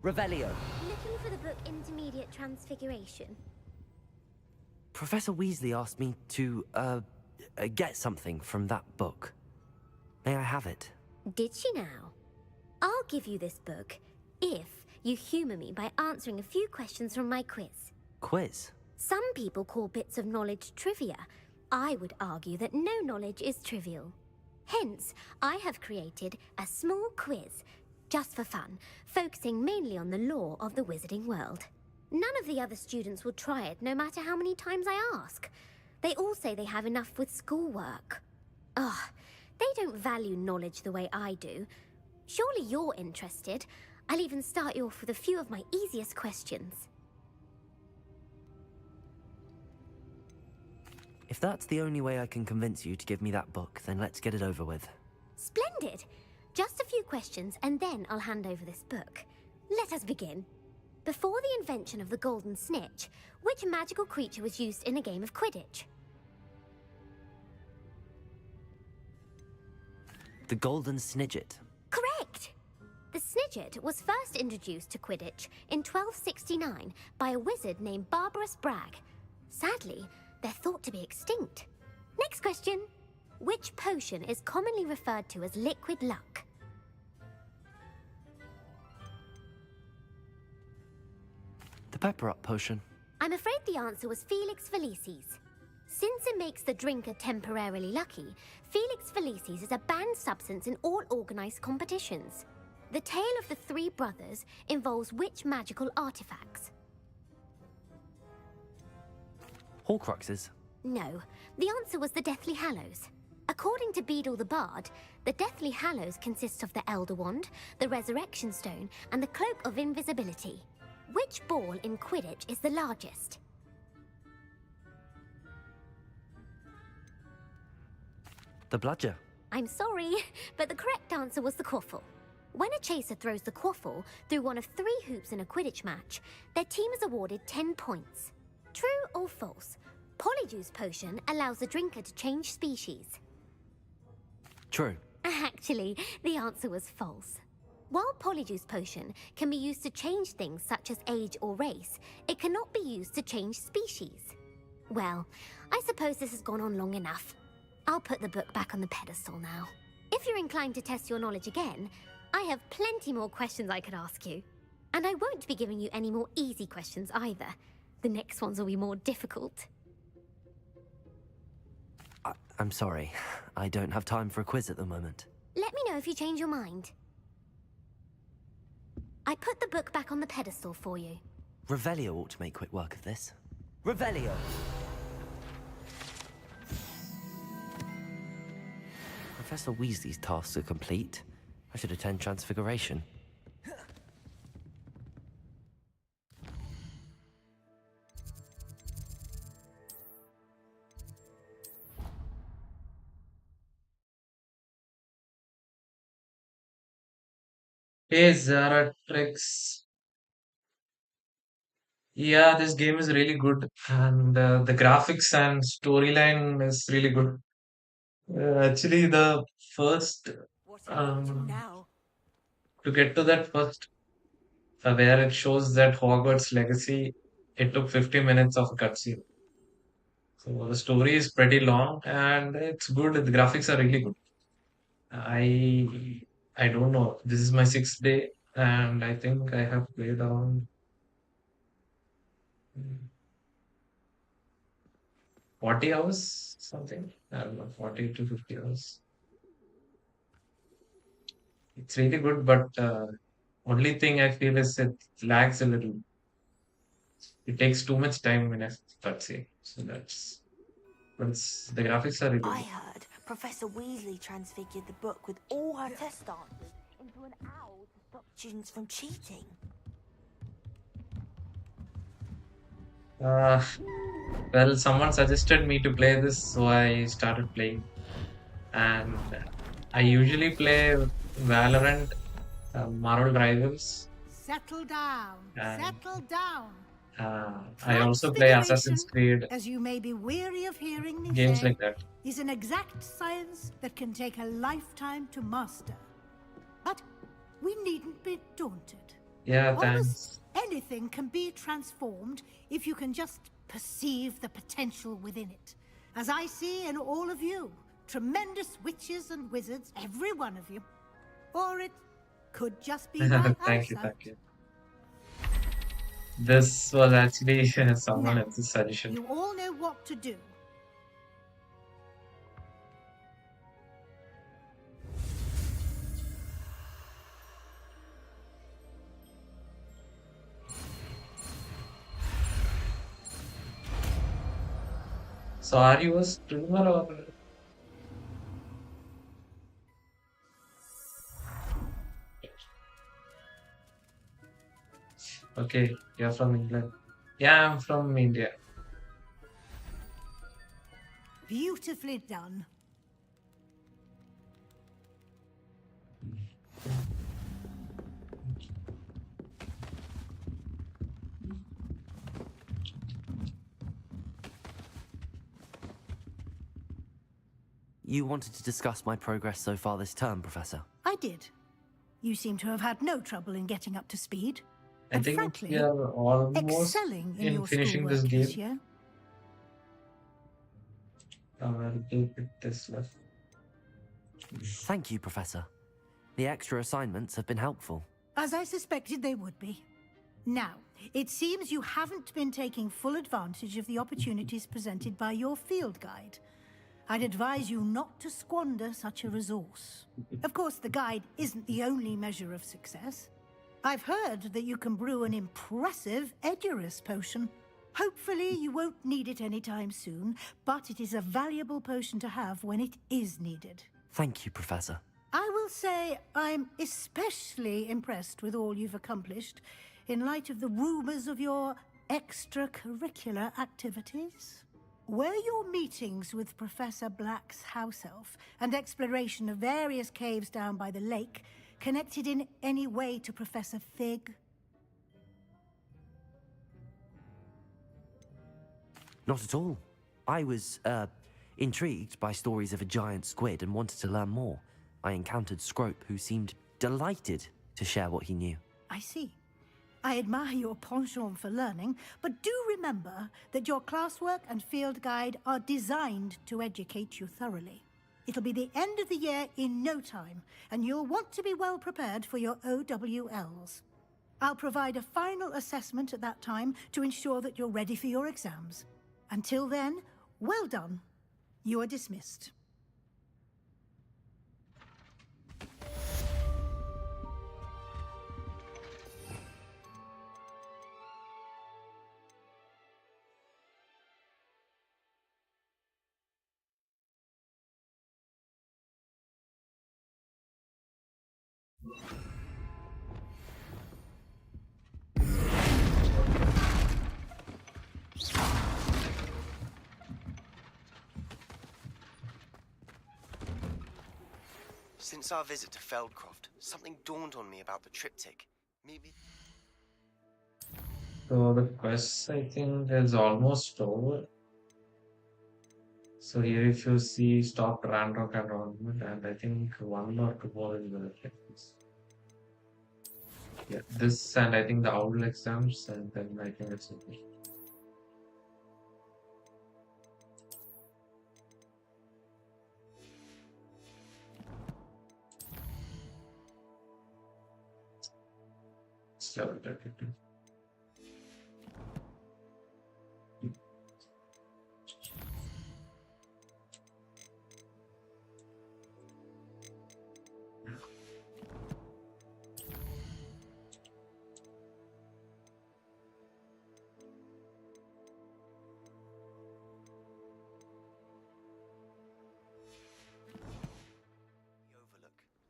Revelio. Looking for the book Intermediate Transfiguration. Professor Weasley asked me to, get something from that book. May I have it? Did she now? I'll give you this book if you humour me by answering a few questions from my quiz. Quiz? Some people call bits of knowledge trivia. I would argue that no knowledge is trivial. Hence, I have created a small quiz, just for fun, focusing mainly on the lore of the wizarding world. None of the other students will try it, no matter how many times I ask. They all say they have enough with schoolwork. Ugh, they don't value knowledge the way I do. Surely you're interested. I'll even start you off with a few of my easiest questions. If that's the only way I can convince you to give me that book, then let's get it over with. Splendid! Just a few questions, and then I'll hand over this book. Let us begin. Before the invention of the golden snitch, which magical creature was used in a game of Quidditch? The golden snidget. Correct! The snidget was first introduced to Quidditch in 1269 by a wizard named Barbarous Bragg. Sadly, they're thought to be extinct. Next question. Which potion is commonly referred to as liquid luck? The pepper up potion. I'm afraid the answer was Felix Felicis. Since it makes the drinker temporarily lucky, Felix Felicis is a banned substance in all organized competitions. The tale of the three brothers involves which magical artifacts? Horcruxes. No, the answer was the Deathly Hallows. According to Beedle the Bard, the Deathly Hallows consists of the Elder Wand, the Resurrection Stone, and the Cloak of Invisibility. Which ball in Quidditch is the largest? The bludger. I'm sorry, but the correct answer was the quaffle. When a chaser throws the quaffle through one of 3 hoops in a Quidditch match, their team is awarded 10 points. True or false? Polyjuice Potion allows the drinker to change species. True. Actually, the answer was false. While Polyjuice Potion can be used to change things such as age or race, it cannot be used to change species. Well, I suppose this has gone on long enough. I'll put the book back on the pedestal now. If you're inclined to test your knowledge again, I have plenty more questions I could ask you. And I won't be giving you any more easy questions either. The next ones will be more difficult. I'm sorry. I don't have time for a quiz at the moment. Let me know if you change your mind. I put the book back on the pedestal for you. Revelio ought to make quick work of this. Revelio! Professor Weasley's tasks are complete. I should attend Transfiguration. Hey Zaratrix. Yeah, this game is really good, and the graphics and storyline is really good. Actually, the first um, to get to that first where it shows that Hogwarts Legacy, it took 50 minutes of a cutscene. So the story is pretty long and it's good. The graphics are really good. I I don't know. This is my sixth day, and I think I have played around 40 hours, something. I don't know, 40 to 50 hours. It's really good, but only thing I feel is it lags a little. It takes too much time in a cutscene. So that's, but the graphics are really I good. heard Professor Weasley transfigured the book with all her test answers into an owl to stop students from cheating. Uh, well, someone suggested me to play this, so I started playing. And I usually play Valorant, Marvel Rivals, Settle down. and Settle down. I also play Assassin's Transfiguration, Creed, as you may be weary of hearing me games say, like that. is an exact science that can take a lifetime to master. But we needn't be daunted. Yeah, Almost thanks. anything can be transformed if you can just perceive the potential within it. As I see in all of you, tremendous witches and wizards, every one of you. Or it could just be my Thank you, eyesight. thank you. This was actually someone Now, else's suggestion. you all know what to do. So, are you a streamer or? Okay, you're from England. Yeah, I'm from India. Beautifully done. You wanted to discuss my progress so far this term, Professor? I did. You seem to have had no trouble in getting up to speed. I And think frankly, we are almost excelling in in your finishing this schoolwork this game. year. A little bit this left. Thank you, Professor. The extra assignments have been helpful. As I suspected they would be. Now, it seems you haven't been taking full advantage of the opportunities presented by your field guide. I'd advise you not to squander such a resource. Of course, the guide isn't the only measure of success. I've heard that you can brew an impressive Edurus potion. Hopefully, you won't need it anytime soon, but it is a valuable potion to have when it is needed. Thank you, Professor. I will say I'm especially impressed with all you've accomplished in light of the rumors of your extracurricular activities. Were your meetings with Professor Black's house elf and exploration of various caves down by the lake connected in any way to Professor Fig? Not at all. I was, intrigued by stories of a giant squid and wanted to learn more. I encountered Scrope, who seemed delighted to share what he knew. I see. I admire your penchant for learning, but do remember that your classwork and field guide are designed to educate you thoroughly. It'll be the end of the year in no time, and you'll want to be well prepared for your OWLs. I'll provide a final assessment at that time to ensure that you're ready for your exams. Until then, well done. You are dismissed. Since our visit to Feldcroft, something dawned on me about the triptych. Maybe. So the quest, I think, is almost over. So here, if you see, stop Ranrock and Ornament, and I think one or two more is the this. Yeah, this and I think the Owl exams, and then I think it's okay. It's level 32.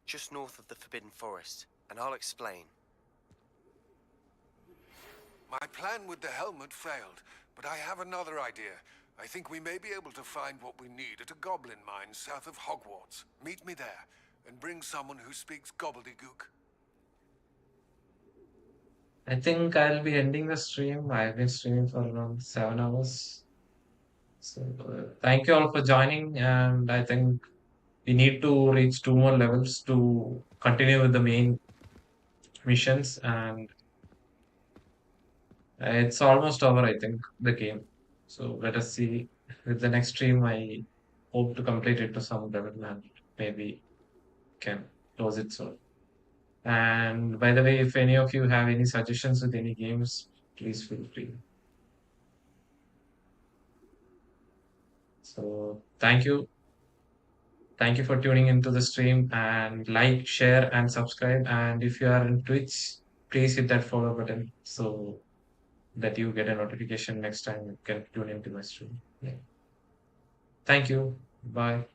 Just north of the Forbidden Forest, and I'll explain. My plan with the helmet failed, but I have another idea. I think we may be able to find what we need at a goblin mine south of Hogwarts. Meet me there, and bring someone who speaks gobbledygook. I think I'll be ending the stream. I've been streaming for around 7 hours. So thank you all for joining, and I think we need to reach 2 more levels to continue with the main missions, and it's almost over, I think, the game. So let us see. With the next stream, I hope to complete it to some level and maybe can close it soon. And by the way, if any of you have any suggestions with any games, please feel free. So thank you. Thank you for tuning into the stream, and like, share, and subscribe. And if you are on Twitch, please hit that follow button so that you get a notification next time you can tune into my stream. Yeah. Thank you. Bye.